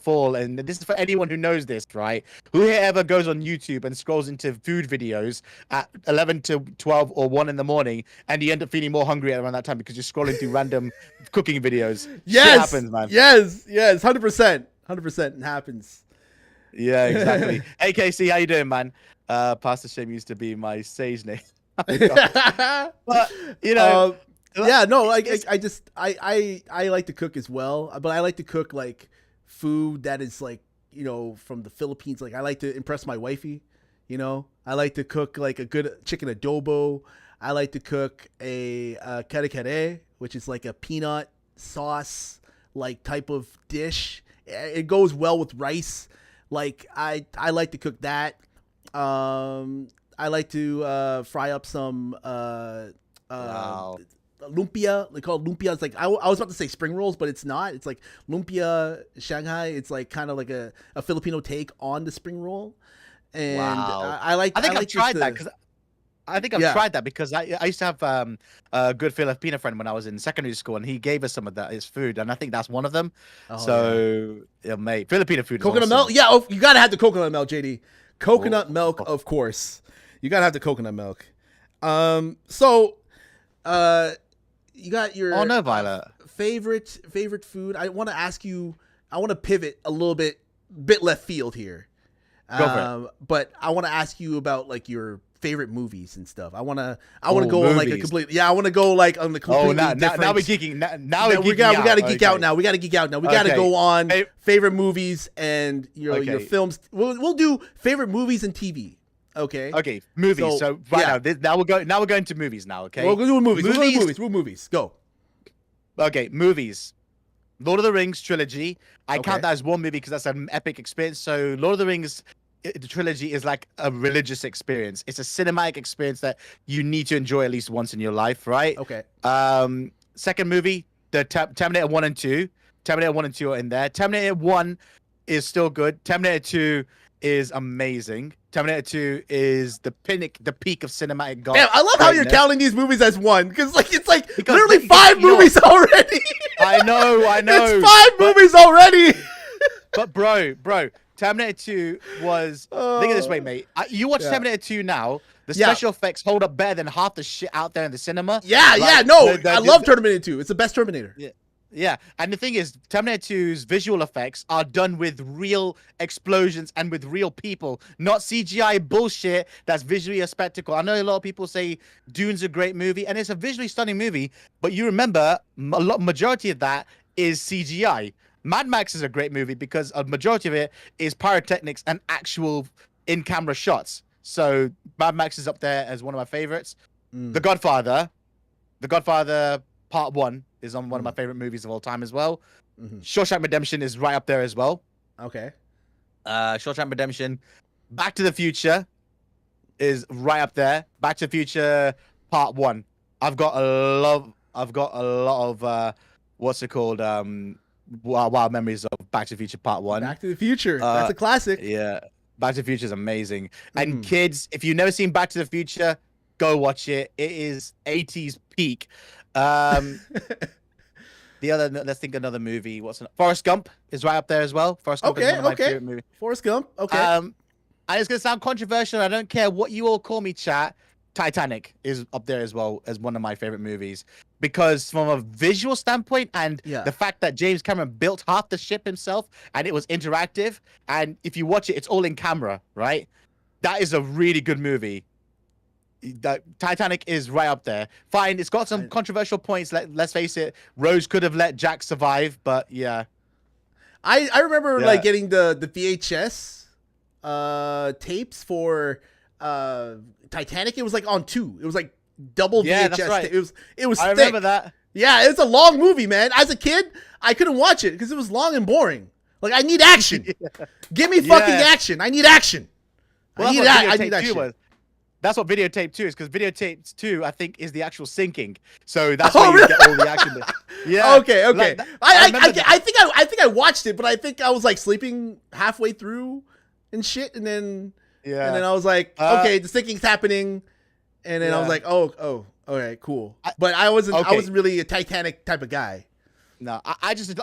Speaker 3: fall, and this is for anyone who knows this, right? Who here ever goes on YouTube and scrolls into food videos at 11 to 12 or 1 in the morning, and you end up feeling more hungry around that time because you're scrolling through random cooking videos.
Speaker 2: Yes,
Speaker 3: Shit happens, man.
Speaker 2: Yes, 100%, 100%. It happens.
Speaker 3: Yeah, exactly. Hey, Casey, how you doing, man? Pastor Shame used to be my sage name. But you know,
Speaker 2: yeah, no, like I like to cook as well, but I like to cook like food that is like, you know, from the Philippines. Like I like to impress my wifey, you know. I like to cook like a good chicken adobo. I like to cook a kare kare, which is like a peanut sauce like type of dish. It goes well with rice. Like I like to cook that. I like to fry up some
Speaker 3: wow.
Speaker 2: lumpia. They call it lumpia. It's like I was about to say spring rolls, but it's not. It's like lumpia Shanghai. It's like kind of like a Filipino take on the spring roll. And
Speaker 3: Wow.
Speaker 2: I like.
Speaker 3: I think
Speaker 2: like
Speaker 3: I've tried that because I think I've
Speaker 2: Yeah.
Speaker 3: tried that because I used to have a good Filipino friend when I was in secondary school, and he gave us some of that his food, and I think that's one of them.
Speaker 2: Oh,
Speaker 3: So yeah, mate, Filipino food. Is
Speaker 2: coconut
Speaker 3: awesome.
Speaker 2: milk. Yeah, you gotta have the coconut milk, JD. Coconut
Speaker 3: Oh.
Speaker 2: milk, of course. You gotta have the coconut milk. So, you got your
Speaker 3: Oh no, Violet.
Speaker 2: favorite food. I want to ask you. I want to pivot a little bit left field here.
Speaker 3: Go for it.
Speaker 2: But I want to ask you about like your favorite movies and stuff. I want to go on like a
Speaker 3: movies.
Speaker 2: complete. Yeah, I want to go like on the completely
Speaker 3: Oh, now
Speaker 2: different.
Speaker 3: we're geeking. Now
Speaker 2: we
Speaker 3: we're
Speaker 2: gotta
Speaker 3: geeking
Speaker 2: geek
Speaker 3: out.
Speaker 2: out now. We gotta geek out now. We gotta
Speaker 3: Okay.
Speaker 2: go on
Speaker 3: Hey.
Speaker 2: favorite movies and your
Speaker 3: Okay.
Speaker 2: films. We'll do favorite movies and TV. Okay.
Speaker 3: Okay, movies. So,
Speaker 2: yeah.
Speaker 3: now we're going to movies now. Okay.
Speaker 2: We'll do movies.
Speaker 3: Movies.
Speaker 2: We'll do movies. Go.
Speaker 3: Okay, movies. Lord of the Rings trilogy. I
Speaker 2: Okay.
Speaker 3: count that as one movie because that's an epic experience. So Lord of the Rings, the trilogy is like a religious experience. It's a cinematic experience that you need to enjoy at least once in your life, right?
Speaker 2: Okay.
Speaker 3: Second movie, the Terminator 1 and 2. Terminator 1 and 2 are in there. Terminator 1 is still good. Terminator 2 is amazing. Terminator 2 is the peak of cinematic god.
Speaker 2: Damn, I love how you're
Speaker 3: greatness.
Speaker 2: counting these movies as one because like it's like
Speaker 3: Because
Speaker 2: literally
Speaker 3: you
Speaker 2: 5
Speaker 3: know-
Speaker 2: movies already.
Speaker 3: I know.
Speaker 2: It's 5 movies already.
Speaker 3: But bro, Terminator 2 was. Think of it this way, mate. You watch
Speaker 2: Yeah.
Speaker 3: Terminator 2 now. The
Speaker 2: Yeah.
Speaker 3: special effects hold up better than half the shit out there in the cinema.
Speaker 2: Yeah,
Speaker 3: Like,
Speaker 2: no,
Speaker 3: the-
Speaker 2: I love Terminator 2. It's the best Terminator.
Speaker 3: Yeah, and the thing is, Terminator 2's visual effects are done with real explosions and with real people, not CGI bullshit that's visually a spectacle. I know a lot of people say Dune's a great movie, and it's a visually stunning movie, but you remember majority of that is CGI. Mad Max is a great movie because a majority of it is pyrotechnics and actual in-camera shots. So Mad Max is up there as one of my favorites. The Godfather Part 1 is on one of my favorite movies of all time as well. Shawshank Redemption is right up there as well.
Speaker 2: Okay.
Speaker 3: Shawshank Redemption. Back to the Future is right up there. Back to the Future Part 1. I've got a lot of what's it called? Wild memories of Back to the Future Part 1.
Speaker 2: Back to the Future. That's a classic.
Speaker 3: Yeah. Back to the Future is amazing. And kids, if you've never seen Back to the Future, go watch it. It is 80s peak. Let's think another movie. Forrest Gump is right up there as well. Forrest Gump is one of my favorite movies.
Speaker 2: Forrest Gump. Okay.
Speaker 3: And it's gonna sound controversial. I don't care what you all call me, chat. Titanic is up there as well as one of my favorite movies because from a visual standpoint and the fact that James Cameron built half the ship himself and it was interactive, and if you watch it, it's all in camera, right? That is a really good movie. Titanic is right up there. Fine, it's got some controversial points. Let's face it, Rose could have let Jack survive, but yeah.
Speaker 2: I remember like getting the VHS tapes for Titanic. It was like on 2. It was like double VHS.
Speaker 3: Yeah, that's right.
Speaker 2: It was
Speaker 3: I
Speaker 2: thick.
Speaker 3: remember that.
Speaker 2: Yeah, it's a long movie, man. As a kid, I couldn't watch it because it was long and boring. Like I need action. Give me fucking action. I need action.
Speaker 3: Well,
Speaker 2: I need action.
Speaker 3: That's what videotape 2 is, because videotape 2, I think, is the actual syncing. So that's where you get all the action. Yeah.
Speaker 2: Okay.
Speaker 3: Like,
Speaker 2: I think I watched it, but I think I was like sleeping halfway through and shit, and then I was like, okay, the syncing's happening, and then I was like, oh, All right, cool. But I wasn't really a Titanic type of guy.
Speaker 3: No, I just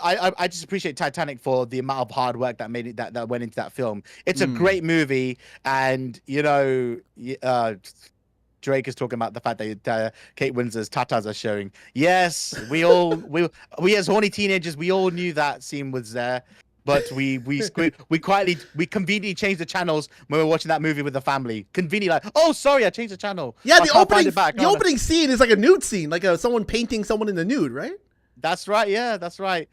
Speaker 3: appreciate Titanic for the amount of hard work that made it that went into that film. It's a great movie, and Drake is talking about the fact that Kate Winslet's tatas are showing. Yes, we as horny teenagers, we all knew that scene was there, but we conveniently changed the channels when we were watching that movie with the family. Conveniently, like, oh sorry, I changed the channel.
Speaker 2: Yeah, the opening scene is like a nude scene, like someone painting someone in the nude, right?
Speaker 3: That's right. Yeah, that's right.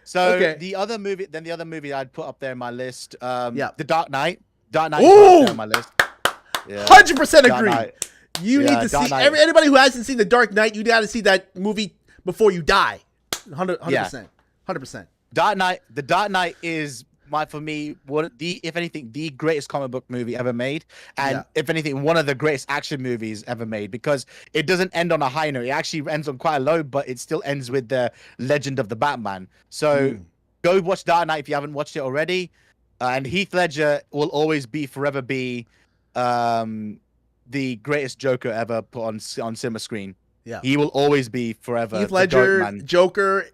Speaker 3: So the other movie I'd put up there in my list, The Dark Knight. Dark Knight is up there on my list.
Speaker 2: 100% agree. You need to see anybody who hasn't seen The Dark Knight. You got to see that movie before you die. 100%. 100%.
Speaker 3: The Dark Knight is for me, if anything, the greatest comic book movie ever made, and if anything, one of the greatest action movies ever made, because it doesn't end on a high note. It actually ends on quite a low, but it still ends with the legend of the Batman. So go watch Dark Knight if you haven't watched it already. And Heath Ledger will always forever be the greatest Joker ever put on cinema screen. Yeah, he will always be forever.
Speaker 2: Heath Ledger Joker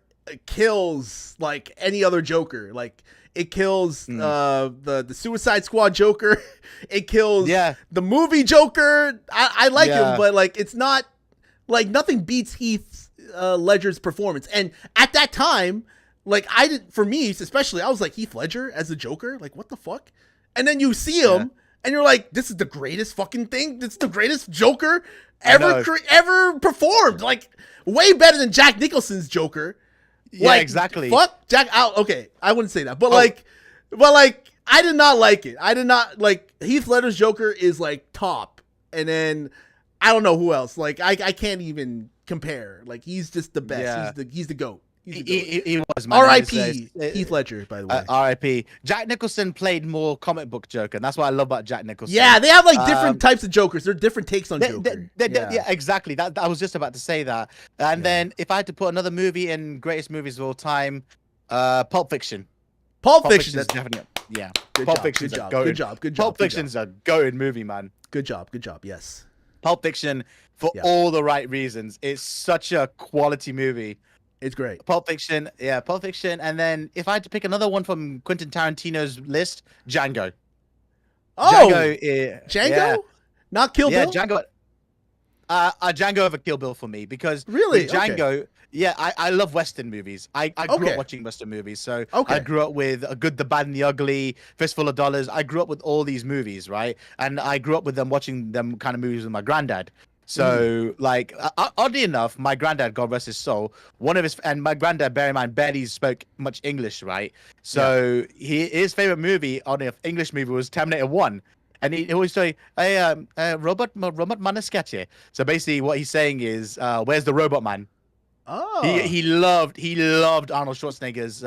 Speaker 2: kills like any other Joker. Like, it kills the Suicide Squad Joker. It kills the movie Joker. I like him, but like, it's not like, nothing beats Heath Ledger's performance. And at that time, like, for me especially, I was like, Heath Ledger as the Joker, like, what the fuck? And then you see him and you're like, this is the greatest fucking thing. This is the greatest Joker ever performed. Like, way better than Jack Nicholson's Joker.
Speaker 3: Yeah,
Speaker 2: like,
Speaker 3: exactly.
Speaker 2: Fuck Jack out. Okay, I wouldn't say that, but like, I did not like it. I did not like Heath Ledger's Joker is like top, and then I don't know who else. Like, I can't even compare. Like, he's just the best. Yeah. He's the GOAT.
Speaker 3: He was, man.
Speaker 2: R.I.P. Heath Ledger, by the way.
Speaker 3: R.I.P. Jack Nicholson played more comic book Joker, and that's what I love about Jack Nicholson.
Speaker 2: Yeah, they have like different types of Jokers. They're different takes on Joker.
Speaker 3: Yeah, exactly. That I was just about to say that. And then if I had to put another movie in greatest movies of all time, Pulp Fiction.
Speaker 2: Pulp Fiction
Speaker 3: is definitely
Speaker 2: Pulp Fiction's a goated. Good job.
Speaker 3: Pulp Fiction's a goated movie, man.
Speaker 2: Good job. Yes.
Speaker 3: Pulp Fiction for all the right reasons. It's such a quality movie.
Speaker 2: It's great.
Speaker 3: Pulp Fiction. And then if I had to pick another one from Quentin Tarantino's list, Django.
Speaker 2: Oh, Django?
Speaker 3: Yeah.
Speaker 2: Not Kill Bill?
Speaker 3: Yeah, Django. Django over Kill Bill for me, because
Speaker 2: really
Speaker 3: Django. Okay. I love Western movies. I grew up watching Western movies, so I grew up with A Good, the Bad, and the Ugly, Fistful of Dollars. I grew up with all these movies, right? And I grew up with them, watching them kind of movies with my granddad. So, like, oddly enough, my granddad, God rest his soul, and my granddad, bear in mind, barely spoke much English, right? So his favorite movie on an English movie was Terminator 1. And he always say, hey, robot man is sketchy. So basically what he's saying is, where's the robot man?
Speaker 2: Oh.
Speaker 3: He loved Arnold Schwarzenegger's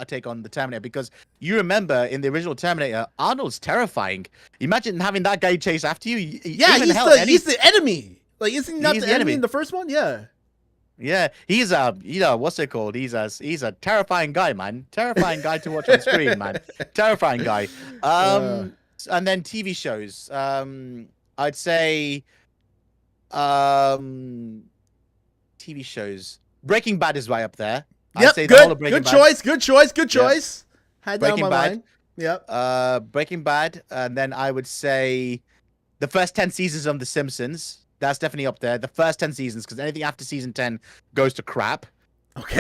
Speaker 3: take on the Terminator, because you remember in the original Terminator, Arnold's terrifying. Imagine having that guy chase after you.
Speaker 2: Yeah, he's the enemy. Like, isn't he not the enemy in the first one? Yeah.
Speaker 3: Yeah, he's what's it called? He's a terrifying guy, man. Terrifying guy to watch on screen, man. Terrifying guy. And then TV shows. I'd say TV shows. Breaking Bad is right up there.
Speaker 2: Yep, good choice. Had that on my mind. Yep.
Speaker 3: Breaking Bad, and then I would say the first 10 seasons of The Simpsons. That's definitely up there. The first 10 seasons, because anything after season 10 goes to crap.
Speaker 2: Okay.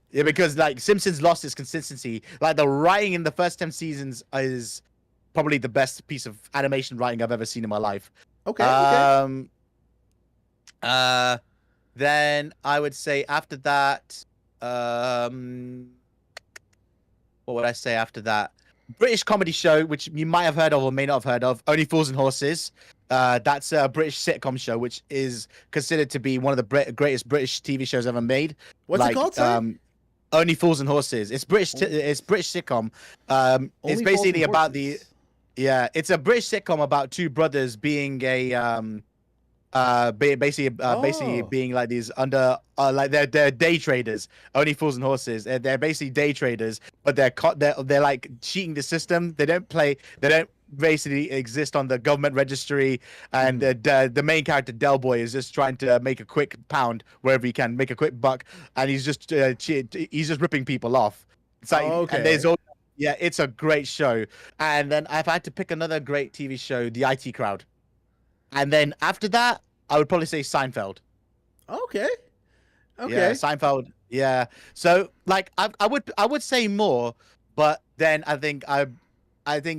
Speaker 3: Yeah, because like Simpsons lost its consistency. Like, the writing in the first 10 seasons is probably the best piece of animation writing I've ever seen in my life.
Speaker 2: Okay.
Speaker 3: Then I would say after that, what would I say after that? British comedy show, which you might have heard of or may not have heard of, Only Fools and Horses. That's a British sitcom show, which is considered to be one of the greatest British TV shows ever made.
Speaker 2: What's it called? Sorry?
Speaker 3: Only Fools and Horses. It's British. It's British sitcom. It's basically about it's a British sitcom about two brothers being basically being like these like they're day traders. Only Fools and Horses. They're basically day traders, but they're like cheating the system. They don't basically exist on the government registry, and the main character Del Boy is just trying to make a quick pound wherever he can, make a quick buck, and he's just ripping people off. It's like, and there's all, yeah, it's a great show. And then if I had to pick another great TV show, The IT Crowd, and then after that, I would probably say Seinfeld.
Speaker 2: Okay.
Speaker 3: Yeah, Seinfeld. Yeah. So like I would say more, but then I think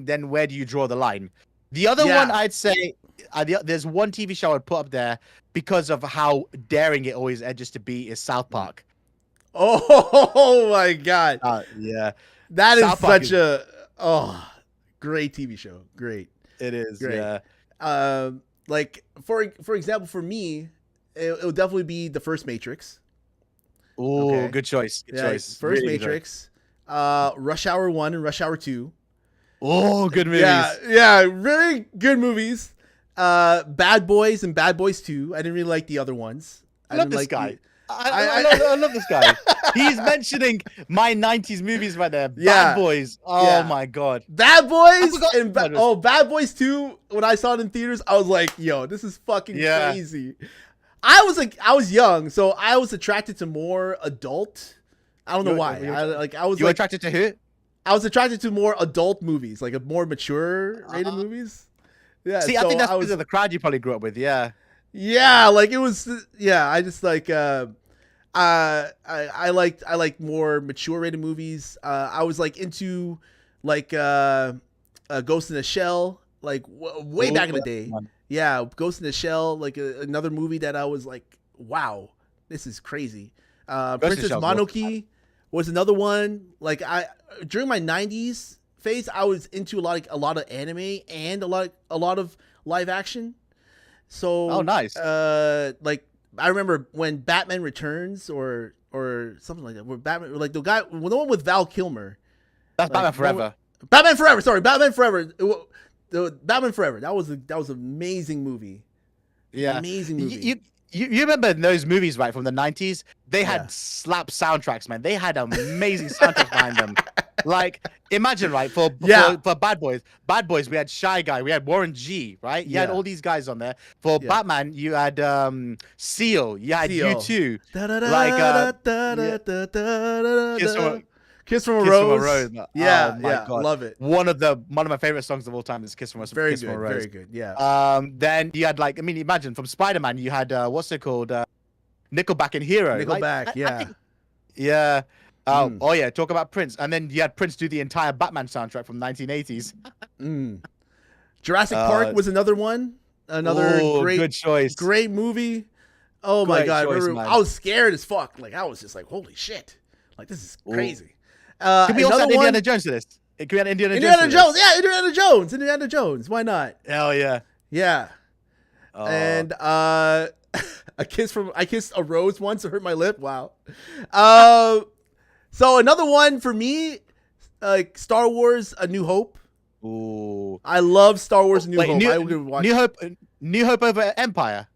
Speaker 3: then where do you draw the line? The other one I'd say there's one TV show I'd put up there because of how daring it always edges to be is South Park.
Speaker 2: Oh my God.
Speaker 3: Yeah.
Speaker 2: That is such a great TV show. Great.
Speaker 3: It is.
Speaker 2: Great.
Speaker 3: Yeah.
Speaker 2: Like for example, for me, it would definitely be the first Matrix.
Speaker 3: Oh, good choice. Good choice.
Speaker 2: First really Matrix, Rush Hour 1 and Rush Hour 2.
Speaker 3: Oh, good movies.
Speaker 2: Yeah, really good movies. Bad Boys and Bad Boys 2. I didn't really like the other ones.
Speaker 3: I love this guy. I love this guy. He's mentioning my 90s movies right there. Bad Boys. Oh my God.
Speaker 2: Bad Boys and Bad Boys 2. When I saw it in theaters, I was like, yo, this is fucking crazy. I was young, so I was attracted to more adult. I don't know why.
Speaker 3: You were attracted to who?
Speaker 2: I was attracted to more adult movies, like a more mature rated movies. Yeah.
Speaker 3: See, I think that's because of the crowd you probably grew up with. Yeah.
Speaker 2: Yeah, like it was. Yeah, I just like. I liked more mature rated movies. I was like into like Ghost in the Shell, like way back in the day. Yeah, Ghost in the Shell, like another movie that I was like, wow, this is crazy. Princess Mononoke was another one. Like during my 90s phase, I was into a lot of anime and a lot of live action. So
Speaker 3: nice.
Speaker 2: Like I remember when Batman Returns or something like that, where Batman, like the one with Val Kilmer.
Speaker 3: That's like, Batman Forever.
Speaker 2: Batman Forever. Sorry, Batman Forever. Batman Forever. That was an amazing movie.
Speaker 3: Yeah,
Speaker 2: amazing movie.
Speaker 3: You remember in those movies, right, from the 90s? They had slap soundtracks, man. They had amazing soundtracks behind them. Like, imagine, right, for Bad Boys, we had Shy Guy, we had Warren G, right? You had all these guys on there. For Batman, you had Seal, you had U2. Like,
Speaker 2: Kiss from a Rose. Yeah,
Speaker 3: oh my God.
Speaker 2: Love it.
Speaker 3: One of my favorite songs of all time is Kiss from a Rose.
Speaker 2: Very good. Yeah.
Speaker 3: Then you had like, I mean, imagine from Spider-Man, you had what's it called? Nickelback and Hero.
Speaker 2: Nickelback,
Speaker 3: yeah. Oh yeah, talk about Prince. And then you had Prince do the entire Batman soundtrack from 1980s.
Speaker 2: Jurassic Park was another one. Another
Speaker 3: good choice.
Speaker 2: Great movie. Oh my God. I was scared as fuck. Like I was just like, holy shit. Like this is crazy.
Speaker 3: Can we also add Indiana Jones to this? Can we add Indiana
Speaker 2: Jones? Yeah, Indiana Jones. Why not?
Speaker 3: Hell yeah.
Speaker 2: Yeah. And I kissed a rose once. It hurt my lip. Wow. So another one for me, like Star Wars: A New Hope.
Speaker 3: Ooh.
Speaker 2: I love Star Wars: A New Hope.
Speaker 3: New Hope over Empire.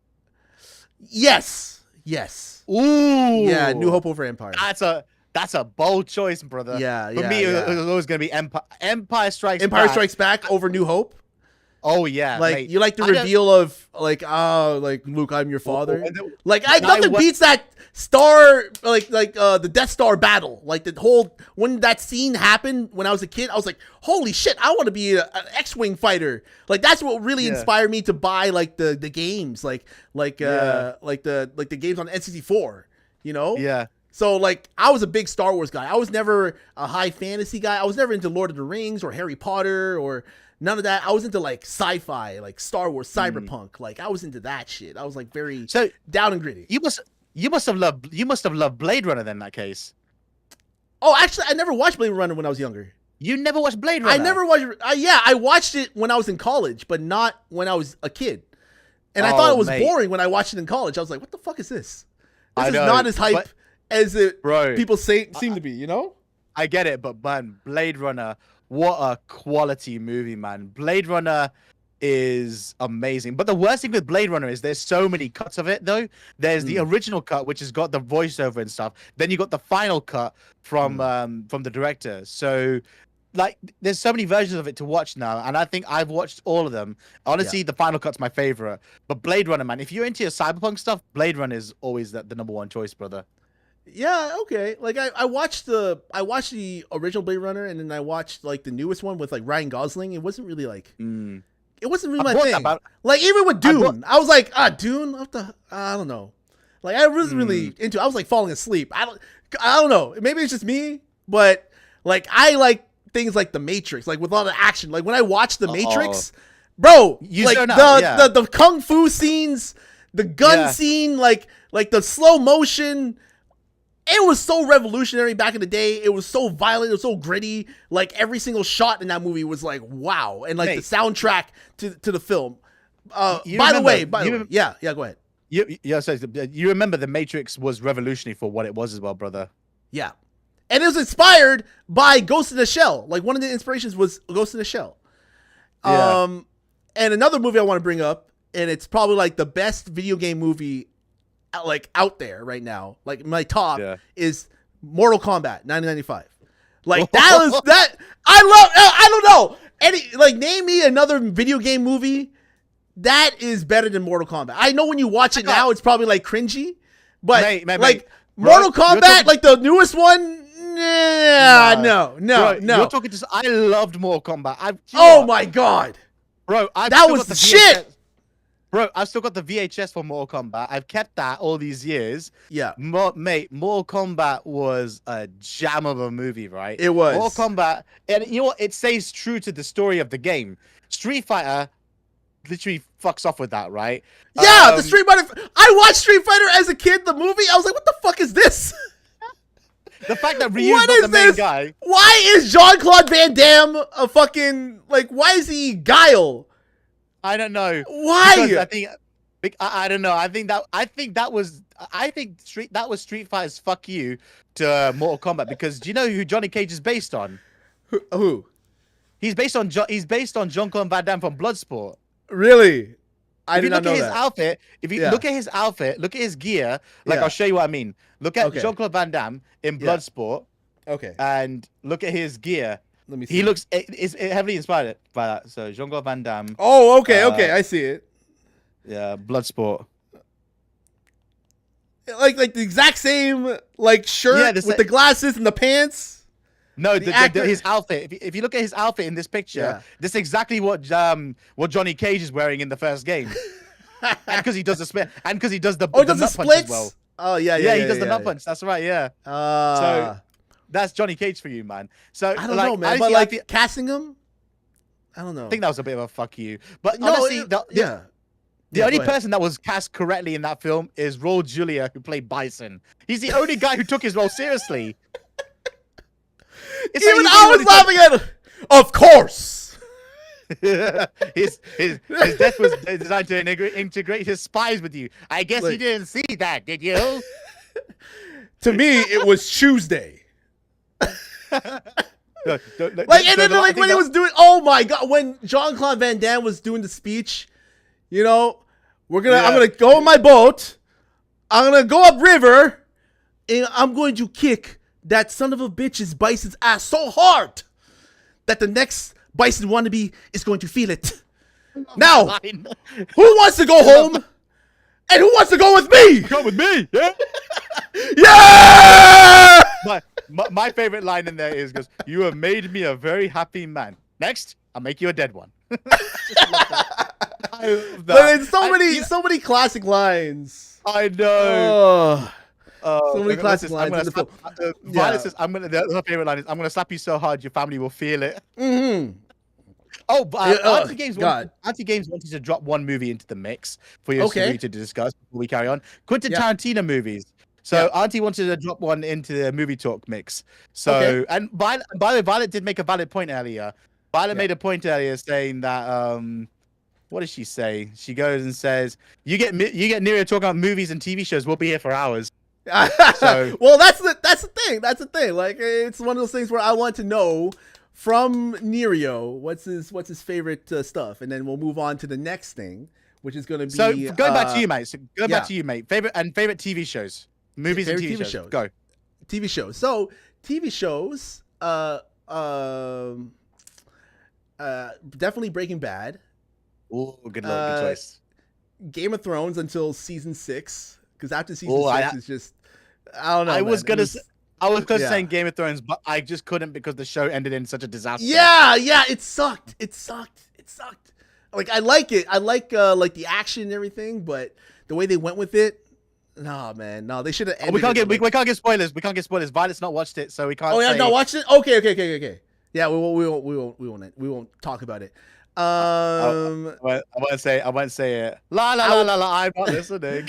Speaker 2: Yes.
Speaker 3: Ooh.
Speaker 2: Yeah, New Hope over Empire.
Speaker 3: That's a bold choice, brother.
Speaker 2: Yeah,
Speaker 3: For me, it was always gonna be Empire Strikes Back.
Speaker 2: Empire Strikes Back over New Hope.
Speaker 3: Oh yeah,
Speaker 2: like
Speaker 3: mate.
Speaker 2: You like the reveal of like Luke, I'm your father. Nothing beats that star the Death Star battle. Like the whole when that scene happened when I was a kid, I was like, holy shit, I want to be an X-wing fighter. Like that's what really inspired me to buy like the games, like the games on N64. You know?
Speaker 3: Yeah.
Speaker 2: So, like, I was a big Star Wars guy. I was never a high fantasy guy. I was never into Lord of the Rings or Harry Potter or none of that. I was into, like, sci-fi, like Star Wars, cyberpunk. Like, I was into that shit. I was, like, very down and gritty.
Speaker 3: You must have loved Blade Runner then, in that case.
Speaker 2: Oh, actually, I never watched Blade Runner when I was younger.
Speaker 3: You never watched Blade Runner?
Speaker 2: I never watched... I watched it when I was in college, but not when I was a kid. And I thought it was boring when I watched it in college. I was like, what the fuck is this? This is not as hype... as it people seem to be, you know?
Speaker 3: I get it, but man, Blade Runner, what a quality movie, man. Blade Runner is amazing. But the worst thing with Blade Runner is there's so many cuts of it, though. There's the original cut, which has got the voiceover and stuff. Then you got the final cut from the director. So like there's so many versions of it to watch now, and I think I've watched all of them. Honestly, the Final Cut's my favorite. But Blade Runner, man, if you're into your cyberpunk stuff, Blade Runner is always the number one choice, brother.
Speaker 2: Yeah, okay. Like I watched the original Blade Runner, and then I watched like the newest one with like Ryan Gosling. It wasn't really like it wasn't really
Speaker 3: I
Speaker 2: my
Speaker 3: bought
Speaker 2: thing.
Speaker 3: that, but
Speaker 2: like even with Dune, I was like, Dune, what the I don't know. Like I wasn't really into. I was like falling asleep. I don't know. Maybe it's just me, but like I like things like The Matrix, like with a lot of action. Like when I watch The Matrix, bro, like the kung fu scenes, the gun scene, like the slow motion. It was so revolutionary back in the day. It was so violent. It was so gritty. Like every single shot in that movie was like wow, and like the soundtrack to the film. By the way, yeah, go ahead.
Speaker 3: So you remember The Matrix was revolutionary for what it was as well, brother.
Speaker 2: Yeah. And it was inspired by Ghost in the Shell. Like one of the inspirations was Ghost in the Shell.
Speaker 3: Yeah.
Speaker 2: And another movie I want to bring up, and it's probably like the best video game movie like out there right now. Like my top is Mortal Kombat 1995. Like that was that I don't know. Name me another video game movie that is better than Mortal Kombat. I know when you watch it now, it's probably like cringy, but Mortal Kombat, like the newest one, no.
Speaker 3: You're talking to. I loved Mortal Kombat.
Speaker 2: Oh my god,
Speaker 3: bro,
Speaker 2: that was the shit.
Speaker 3: Bro, I've still got the VHS for Mortal Kombat. I've kept that all these years.
Speaker 2: Yeah,
Speaker 3: mate, Mortal Kombat was a jam of a movie, right?
Speaker 2: It was.
Speaker 3: Mortal Kombat, and you know what? It stays true to the story of the game. Street Fighter literally fucks off with that, right?
Speaker 2: Yeah, the Street Fighter. I watched Street Fighter as a kid. The movie, I was like, "What the fuck is this?"
Speaker 3: The fact that Ryu's not the main guy.
Speaker 2: Why is Jean-Claude Van Damme a fucking like? Why is he Guile?
Speaker 3: I don't know.
Speaker 2: Why?
Speaker 3: Because I don't know. I think that was Street Fighter's fuck you to Mortal Kombat, because do you know who Johnny Cage is based on?
Speaker 2: Who?
Speaker 3: He's based on Jean-Claude Van Damme from Bloodsport.
Speaker 2: Really?
Speaker 3: If you look at his outfit, look at his outfit, look at his gear, like I'll show you what I mean. Look at Jean-Claude Van Damme in Bloodsport.
Speaker 2: Okay.
Speaker 3: And look at his gear.
Speaker 2: Let me see.
Speaker 3: He looks is heavily inspired by that. So Jean-Claude Van Damme.
Speaker 2: Oh, okay, I see it.
Speaker 3: Yeah, Bloodsport.
Speaker 2: Like the exact same like shirt with the glasses and the pants.
Speaker 3: No, his outfit. If you look at his outfit in this picture, this is exactly what Johnny Cage is wearing in the first game. And because he does the split, and because he does the
Speaker 2: does the
Speaker 3: nut
Speaker 2: splits?
Speaker 3: punch as well.
Speaker 2: Oh yeah,
Speaker 3: he does the nut punch. That's right. Yeah. So that's Johnny Cage for you, man. So
Speaker 2: I don't know, man. But like casting him, I don't know.
Speaker 3: I think that was a bit of a fuck you. But honestly, the only person that was cast correctly in that film is Raul Julia, who played Bison. He's the only guy who took his role seriously.
Speaker 2: Even I was laughing at him. Of course.
Speaker 3: his death was designed to integrate his spies with you. I guess you didn't see that, did you?
Speaker 2: To me, it was Tuesday. And then when he was doing, oh my god, when Jean-Claude Van Damme was doing the speech, you know, I'm gonna go on my boat, I'm gonna go up river, and I'm going to kick that son of a bitch's Bison's ass so hard that the next Bison wannabe is going to feel it. Now, who wants to go home? And who wants to go with me?
Speaker 3: Come with me, yeah?
Speaker 2: Yeah!
Speaker 3: My favorite line in there is, goes, "You have made me a very happy man. Next, I'll make you a dead one." I love that.
Speaker 2: But it's so many classic lines.
Speaker 3: I know.
Speaker 2: So many classic lines in the film.
Speaker 3: Violet says, her favorite line is, "I'm gonna slap you so hard your family will feel it."
Speaker 2: Mm-hmm.
Speaker 3: Oh, but Auntie Games wanted to drop one movie into the mix for you to discuss before we carry on. Quentin Tarantino movies. So Auntie wanted to drop one into the movie talk mix. So and by the way, Violet did make a valid point earlier. Violet made a point earlier saying that what did she say? She goes and says, "You get Neerio talking about movies and TV shows. We'll be here for hours." So,
Speaker 2: well, that's the thing. That's the thing. Like, it's one of those things where I want to know from Neerio what's his favorite stuff, and then we'll move on to the next thing, which is going to be.
Speaker 3: So going back to you, mate. Back to you, mate. Favorite TV shows, movies and TV shows. Go.
Speaker 2: TV shows. So TV shows. Definitely Breaking Bad.
Speaker 3: Oh, good luck, good choice.
Speaker 2: Game of Thrones until season 6, because after season
Speaker 3: Oh,
Speaker 2: 6 is just I don't know.
Speaker 3: I
Speaker 2: man.
Speaker 3: was
Speaker 2: It
Speaker 3: gonna
Speaker 2: was-
Speaker 3: I was close to
Speaker 2: yeah.
Speaker 3: saying Game of Thrones, but I just couldn't because the show ended in such a disaster.
Speaker 2: Yeah, it sucked. It sucked. Like I like it. I like the action and everything, but the way they went with it, no man, no, they should have.
Speaker 3: We can't get we can't get spoilers. We can't get spoilers. Violet's not watched it, so we can't.
Speaker 2: Oh yeah,
Speaker 3: say...
Speaker 2: no, watch it. Okay. Yeah, we won't talk about it.
Speaker 3: I won't say it. La la la la la. I'm not listening.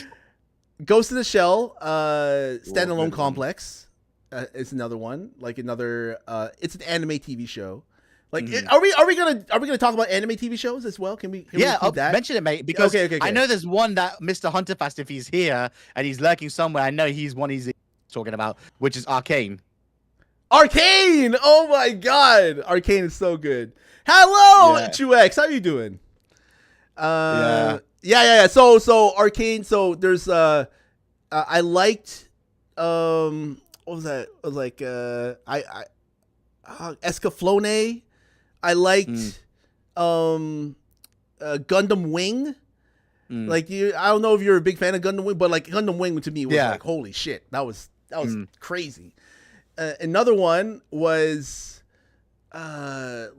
Speaker 2: Ghost in the Shell, standalone
Speaker 3: good
Speaker 2: complex, is another one. Like another, it's an anime TV show. Like,
Speaker 3: Mhm.
Speaker 2: are we gonna talk about anime TV shows as well? Can we
Speaker 3: I'll
Speaker 2: include that?
Speaker 3: mention it, mate, because
Speaker 2: Okay.
Speaker 3: I know there's one that Mr. Hunterfast, if he's here and he's lurking somewhere, I know he's talking about, which is Arcane.
Speaker 2: Arcane! Oh my god, Arcane is so good. Hello,
Speaker 3: Yeah.
Speaker 2: Truex, how you doing? Yeah. So Arcane. So there's I liked what was that? It was like Escaflowne. I liked Gundam Wing. Like I don't know if you're a big fan of Gundam Wing, but like Gundam Wing to me was like holy shit. That was crazy. Another one was the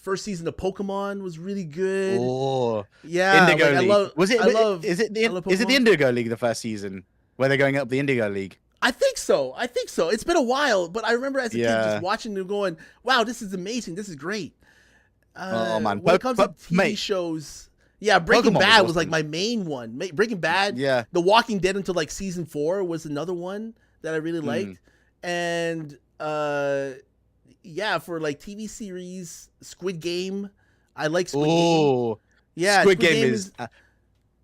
Speaker 2: first season of Pokemon was really good.
Speaker 3: Oh,
Speaker 2: yeah,
Speaker 3: Indigo
Speaker 2: like,
Speaker 3: League. Is it the Indigo League the first season where they're going up the Indigo League?
Speaker 2: I think so. It's been a while, but I remember as a kid
Speaker 3: Yeah.
Speaker 2: just watching them going, "Wow, this is amazing. This is great."
Speaker 3: Oh man,
Speaker 2: when it comes to TV
Speaker 3: mate,
Speaker 2: shows, yeah, Breaking
Speaker 3: Pokemon
Speaker 2: Bad
Speaker 3: was
Speaker 2: was like
Speaker 3: awesome.
Speaker 2: my main one. Breaking Bad,
Speaker 3: Yeah.
Speaker 2: The Walking Dead until like season 4 was another one that I really liked, and yeah, for like TV series, Squid Game, I like Squid Game.
Speaker 3: Oh,
Speaker 2: Yeah,
Speaker 3: Squid Game is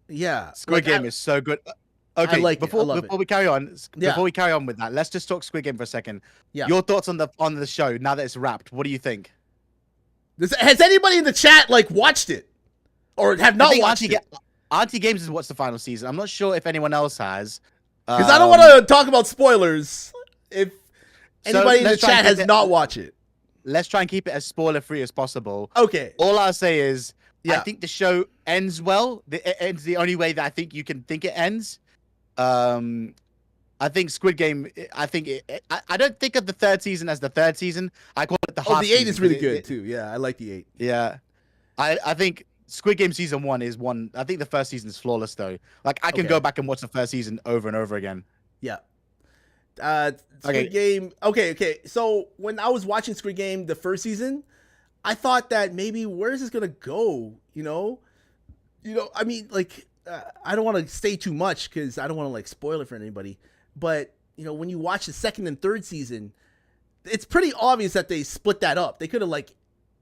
Speaker 2: yeah,
Speaker 3: Squid
Speaker 2: like,
Speaker 3: Game is so good. Okay,
Speaker 2: like it. I love
Speaker 3: before we carry on,
Speaker 2: Yeah.
Speaker 3: before we carry on with that, let's just talk Squid Game for a second.
Speaker 2: Yeah.
Speaker 3: Your thoughts on the show now that it's wrapped? What do you think?
Speaker 2: Has anybody in the chat like watched it or have not
Speaker 3: I think
Speaker 2: watched it?
Speaker 3: Auntie Games has watched the final season. I'm not sure if anyone else has.
Speaker 2: Because I don't want to talk about spoilers if
Speaker 3: So
Speaker 2: anybody in the
Speaker 3: let's try and
Speaker 2: chat has
Speaker 3: keep it-
Speaker 2: not watched it.
Speaker 3: Let's try and keep it as spoiler free as possible.
Speaker 2: Okay.
Speaker 3: All I'll say is, I
Speaker 2: Yeah.
Speaker 3: think the show ends well. It ends the only way that I think you can think it ends. I think Squid Game. I don't think of the third season as the third season. I call it the half.
Speaker 2: Oh, the 8 is
Speaker 3: season,
Speaker 2: really
Speaker 3: 'cause
Speaker 2: good too. Yeah, I like the 8.
Speaker 3: Yeah, I think Squid Game season 1 is one. I think the first season is flawless though. Like I can
Speaker 2: Okay.
Speaker 3: go back and watch the first season over and over again.
Speaker 2: Yeah. Squid
Speaker 3: Okay.
Speaker 2: Game. Okay. So when I was watching Squid Game the first season, I thought that maybe where is this gonna go? You know. I mean, like I don't want to say too much because I don't want to like spoil it for anybody. But when you watch the second and third season, it's pretty obvious that they split that up. They could have like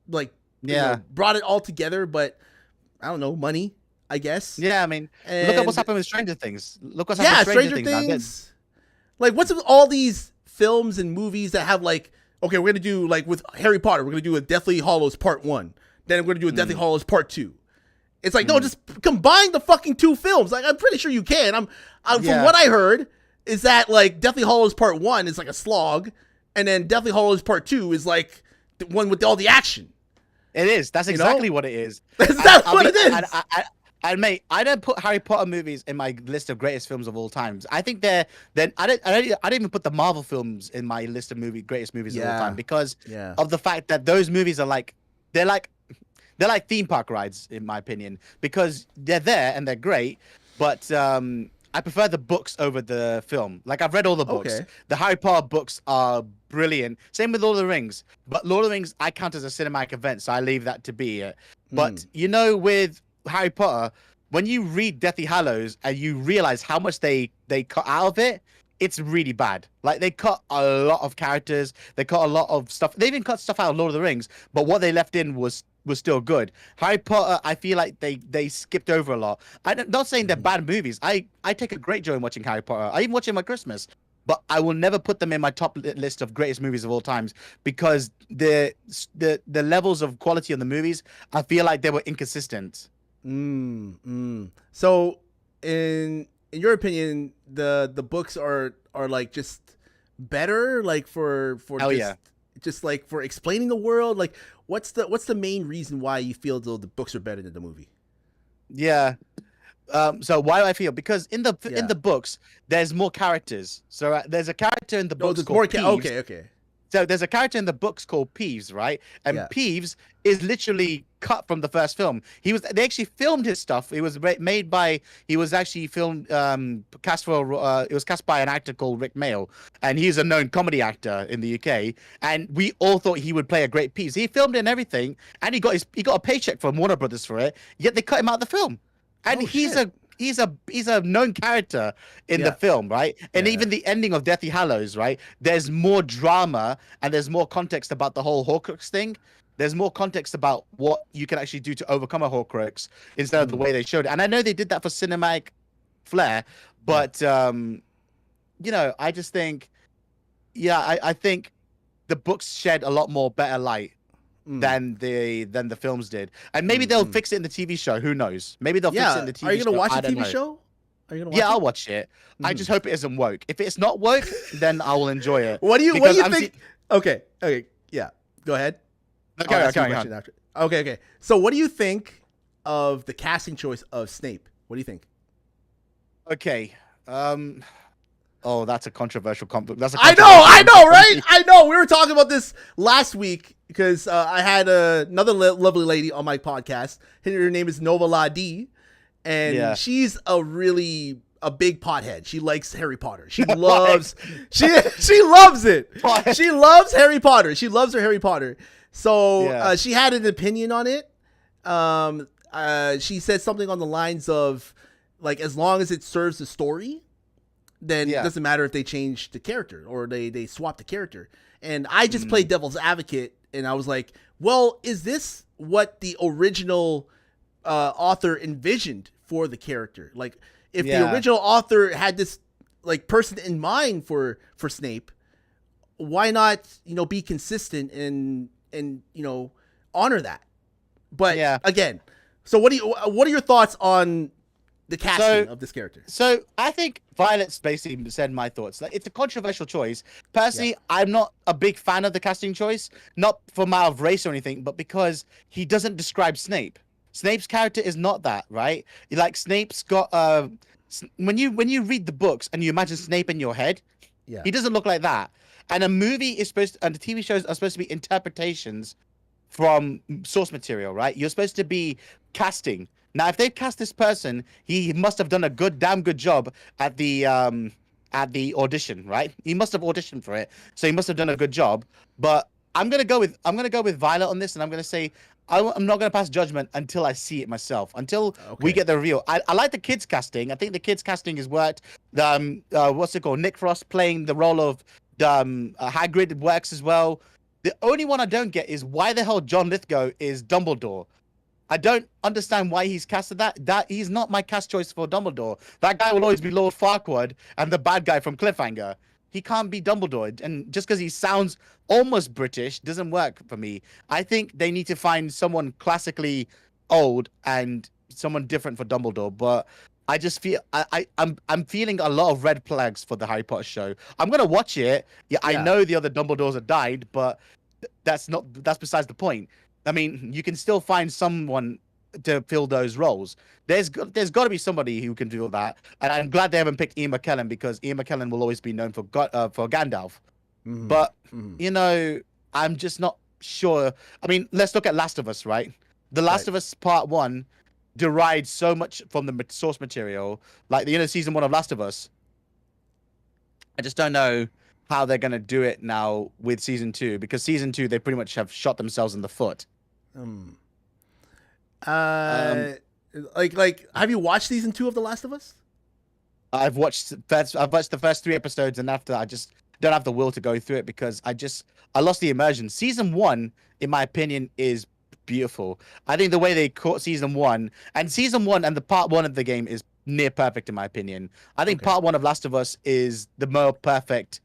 Speaker 2: brought it all together, but I don't know, money, I guess.
Speaker 3: Yeah, I mean, look at what's happened with Stranger Things. Look what's happened with Stranger Things.
Speaker 2: Like, what's with all these films and movies that have like, okay, we're gonna do like with Harry Potter, we're gonna do a Deathly Hallows Part 1, then we're gonna do a Deathly Hallows Part 2. It's like, no, just combine the fucking 2 films. Like, I'm pretty sure you can. From what I heard, is that like Deathly Hallows Part 1 is like a slog, and then Deathly Hallows Part 2 is like the one with all the action.
Speaker 3: It is. That's exactly what it is.
Speaker 2: That's what it is.
Speaker 3: And mate, I don't put Harry Potter movies in my list of greatest films of all times. I think I don't even put the Marvel films in my list of greatest movies of all time because of the fact that those movies are like they're like theme park rides in my opinion because they're there and they're great, but I prefer the books over the film. Like I've read all the books.
Speaker 2: Okay.
Speaker 3: The Harry Potter books are brilliant. Same with Lord of the Rings. But Lord of the Rings I count as a cinematic event, so I leave that to be it. But with Harry Potter, when you read Deathly Hallows and you realize how much they cut out of it, it's really bad. Like they cut a lot of characters, they cut a lot of stuff. They even cut stuff out of Lord of the Rings, but what they left in was still good. Harry Potter, I feel like they skipped over a lot. I'm not saying they're bad movies. I take a great joy in watching Harry Potter. I even watch them at Christmas. But I will never put them in my top list of greatest movies of all times because the levels of quality on the movies, I feel like they were inconsistent.
Speaker 2: So, in your opinion, the books are like just better, like for
Speaker 3: Hell
Speaker 2: just,
Speaker 3: yeah.
Speaker 2: just like for explaining the world? Like, what's the main reason why you feel the books are better than the movie?
Speaker 3: Yeah. So why do I feel? Because in the
Speaker 2: Yeah.
Speaker 3: books, there's more characters. So there's a character in the
Speaker 2: Oh,
Speaker 3: books
Speaker 2: there's
Speaker 3: called
Speaker 2: more.
Speaker 3: Peeves.
Speaker 2: Okay.
Speaker 3: So there's a character in the books called Peeves, right? And
Speaker 2: Yeah.
Speaker 3: Peeves is literally cut from the first film. They actually filmed his stuff. He was actually filmed cast for it was cast by an actor called Rick Mail, and he's a known comedy actor in the UK. And we all thought he would play a great Peeves. He filmed it and everything, and he got a paycheck from Warner Brothers for it. Yet they cut him out of the film, and
Speaker 2: Oh, shit.
Speaker 3: he's a known character in the film, right? And
Speaker 2: Yeah.
Speaker 3: even the ending of Deathly Hallows, right? There's more drama and there's more context about the whole Horcrux thing. There's more context about what you can actually do to overcome a Horcrux instead of the way they showed it. And I know they did that for cinematic flair, but I just think, I think the books shed a lot more better light than the films did, and maybe they'll fix it in the TV show. Who knows? Maybe they'll fix it in the TV show.
Speaker 2: Are you gonna watch
Speaker 3: I
Speaker 2: the
Speaker 3: don't
Speaker 2: TV
Speaker 3: know.
Speaker 2: show? Are you gonna watch
Speaker 3: Yeah,
Speaker 2: it?
Speaker 3: I'll watch it. I just hope it isn't woke. If it's not woke, then I will enjoy it.
Speaker 2: What do you
Speaker 3: Because I'm
Speaker 2: think? Okay, yeah. Go ahead.
Speaker 3: Okay,
Speaker 2: I'll ask you a
Speaker 3: okay,
Speaker 2: question after. Okay. So, what do you think of the casting choice of Snape? What do you think?
Speaker 3: okay. Oh, that's a controversial conflict.
Speaker 2: I know, right? I know. We were talking about this last week because I had another lovely lady on my podcast. Her name is Nova La D, and she's a big pothead. She likes Harry Potter. She loves she loves it. She loves Harry Potter. She loves her Harry Potter. So she had an opinion on it. She said something on the lines of like, as long as it serves the story, then it doesn't matter if they change the character or they swap the character. And I just played devil's advocate, and I was like, well, is this what the original author envisioned for the character? Like, if the original author had this like person in mind for Snape, why not, be consistent and honor that? But again, so what are your thoughts on the casting of this character?
Speaker 3: So I think Violet's basically said my thoughts. Like, it's a controversial choice. Personally, I'm not a big fan of the casting choice, not for matter of race or anything, but because he doesn't describe Snape. Snape's character is not that, right? Like, Snape's got when you read the books and you imagine Snape in your head, he doesn't look like that. And a movie is and the TV shows are supposed to be interpretations from source material, right? You're supposed to be casting. Now, if they've cast this person, he must have done a damn good job at the audition, right? He must have auditioned for it, so he must have done a good job. But I'm gonna go with Violet on this, and I'm gonna say I'm not gonna pass judgment until I see it myself, until we get the reveal. I like the kids casting. I think the kids casting has worked. What's it called? Nick Frost playing the role of Hagrid works as well. The only one I don't get is why the hell John Lithgow is Dumbledore. I don't understand why he's casted that. He's not my cast choice for Dumbledore. That guy will always be Lord Farquaad and the bad guy from Cliffhanger. He can't be Dumbledore. And just because he sounds almost British doesn't work for me. I think they need to find someone classically old and someone different for Dumbledore. But I just feel I'm feeling a lot of red flags for the Harry Potter show. I'm gonna watch it. I know the other Dumbledores have died, but that's besides the point. I mean, you can still find someone to fill those roles. There's got to be somebody who can do that, and I'm glad they haven't picked Ian McKellen, because Ian McKellen will always be known for Gandalf. But I'm just not sure. I mean, let's look at Last of Us, right? The Last of Us Part 1 derived so much from the source material, like season 1 of Last of Us. I just don't know how they're gonna do it now with season 2, because season 2 they pretty much have shot themselves in the foot.
Speaker 2: Like, have you watched season 2 of The Last of Us?
Speaker 3: I've watched the first 3 episodes, and after I just don't have the will to go through it, because I lost the immersion. Season 1, in my opinion, is beautiful. I think the way they caught season 1 and the part 1 of the game is near perfect, in my opinion. I think part 1 of Last of Us is the more perfect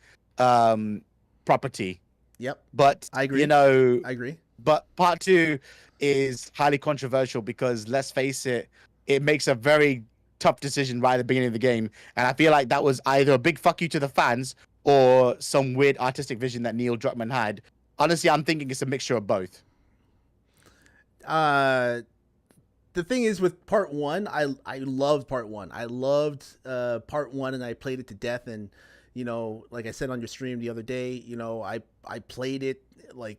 Speaker 3: property.
Speaker 2: Yep.
Speaker 3: But
Speaker 2: I agree. I agree.
Speaker 3: But part 2 is highly controversial, because let's face it, it makes a very tough decision right at the beginning of the game. And I feel like that was either a big fuck you to the fans or some weird artistic vision that Neil Druckmann had. honestly, I'm thinking it's a mixture of both.
Speaker 2: The thing is with part one, I loved part one. I loved part one, and I played it to death. And you know, like I said on your stream the other day, you know, I played it like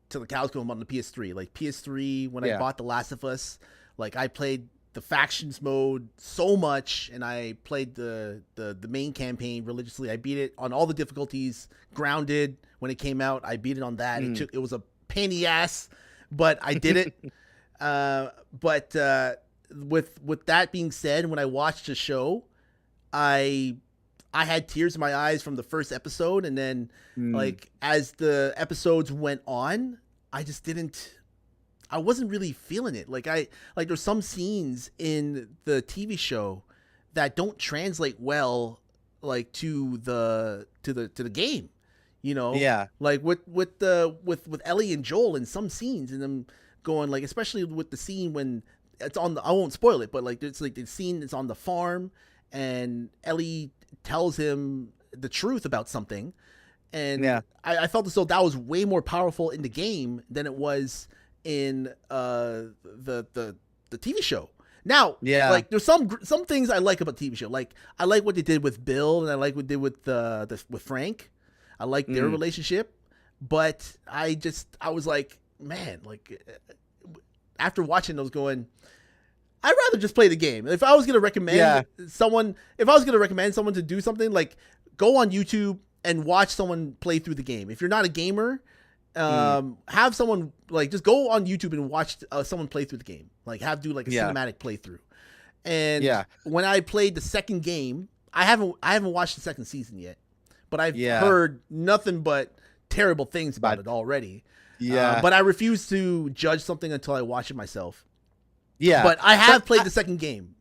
Speaker 2: till the cows come home on the PS3. Like PS3 when I bought The Last of Us, like I played the factions mode so much, and I played the main campaign religiously. I beat it on all the difficulties. Grounded when it came out, I beat it on that. It was a pain in the ass, but I did it. But with that being said, when I watched the show, I had tears in my eyes from the first episode, and then like as the episodes went on, I wasn't really feeling it. Like there's some scenes in the TV show that don't translate well, like to the game, you know?
Speaker 3: Yeah.
Speaker 2: Like with Ellie and Joel in some scenes, and them going like, especially with the scene when it's on the, I won't spoil it, but like it's like the scene is on the farm, and Ellie tells him the truth about something, and I felt as though that was way more powerful in the game than it was in the TV show. Now, like there's some things I like about TV show. Like I like what they did with Bill, and I like what they did with Frank. I like their relationship, but I was like, man, like after watching those, going, I'd rather just play the game. If I was gonna recommend someone to do something, like go on YouTube and watch someone play through the game. If you're not a gamer, have someone like just go on YouTube and watch someone play through the game. Like do like a cinematic playthrough. And when I played the second game, I haven't watched the second season yet, but I've heard nothing but terrible things about it already. But I refuse to judge something until I watch it myself. But I have played the second game.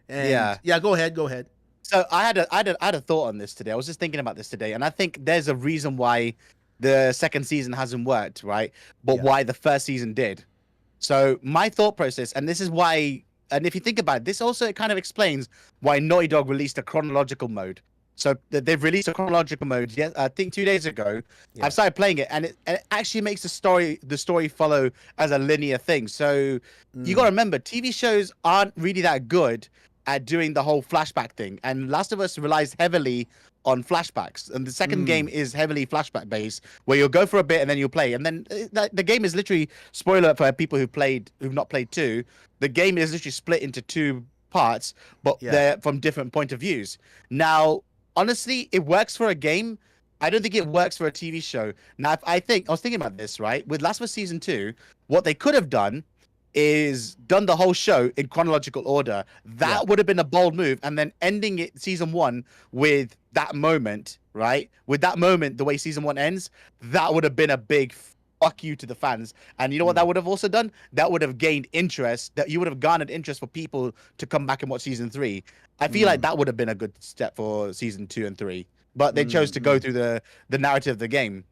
Speaker 2: And go ahead.
Speaker 3: So I had a thought on this today. I was just thinking about this today, and I think there's a reason why the second season hasn't worked, right? But why the first season did. So my thought process, and this is why, and if you think about it, this also kind of explains why Naughty Dog released a chronological mode. So they've released a chronological mode. Yes, I think 2 days ago. I've started playing it, and it actually makes the story follow as a linear thing. So you got to remember, TV shows aren't really that good at doing the whole flashback thing, and Last of Us relies heavily on flashbacks, and the second game is heavily flashback based, where you'll go for a bit and then you'll play, and then the game is literally, spoiler for people who've not played 2, the game is literally split into 2 parts, but they're from different point of views. Now, honestly, it works for a game. I don't think it works for a TV show. Now, I was thinking about this, right? With Last of Us Season 2, what they could have done is done the whole show in chronological order. That would have been a bold move, and then ending it Season 1 with that moment, right? With that moment, the way Season 1 ends, that would have been a big fuck you to the fans. And you know what that would have also done? That would have gained interest, that you would have garnered interest for people to come back and watch Season 3. I feel like that would have been a good step for Season 2 and 3. But they chose to go through the narrative of the game.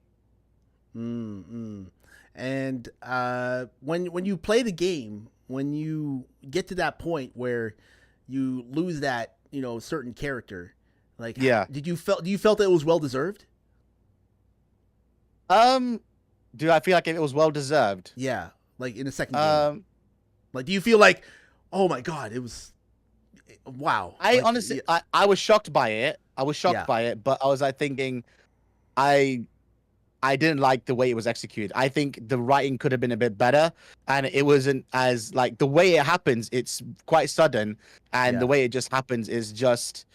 Speaker 2: And when you play the game, when you get to that point where you lose that, you know, certain character, like, do you felt that it was well deserved?
Speaker 3: Do I feel like it was well deserved?
Speaker 2: Yeah, like in the second game. Like, do you feel like, oh my god, it was, wow?
Speaker 3: I honestly, I was shocked by it. I was shocked by it, but I was like thinking, I didn't like the way it was executed. I think the writing could have been a bit better, and it wasn't as, like, the way it happens, it's quite sudden, and the way it just happens is just,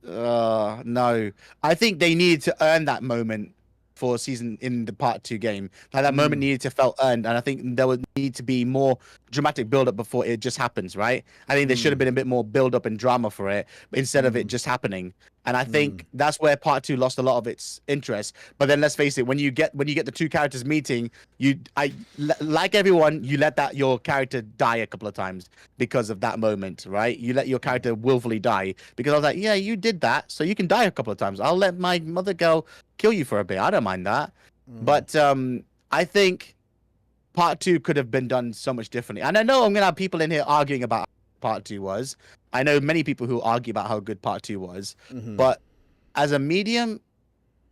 Speaker 3: no. I think they needed to earn that moment for in the part 2 game. Like, that moment needed to felt earned, and I think there would need to be more dramatic build up before it just happens, right? I think there should have been a bit more build up and drama for it instead of it just happening. And I think that's where part 2 lost a lot of its interest. But then let's face it, when you get the 2 characters meeting, like everyone, you let your character die a couple of times because of that moment, right? You let your character willfully die because I was like, yeah, you did that, so you can die a couple of times. I'll let my mother girl kill you for a bit. I don't mind that. But I think part 2 could have been done so much differently. And I know I'm gonna have people in here arguing about how part 2 was. I know many people who argue about how good part 2 was. But as a medium,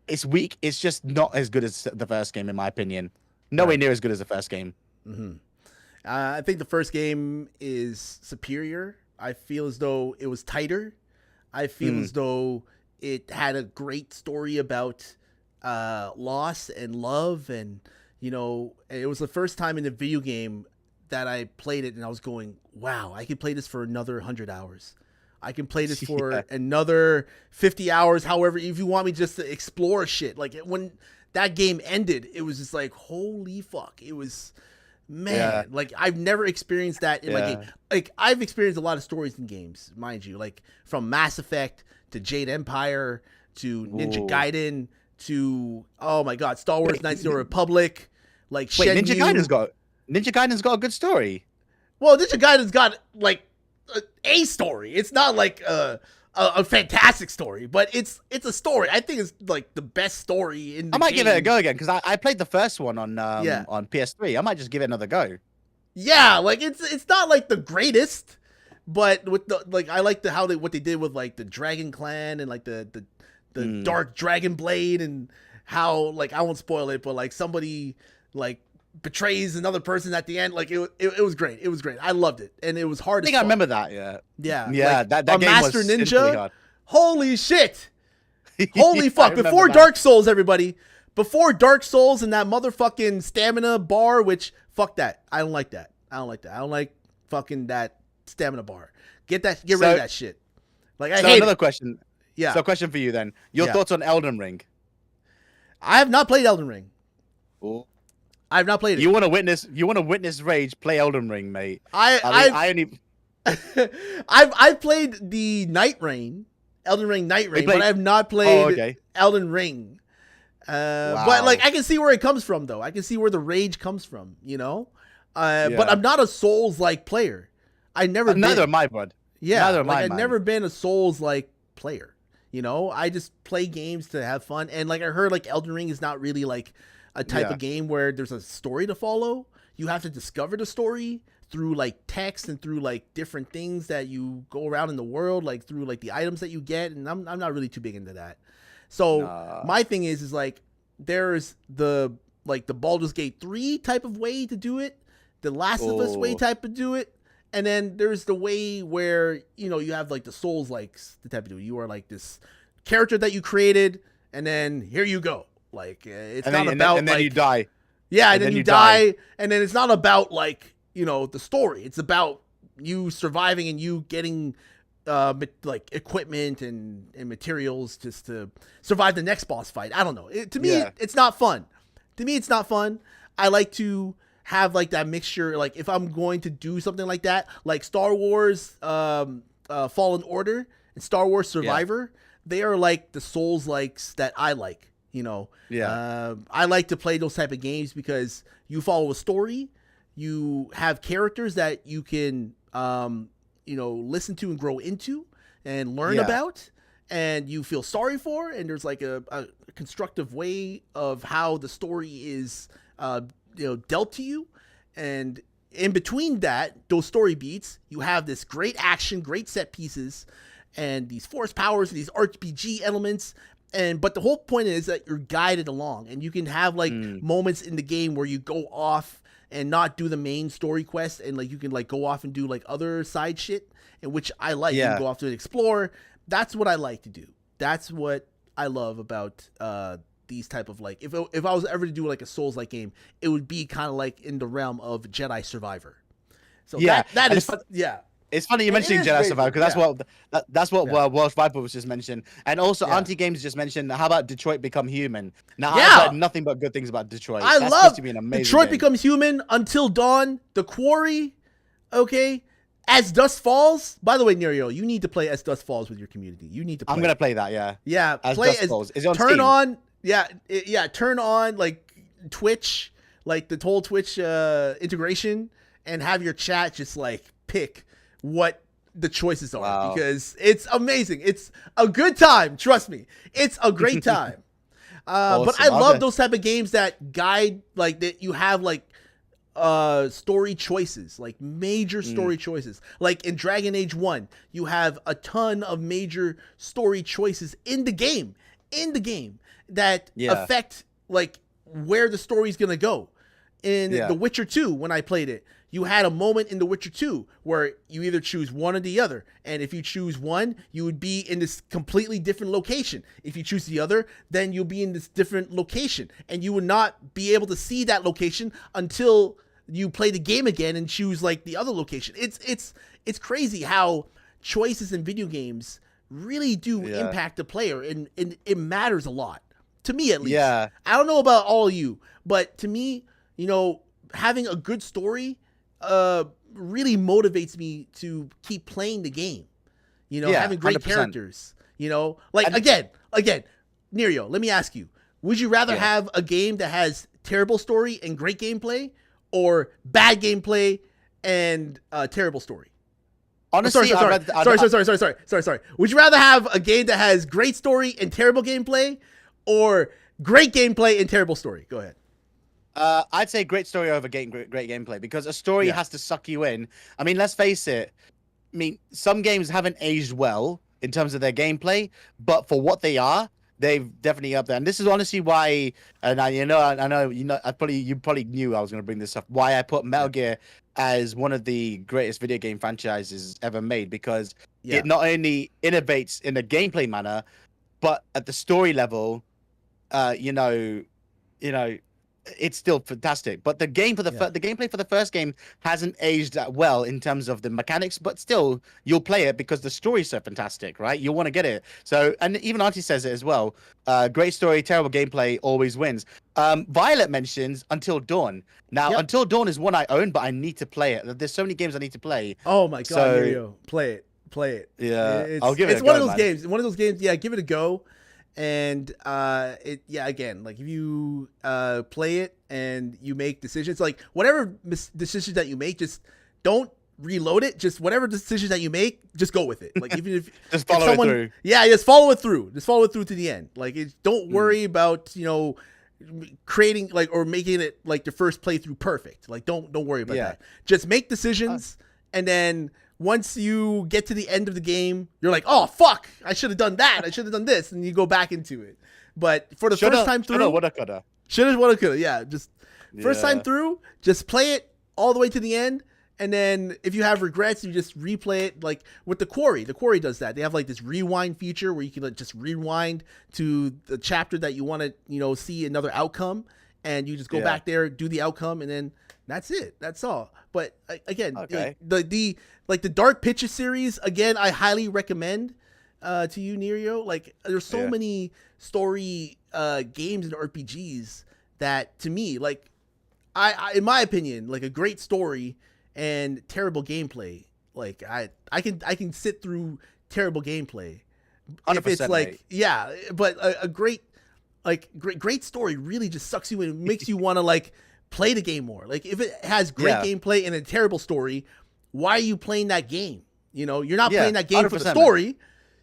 Speaker 3: it's weak. It's just not as good as the first game, in my opinion. Nowhere near as good as the first game.
Speaker 2: I think the first game is superior. I feel as though it was tighter. I feel as though it had a great story about loss and love, and it was the first time in a video game that I played it and I was going, wow, I could play this for another 100 hours. I can play this for another 50 hours. However, if you want me just to explore shit, like when that game ended, it was just like, holy fuck. It was, man, like I've never experienced that in my game. Like I've experienced a lot of stories in games, mind you, like from Mass Effect to Jade Empire to Ninja Gaiden to, oh my God, Star Wars Knights of the Republic. Like
Speaker 3: Wait, Ninja Gaiden's got a good story.
Speaker 2: Well, Ninja Gaiden's got like a story. It's not like a fantastic story, but it's a story. I think it's like the best story in the
Speaker 3: I might
Speaker 2: game.
Speaker 3: give it a go again because I played the first one on PS3. I might just give it another go.
Speaker 2: Yeah, like it's not like the greatest, but with the like I like what they did with like the Dragon Clan and like the Dark Dragon Blade, and how, like, I won't spoil it, but like somebody like betrays another person at the end. Like it was great. It was great. I loved it, and it was hard.
Speaker 3: I think I remember that. Yeah.
Speaker 2: Like,
Speaker 3: that
Speaker 2: a
Speaker 3: game
Speaker 2: Master
Speaker 3: was
Speaker 2: Ninja.
Speaker 3: hard.
Speaker 2: Holy shit! Holy fuck! Before Dark Souls, everybody. Before Dark Souls and that motherfucking stamina bar, which fuck that. I don't like that. I don't like fucking that stamina bar. Get rid of that shit. Like I hate
Speaker 3: another
Speaker 2: it.
Speaker 3: question.
Speaker 2: Yeah.
Speaker 3: So, question for you then. Your thoughts on Elden Ring?
Speaker 2: I have not played Elden Ring.
Speaker 3: Ooh.
Speaker 2: I have not played it.
Speaker 3: You want to witness rage? Play Elden Ring, mate.
Speaker 2: I only. I've played the Elden Ring Night Rain, but I have not played Elden Ring. But like I can see where it comes from, though. I can see where the rage comes from, But I'm not a Souls-like player. I never.
Speaker 3: Neither am I, bud.
Speaker 2: Yeah,
Speaker 3: neither am I.
Speaker 2: I've never been a Souls-like player. I just play games to have fun, and like I heard, like Elden Ring is not really like a type of game where there's a story to follow. You have to discover the story through like text and through like different things that you go around in the world, like through like the items that you get. And I'm not really too big into that. So my thing is like there's the Baldur's Gate 3 type of way to do it, the Last of Us way type to do it, and then there's the way where you have like the Souls likes the type of do it. You are like this character that you created, and then here you go. Like it's not about
Speaker 3: and then you die.
Speaker 2: Yeah, and then you die, and then it's not about like the story. It's about you surviving and you getting like equipment and materials just to survive the next boss fight. I don't know. To me, it's not fun. To me, it's not fun. I like to have like that mixture. Like if I'm going to do something like that, like Star Wars Fallen Order and Star Wars Survivor, they are like the Souls likes that I like. I like to play those type of games because you follow a story, you have characters that you can listen to and grow into and learn about, and you feel sorry for, and there's like a constructive way of how the story is dealt to you. And in between those story beats, you have this great action, great set pieces, and these force powers, these RPG elements. But the whole point is that you're guided along, and you can have like moments in the game where you go off and not do the main story quest, and like you can like go off and do like other side shit, and which I like. You can go off to explore. That's what I like to do. That's what I love about these type of like if I was ever to do like a Souls-like game, it would be kind of like in the realm of Jedi Survivor. So that is
Speaker 3: It's funny you mentioning Jedi Survivor because that's what Welsh Viper was just mentioned, and also Auntie Games just mentioned. How about Detroit Become Human? Now I've heard nothing but good things about Detroit.
Speaker 2: That's love to be an amazing Detroit game. Becomes Human, Until Dawn, The Quarry, As Dusk Falls. By the way, Nerio, you need to play As Dusk Falls with your community. You need to.
Speaker 3: I'm gonna play that. Yeah.
Speaker 2: As
Speaker 3: Dusk Falls. Is it on
Speaker 2: turn
Speaker 3: Steam?
Speaker 2: on. Turn on like Twitch, like the whole Twitch integration, and have your chat just like pick what the choices are because it's amazing. It's a good time. Trust me. It's a great time. Awesome. But I love those type of games that guide, like that you have like story choices, like major story choices. Like in Dragon Age 1, you have a ton of major story choices in the game. that affect like where the story's gonna go. In The Witcher 2, when I played it, you had a moment in The Witcher 2 where you either choose one or the other. And if you choose one, you would be in this completely different location. If you choose the other, then you'll be in this different location. And you would not be able to see that location until you play the game again and choose like the other location. It's crazy how choices in video games really do impact the player, and it matters a lot. To me, at least. Yeah. I don't know about all of you, but to me, you know, having a good story really motivates me to keep playing the game. You know, having great 100%. Characters. You know, like again, Neerio, let me ask you: would you rather have a game that has terrible story and great gameplay, or bad gameplay and terrible story?
Speaker 3: Honestly,
Speaker 2: sorry. Would you rather have a game that has great story and terrible gameplay, or great gameplay and terrible story? Go ahead.
Speaker 3: I'd say great story over great gameplay, because a story has to suck you in. I mean, let's face it. I mean, some games haven't aged well in terms of their gameplay, but for what they are, they've definitely up there. And this is honestly why, and you probably knew I was going to bring this up. Why I put Metal Gear as one of the greatest video game franchises ever made, because it not only innovates in a gameplay manner, but at the story level, you know, it's still fantastic. But the game for the gameplay for the first game hasn't aged that well in terms of the mechanics, but still you'll play it because the story's so fantastic, right? You want to get it. So, and even Auntie says it as well. Great story, terrible gameplay always wins. Violet mentions Until Dawn. Now, Until Dawn is one I own, but I need to play it. There's so many games I need to play.
Speaker 2: Oh my god, Mario, play it. Yeah,
Speaker 3: I'll give it.
Speaker 2: It's one of those games. One of those games. Yeah, give it a go. And again, like if you play it and you make decisions, like whatever decisions that you make, just don't reload it. Just whatever decisions that you make, just go with it. Like even if
Speaker 3: just follow it through.
Speaker 2: Yeah, just follow it through. Just follow it through to the end. Like don't worry about creating like or making it like your first playthrough perfect. Like don't worry about that. Just make decisions, and then once you get to the end of the game, you're like, oh, fuck, I should have done that. I should have done this. And you go back into it. But for the first time through. Shoulda, woulda, coulda. Yeah. Just first time through, just play it all the way to the end. And then if you have regrets, you just replay it. Like with the Quarry. The Quarry does that. They have like this rewind feature where you can like, just rewind to the chapter that you want to, see another outcome. And you just go back there, do the outcome, and then that's it. That's all. But again, like the Dark Picture series, again, I highly recommend to you, Neerio. Like there's so many story games and RPGs that to me, like I in my opinion, like a great story and terrible gameplay. Like I can sit through terrible gameplay. If it's like but a great story really just sucks you in and makes you want to like play the game more. Like if it has great gameplay and a terrible story, why are you playing that game? You're not playing that game for the story.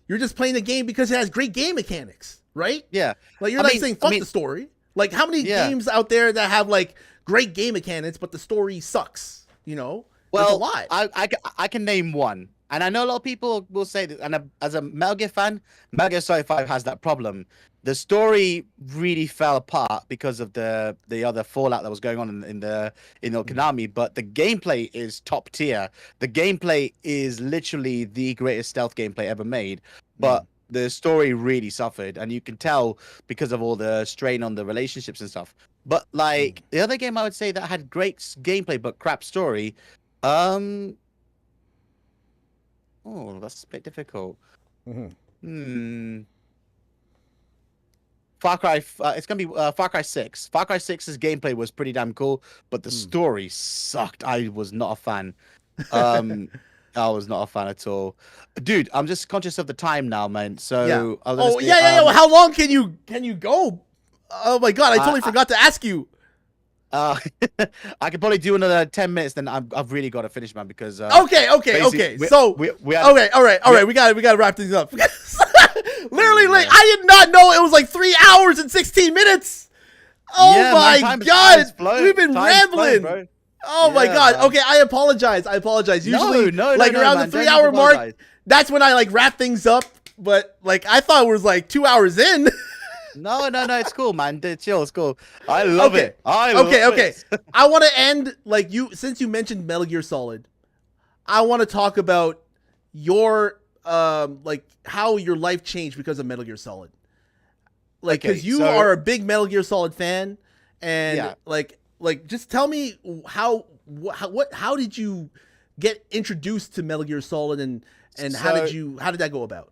Speaker 2: You're just playing the game because it has great game mechanics, right?
Speaker 3: Yeah.
Speaker 2: Like you're saying fuck the story. Like how many games out there that have like great game mechanics but the story sucks? Well, a lot.
Speaker 3: I can name one. And I know a lot of people will say that, and as a Metal Gear fan, Metal Gear Solid 5 has that problem. The story really fell apart because of the other fallout that was going on in Okinawa, but the gameplay is top tier. The gameplay is literally the greatest stealth gameplay ever made, but the story really suffered, and you can tell because of all the strain on the relationships and stuff. But like the other game I would say that had great gameplay but crap story, oh, that's a bit difficult. Far Cry, it's gonna be Far Cry 6. Far Cry 6's gameplay was pretty damn cool, but the story sucked. I was not a fan. I was not a fan at all, dude. I'm just conscious of the time now, man. So
Speaker 2: Well, how long can you go? Oh my god, I totally forgot to ask you.
Speaker 3: I could probably do another 10 minutes. Then I've really got to finish, man. Because
Speaker 2: okay. So all right. We gotta wrap things up. Literally, like I did not know it was like 3 hours and 16 minutes. Oh my god, we've been rambling. Oh my god. Okay, I apologize. Usually, like around the 3 hour mark, that's when I like wrap things up. But like I thought it was like 2 hours in.
Speaker 3: No, it's cool, man. Chill, it's cool. I love
Speaker 2: Okay.
Speaker 3: it. I love
Speaker 2: Okay.
Speaker 3: it.
Speaker 2: I want to end like since you mentioned Metal Gear Solid. I want to talk about your like how your life changed because of Metal Gear Solid. Like,
Speaker 3: Okay,
Speaker 2: because you
Speaker 3: so-
Speaker 2: are a big Metal Gear Solid fan, and
Speaker 3: Yeah.
Speaker 2: like just tell me how did you get introduced to Metal Gear Solid, and how did that go about?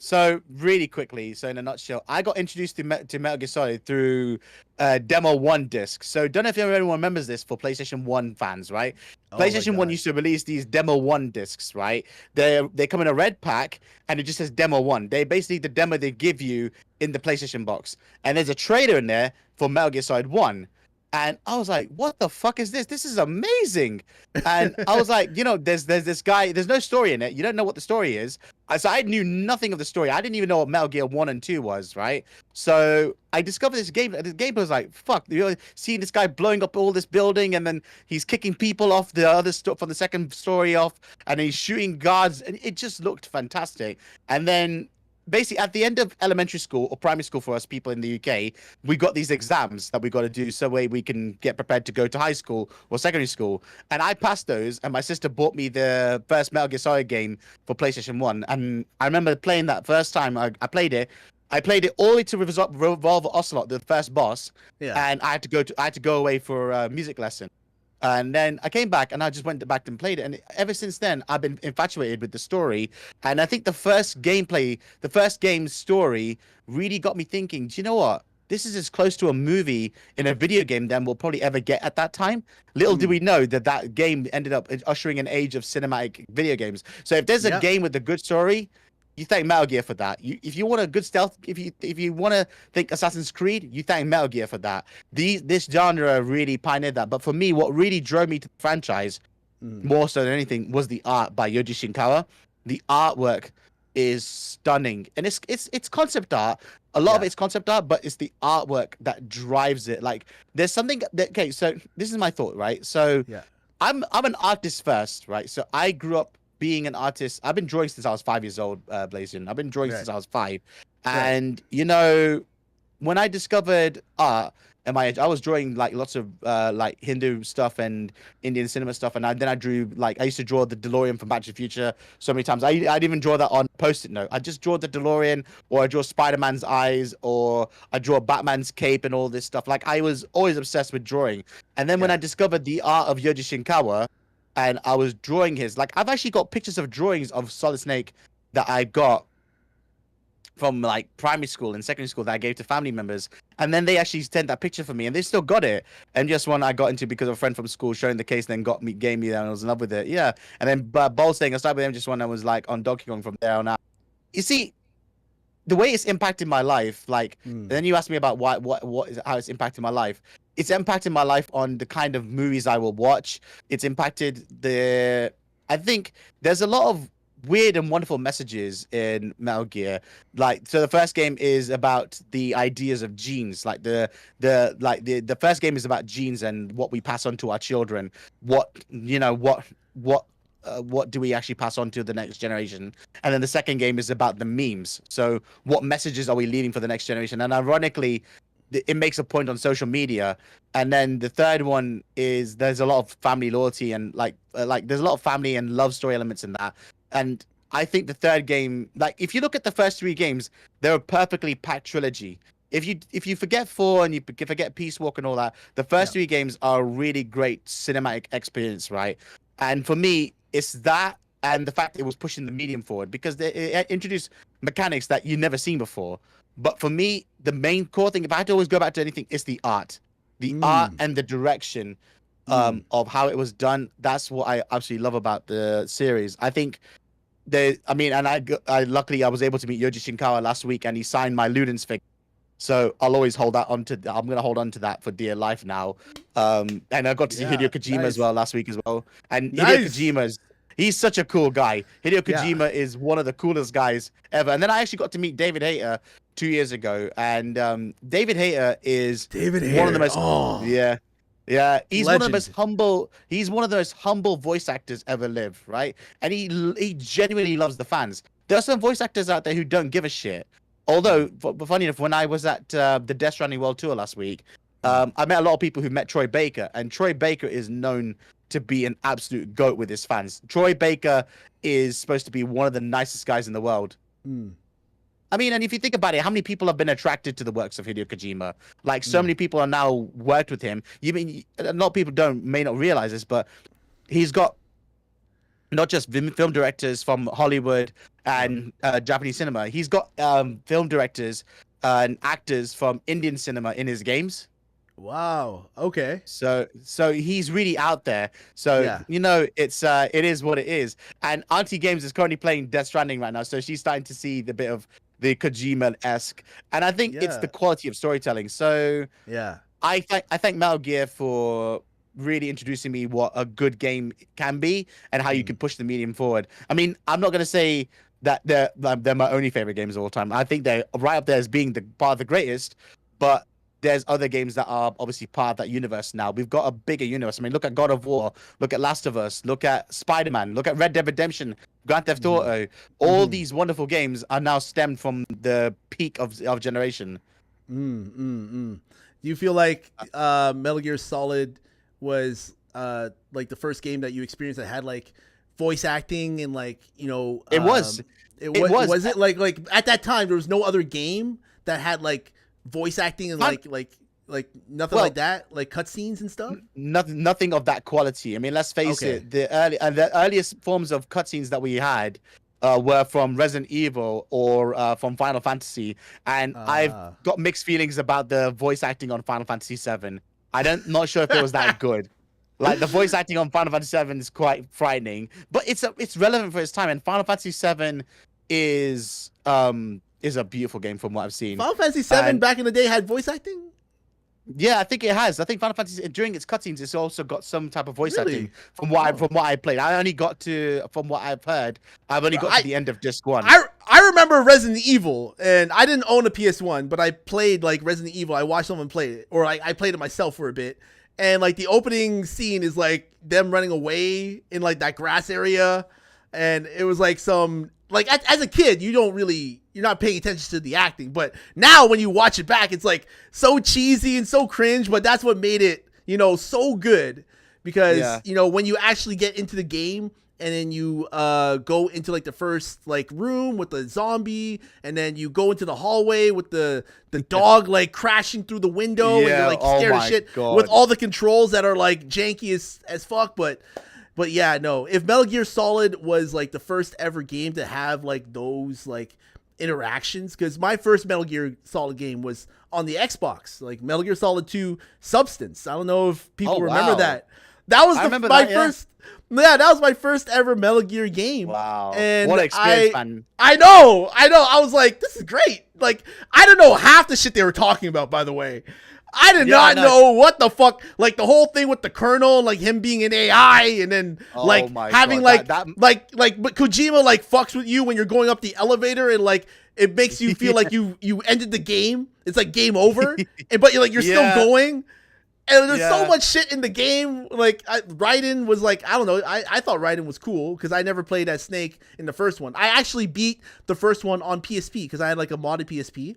Speaker 3: So really quickly, so in a nutshell, I got introduced to Metal Gear Solid through Demo 1 disc. So don't know if anyone remembers this for PlayStation 1 fans, right?
Speaker 2: Oh my
Speaker 3: PlayStation 1
Speaker 2: God.
Speaker 3: used to release these Demo 1 discs, right? They come in a red pack and it just says Demo 1. They basically the demo they give you in the PlayStation box. And there's a trailer in there for Metal Gear Solid 1. And I was like, what the fuck is this? This is amazing. And I was like, there's this guy, there's no story in it. You don't know what the story is. So I knew nothing of the story. I didn't even know what Metal Gear 1 and 2 was, right? So I discovered this game. The game was like, fuck, seeing this guy blowing up all this building, and then he's kicking people off the other from the second story off, and he's shooting guards, and it just looked fantastic. And then basically at the end of elementary school or primary school for us people in the UK, we got these exams that we got to do so we can get prepared to go to high school or secondary school. And I passed those, and my sister bought me the first Metal Gear Solid game for PlayStation 1. And I remember playing that first time I played it. I played it all the way to Revolver Ocelot, the first boss.
Speaker 2: Yeah.
Speaker 3: And I had to go away for a music lesson. And then I came back and I just went back and played it. And ever since then, I've been infatuated with the story. And I think the first game's story really got me thinking, do you know what? This is as close to a movie in a video game than we'll probably ever get at that time. Little did we know that game ended up ushering an age of cinematic video games. So if there's a game with a good story, you thank Metal Gear for that. If you want a good stealth, if you want to think Assassin's Creed, you thank Metal Gear for that. This genre really pioneered that. But for me, what really drove me to the franchise, more so than anything, was the art by Yoji Shinkawa. The artwork is stunning, and it's concept art. A lot of it's concept art, but it's the artwork that drives it. Like there's something that, okay, so this is my thought, right? So I'm an artist first, right? So I grew up being an artist. I've been drawing since I was 5 years old, Blazin. I've been drawing since I was 5. And, when I discovered art at my age, I was drawing like lots of like Hindu stuff and Indian cinema stuff. And then I drew, like, I used to draw the DeLorean from Back to the Future so many times. I'd even draw that on Post-it note. I just draw the DeLorean, or I draw Spider-Man's eyes, or I draw Batman's cape and all this stuff. Like, I was always obsessed with drawing. And then when I discovered the art of Yoji Shinkawa, and I was drawing his, like, I've actually got pictures of drawings of Solid Snake that I got from like primary school and secondary school that I gave to family members. And then they actually sent that picture for me, and they still got it. And just one I got into because of a friend from school showing the case, and then gave me that, and I was in love with it. Yeah. And then Bold saying I started with him just when I was like on Donkey Kong from there on out. You see, the way it's impacted my life, like, then you asked me about how it's impacted my life. It's impacted my life on the kind of movies I will watch. It's impacted I think there's a lot of weird and wonderful messages in Metal Gear. Like, so the first game is about the ideas of genes. Like the first game is about genes and what we pass on to our children. What do we actually pass on to the next generation? And then the second game is about the memes. So what messages are we leaving for the next generation? And ironically, it makes a point on social media. And then the third one is there's a lot of family loyalty and like there's a lot of family and love story elements in that. And I think the third game, like, if you look at the first 3 games, they're a perfectly packed trilogy. If you forget 4 and you forget Peace Walk and all that, the first 3 games are a really great cinematic experience, right? And for me, it's that and the fact it was pushing the medium forward, because it introduced mechanics that you've never seen before. But for me, the main core thing, if I had to always go back to anything, is the art. The art and the direction of how it was done. That's what I absolutely love about the series. I think I luckily I was able to meet Yoji Shinkawa last week, and he signed my Ludens figure. So I'll always hold that I'm going to hold on to that for dear life now. And I got to see Hideo Kojima as well last week as well. And Hideo Kojima's, he's such a cool guy. Hideo Kojima is one of the coolest guys ever. And then I actually got to meet David Hayter 2 years ago. And David Hayter is one of the most he's one of the most humble. He's one of the most humble voice actors ever live, right? And he genuinely loves the fans. There are some voice actors out there who don't give a shit. Although, but funny enough, when I was at the Death Stranding World Tour last week, I met a lot of people who met Troy Baker, and Troy Baker is known to be an absolute goat with his fans. Troy Baker is supposed to be one of the nicest guys in the world. I mean, and if you think about it, how many people have been attracted to the works of Hideo Kojima? Like, so many people are now worked with him. You mean a lot of people may not realize this, but he's got not just film directors from Hollywood and Japanese cinema. He's got film directors and actors from Indian cinema in his games.
Speaker 2: Wow. Okay.
Speaker 3: So he's really out there. So you know, it is what it is. And Auntie Games is currently playing Death Stranding right now, so she's starting to see the bit of the Kojima-esque, and I think it's the quality of storytelling. So I thank Metal Gear for really introducing me what a good game can be and how you can push the medium forward. I mean, I'm not gonna say that they're my only favorite games of all time. I think they're right up there as being the part of the greatest, but there's other games that are obviously part of that universe now. We've got a bigger universe. I mean, look at God of War, look at Last of Us, look at Spider-Man, look at Red Dead Redemption, Grand Theft Auto. All these wonderful games are now stemmed from the peak of generation.
Speaker 2: Do you feel like Metal Gear Solid was like the first game that you experienced that had like voice acting and like, you know,
Speaker 3: it was
Speaker 2: it like at that time there was no other game that had like voice acting and like nothing like that, like cutscenes and stuff?
Speaker 3: Nothing of that quality. I mean, let's face it, the earliest forms of cutscenes that we had were from Resident Evil or from Final Fantasy, and I've got mixed feelings about the voice acting on Final Fantasy VII. Not sure if it was that good. Like, the voice acting on Final Fantasy VII is quite frightening, but it's relevant for its time, and Final Fantasy VII is a beautiful game from what I've seen.
Speaker 2: Final Fantasy VII back in the day had voice acting?
Speaker 3: Yeah, I think it has. I think Final Fantasy, during its cutscenes, it's also got some type of voice acting from what I played. I only got to, from what I've heard, I've only got to the end of Disc 1.
Speaker 2: I remember Resident Evil, and I didn't own a PS1, but I played like Resident Evil. I watched someone play it, or I played it myself for a bit. And like the opening scene is like them running away in like that grass area, and it was like some, like as a kid you're not paying attention to the acting, but now when you watch it back, it's like so cheesy and so cringe, but that's what made it, you know, so good, because you know, when you actually get into the game and then you go into like the first like room with the zombie, and then you go into the hallway with the dog like crashing through the window, and you're like scared of shit with all the controls that are like janky as fuck, but yeah, no, if Metal Gear Solid was like the first ever game to have like those like interactions, because my first Metal Gear Solid game was on the Xbox, like Metal Gear Solid 2 Substance. I don't know if people remember that. That was my first. Yeah, that was my first ever Metal Gear game.
Speaker 3: Wow.
Speaker 2: And
Speaker 3: what an experience, man.
Speaker 2: I know. I was like, this is great. Like, I don't know half the shit they were talking about, by the way. I did not know what the fuck, like the whole thing with the Colonel, like him being an AI, and then like having like but Kojima like fucks with you when you're going up the elevator, and like it makes you feel like you ended the game. It's like game over, but you're still going. And there's so much shit in the game. Like Raiden was like, I don't know. I thought Raiden was cool because I never played as Snake in the first one. I actually beat the first one on PSP because I had like a modded PSP.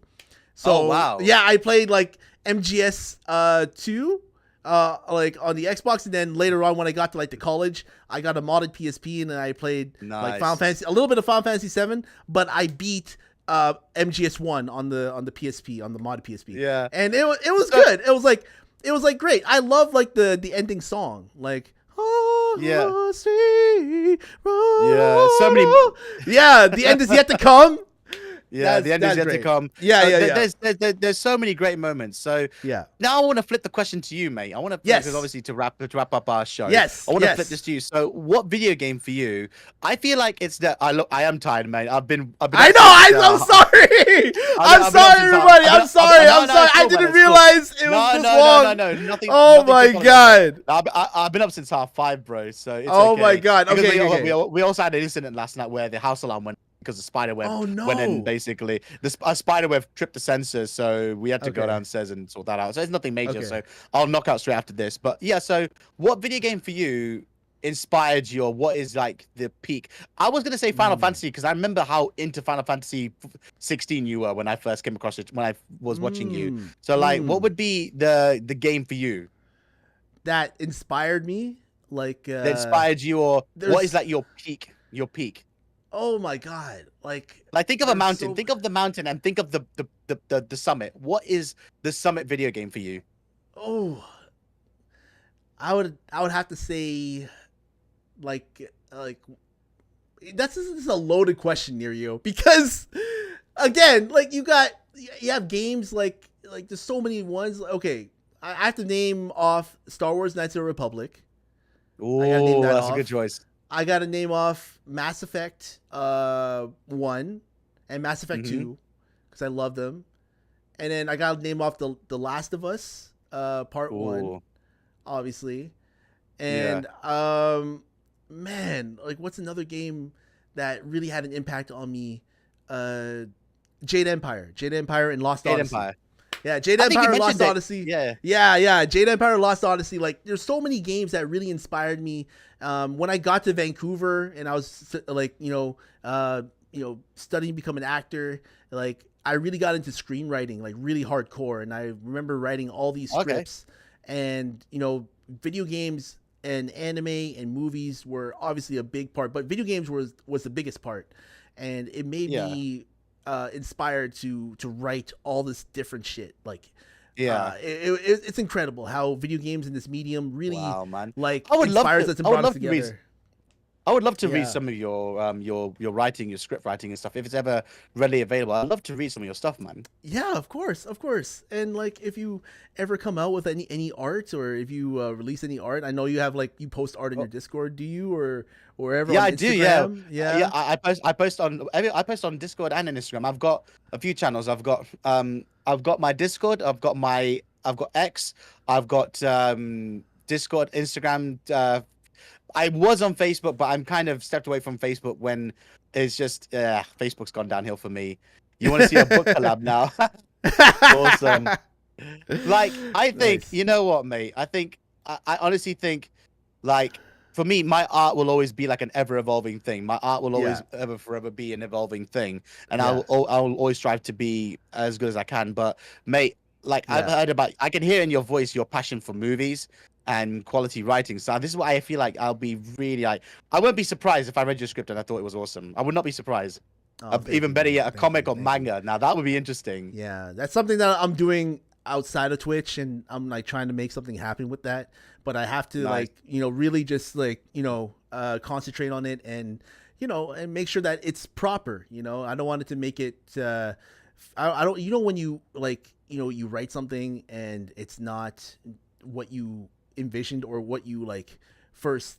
Speaker 2: So yeah, I played like MGS 2 like on the Xbox, and then later on when I got to like the college, I got a modded PSP, and then I played like Final Fantasy, a little bit of Final Fantasy 7, but I beat MGS 1 on the PSP, on the modded PSP.
Speaker 3: Yeah.
Speaker 2: And it was good. It was like great. I love like the ending song, like so
Speaker 3: many.
Speaker 2: Yeah, the end is yet to come.
Speaker 3: Yeah, the end is yet to come. There's so many great moments. So now I want to flip the question to you, mate. I want to, because obviously to wrap up our show.
Speaker 2: Yes.
Speaker 3: I want to flip this to you. So, what video game for you? I feel like it's that I am tired, mate. I'm sorry. I'm sorry, everybody. I'm sorry. I didn't realize it was this long. No. Nothing.
Speaker 2: Oh my god.
Speaker 3: I've been up since 5:30, bro. So it's
Speaker 2: oh
Speaker 3: okay.
Speaker 2: My god. Okay.
Speaker 3: We also had an incident last night where the house alarm went because the spider web went in, basically. A spider web tripped the sensors, so we had to go downstairs and sort that out. So it's nothing major, so I'll knock out straight after this. But yeah, so what video game for you inspired you, or what is like the peak? I was gonna say Final Fantasy because I remember how into Final Fantasy 16 you were when I first came across it when I was watching you. So like, what would be the game for you
Speaker 2: that inspired me? Like
Speaker 3: that inspired you, or what is like your peak? Your peak.
Speaker 2: Oh my god! Like
Speaker 3: think of a mountain. Think of the mountain and think of the summit. What is the summit video game for you?
Speaker 2: Oh, I would have to say, like this is a loaded question, Nerio, because again, like you have games like there's so many ones. Okay, I have to name off Star Wars: Knights of the Republic.
Speaker 3: Oh, that's a good choice.
Speaker 2: I got to name off Mass Effect 1 and Mass Effect 2 because I love them. And then I got to name off the Last of Us Part 1, obviously. And man, like what's another game that really had an impact on me? Jade Empire and Lost Odyssey. Empire. Yeah, Jade Empire Lost Odyssey. Yeah. Jade Empire Lost Odyssey. Like, there's so many games that really inspired me. When I got to Vancouver and I was like, studying to become an actor, like I really got into screenwriting, like really hardcore. And I remember writing all these scripts. And video games and anime and movies were obviously a big part, but video games was the biggest part, and it made me inspired to write all this different shit. Like, it's incredible how video games in this medium really inspires us and brought us together.
Speaker 3: I would love to read some of your writing, your script writing and stuff. If it's ever readily available, I'd love to read some of your stuff, man.
Speaker 2: Yeah, of course. And like, if you ever come out with any art, or if you release any art, I know you have you post art in your Discord, do you, or wherever?
Speaker 3: Yeah, I do. Yeah. I post on Discord and on Instagram. I've got a few channels. I've got my Discord. I've got X. I've got Discord, Instagram. I was on Facebook, but I'm kind of stepped away from Facebook when it's just Facebook's gone downhill for me. You want to see a book collab now? Awesome. Like, I think, you know what, mate? I honestly think, like, for me, my art will always be like an ever evolving thing. My art will always forever be an evolving thing, and I will always strive to be as good as I can. But mate, like I've heard I can hear in your voice your passion for movies and quality writing. So this is why I feel like I'll be really I won't be surprised if I read your script and I thought it was awesome. I would not be surprised. Even better yet, a comic or manga. Now that would be interesting.
Speaker 2: Yeah, that's something that I'm doing outside of Twitch, and I'm like trying to make something happen with that. But I have to really just concentrate on it, and and make sure that it's proper. I don't want it to make it. I don't. When you you write something and it's not what you envisioned or what you first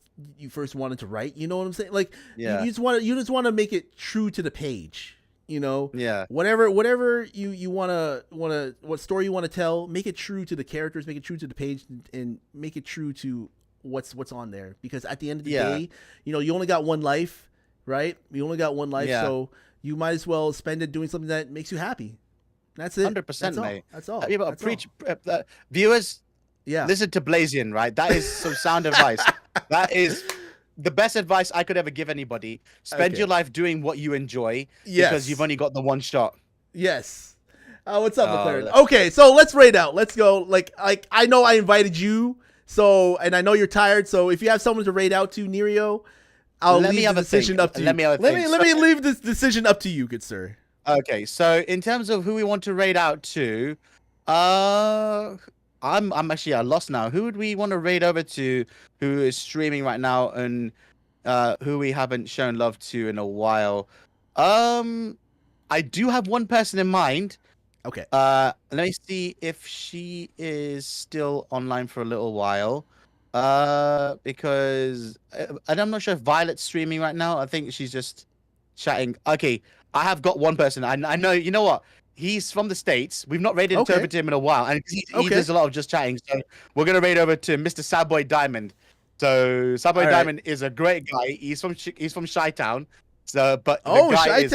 Speaker 2: wanted to write, you know what I'm saying? Like, you just want to make it true to the page, whatever you what story you want to tell, make it true to the characters, make it true to the page, and make it true to what's on there, because at the end of the day, you only got one life, right? You only got one life, so you might as well spend it doing something that makes you happy. That's it.
Speaker 3: 100%, mate.
Speaker 2: That's all.
Speaker 3: Viewers, listen to Blazion, right? That is some sound advice. That is the best advice I could ever give anybody. Spend your life doing what you enjoy, because you've only got the one shot.
Speaker 2: Yes. What's up, McLaren? Okay, so let's raid out. Let's go. Like I know I invited you, and I know you're tired. So if you have someone to raid out to, Neerio, I'll leave the decision up to you. Let me leave this decision up to you, good sir.
Speaker 3: Okay, so in terms of who we want to raid out to, I'm actually lost now. Who would we want to raid over to who is streaming right now and who we haven't shown love to in a while? I do have one person in mind.
Speaker 2: Okay.
Speaker 3: Let me see if she is still online for a little while. Because I'm not sure if Violet's streaming right now. I think she's just chatting. Okay, I have got one person. I know. You know what? He's from the States. We've not raided over to him in a while, and he does a lot of just chatting. So we're gonna raid over to Mr. Sadboy Diamond. So Sadboy Diamond is a great guy. He's from Chi-Town. So, but the guy is.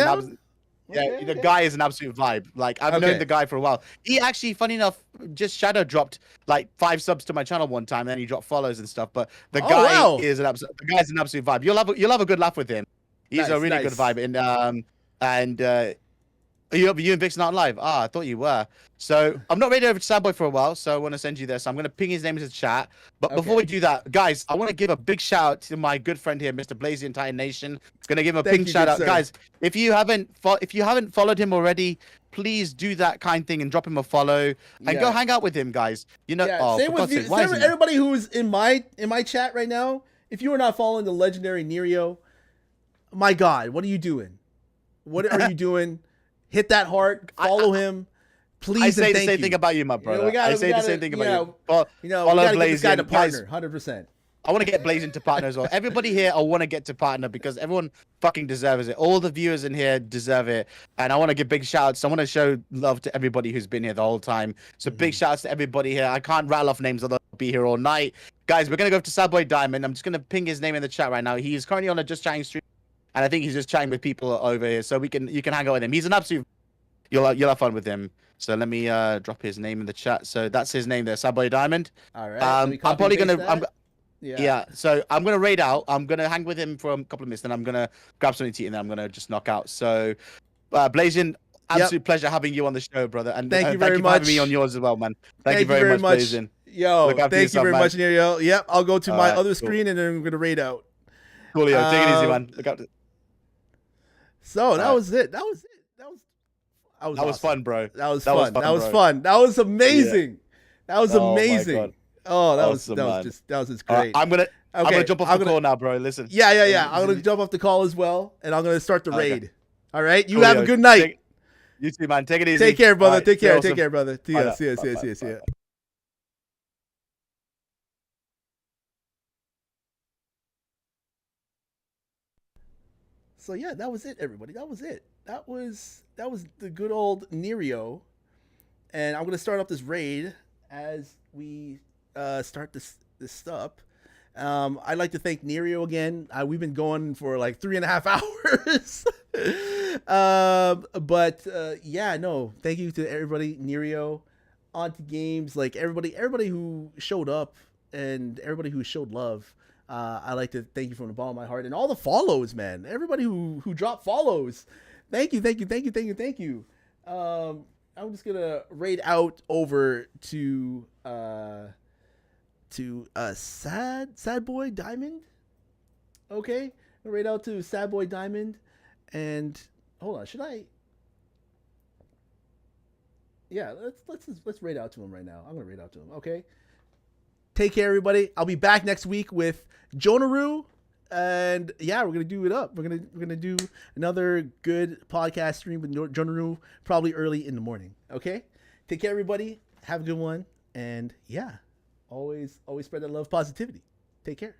Speaker 3: Yeah, the guy is an absolute vibe. Like I've known the guy for a while. He actually, funny enough, just shadow dropped like 5 subs to my channel one time, and then he dropped follows and stuff. But the guy is an absolute. The guy's an absolute vibe. You'll have a good laugh with him. He's a really good vibe. And you and Vixen aren't live. Ah, I thought you were. So I'm not ready over to Sadboy for a while, so I want to send you this. I'm going to ping his name into the chat. But before we do that, guys, I want to give a big shout out to my good friend here, Mr. Blazian Titan Nation. Going to give him a ping shout out, guys. If you haven't followed him already, please do that kind thing and drop him a follow and go hang out with him, guys. You know,
Speaker 2: same with everybody who's in my chat right now. If you are not following the legendary Neerio, my God, what are you doing? What are you doing? Hit that heart, follow him, please. I say the same thing about you, my brother. I say the same thing about you. Follow Blazian, this guy to partner, 100%. I want to get Blazian to partner as well. Everybody here, I want to get to partner because everyone fucking deserves it. All the viewers in here deserve it, and I want to give big shouts. I want to show love to everybody who's been here the whole time. So big shouts to everybody here. I can't rattle off names, although I'll be here all night, guys. We're gonna go to Sadboy Diamond. I'm just gonna ping his name in the chat right now. He's currently on a Just Chatting stream. And I think he's just chatting with people over here, so you can hang out with him. He's an absolute. You'll have fun with him. So let me drop his name in the chat. So that's his name there, Sadboy Diamond. All right. I'm probably gonna. Yeah. So I'm gonna raid out. I'm gonna hang with him for a couple of minutes, then I'm gonna grab something to eat, and then I'm gonna just knock out. So, Blazian, absolute pleasure having you on the show, brother. And thank you very much
Speaker 3: for having me on yours as well, man. Thank you very much, Blazian.
Speaker 2: Yo, thank you very much, Neerio. Yep. I'll go to my other screen, and then I'm gonna raid out.
Speaker 3: Coolio. Take it easy, man. Look out.
Speaker 2: So that was it. That was fun, bro. That was fun. That was amazing. That was amazing. Oh, that was just great.
Speaker 3: I'm gonna jump off the call now, bro. Listen.
Speaker 2: Yeah. I'm gonna jump off the call as well, and I'm gonna start the raid. All right. You have a good night.
Speaker 3: You too, man. Take it easy.
Speaker 2: Take care, brother. Take care. Take care, brother. See ya. So yeah, that was it, everybody. That was it. That was the good old Neerio, and I'm gonna start off this raid as we start this stuff. I'd like to thank Neerio again. We've been going for like 3.5 hours, but thank you to everybody, Neerio, Onto Games, like everybody who showed up and everybody who showed love. I'd like to thank you from the bottom of my heart, and all the follows, man. Everybody who dropped follows, thank you. I'm just gonna raid out over to Sadboy Diamond. Okay, raid out to Sadboy Diamond, and hold on, should I? Yeah, let's raid out to him right now. I'm gonna raid out to him. Okay. Take care, everybody. I'll be back next week with Jonaru, and yeah, we're gonna do it up. We're gonna do another good podcast stream with Jonaru, probably early in the morning. Okay, take care, everybody. Have a good one, and yeah, always spread that love, positivity. Take care.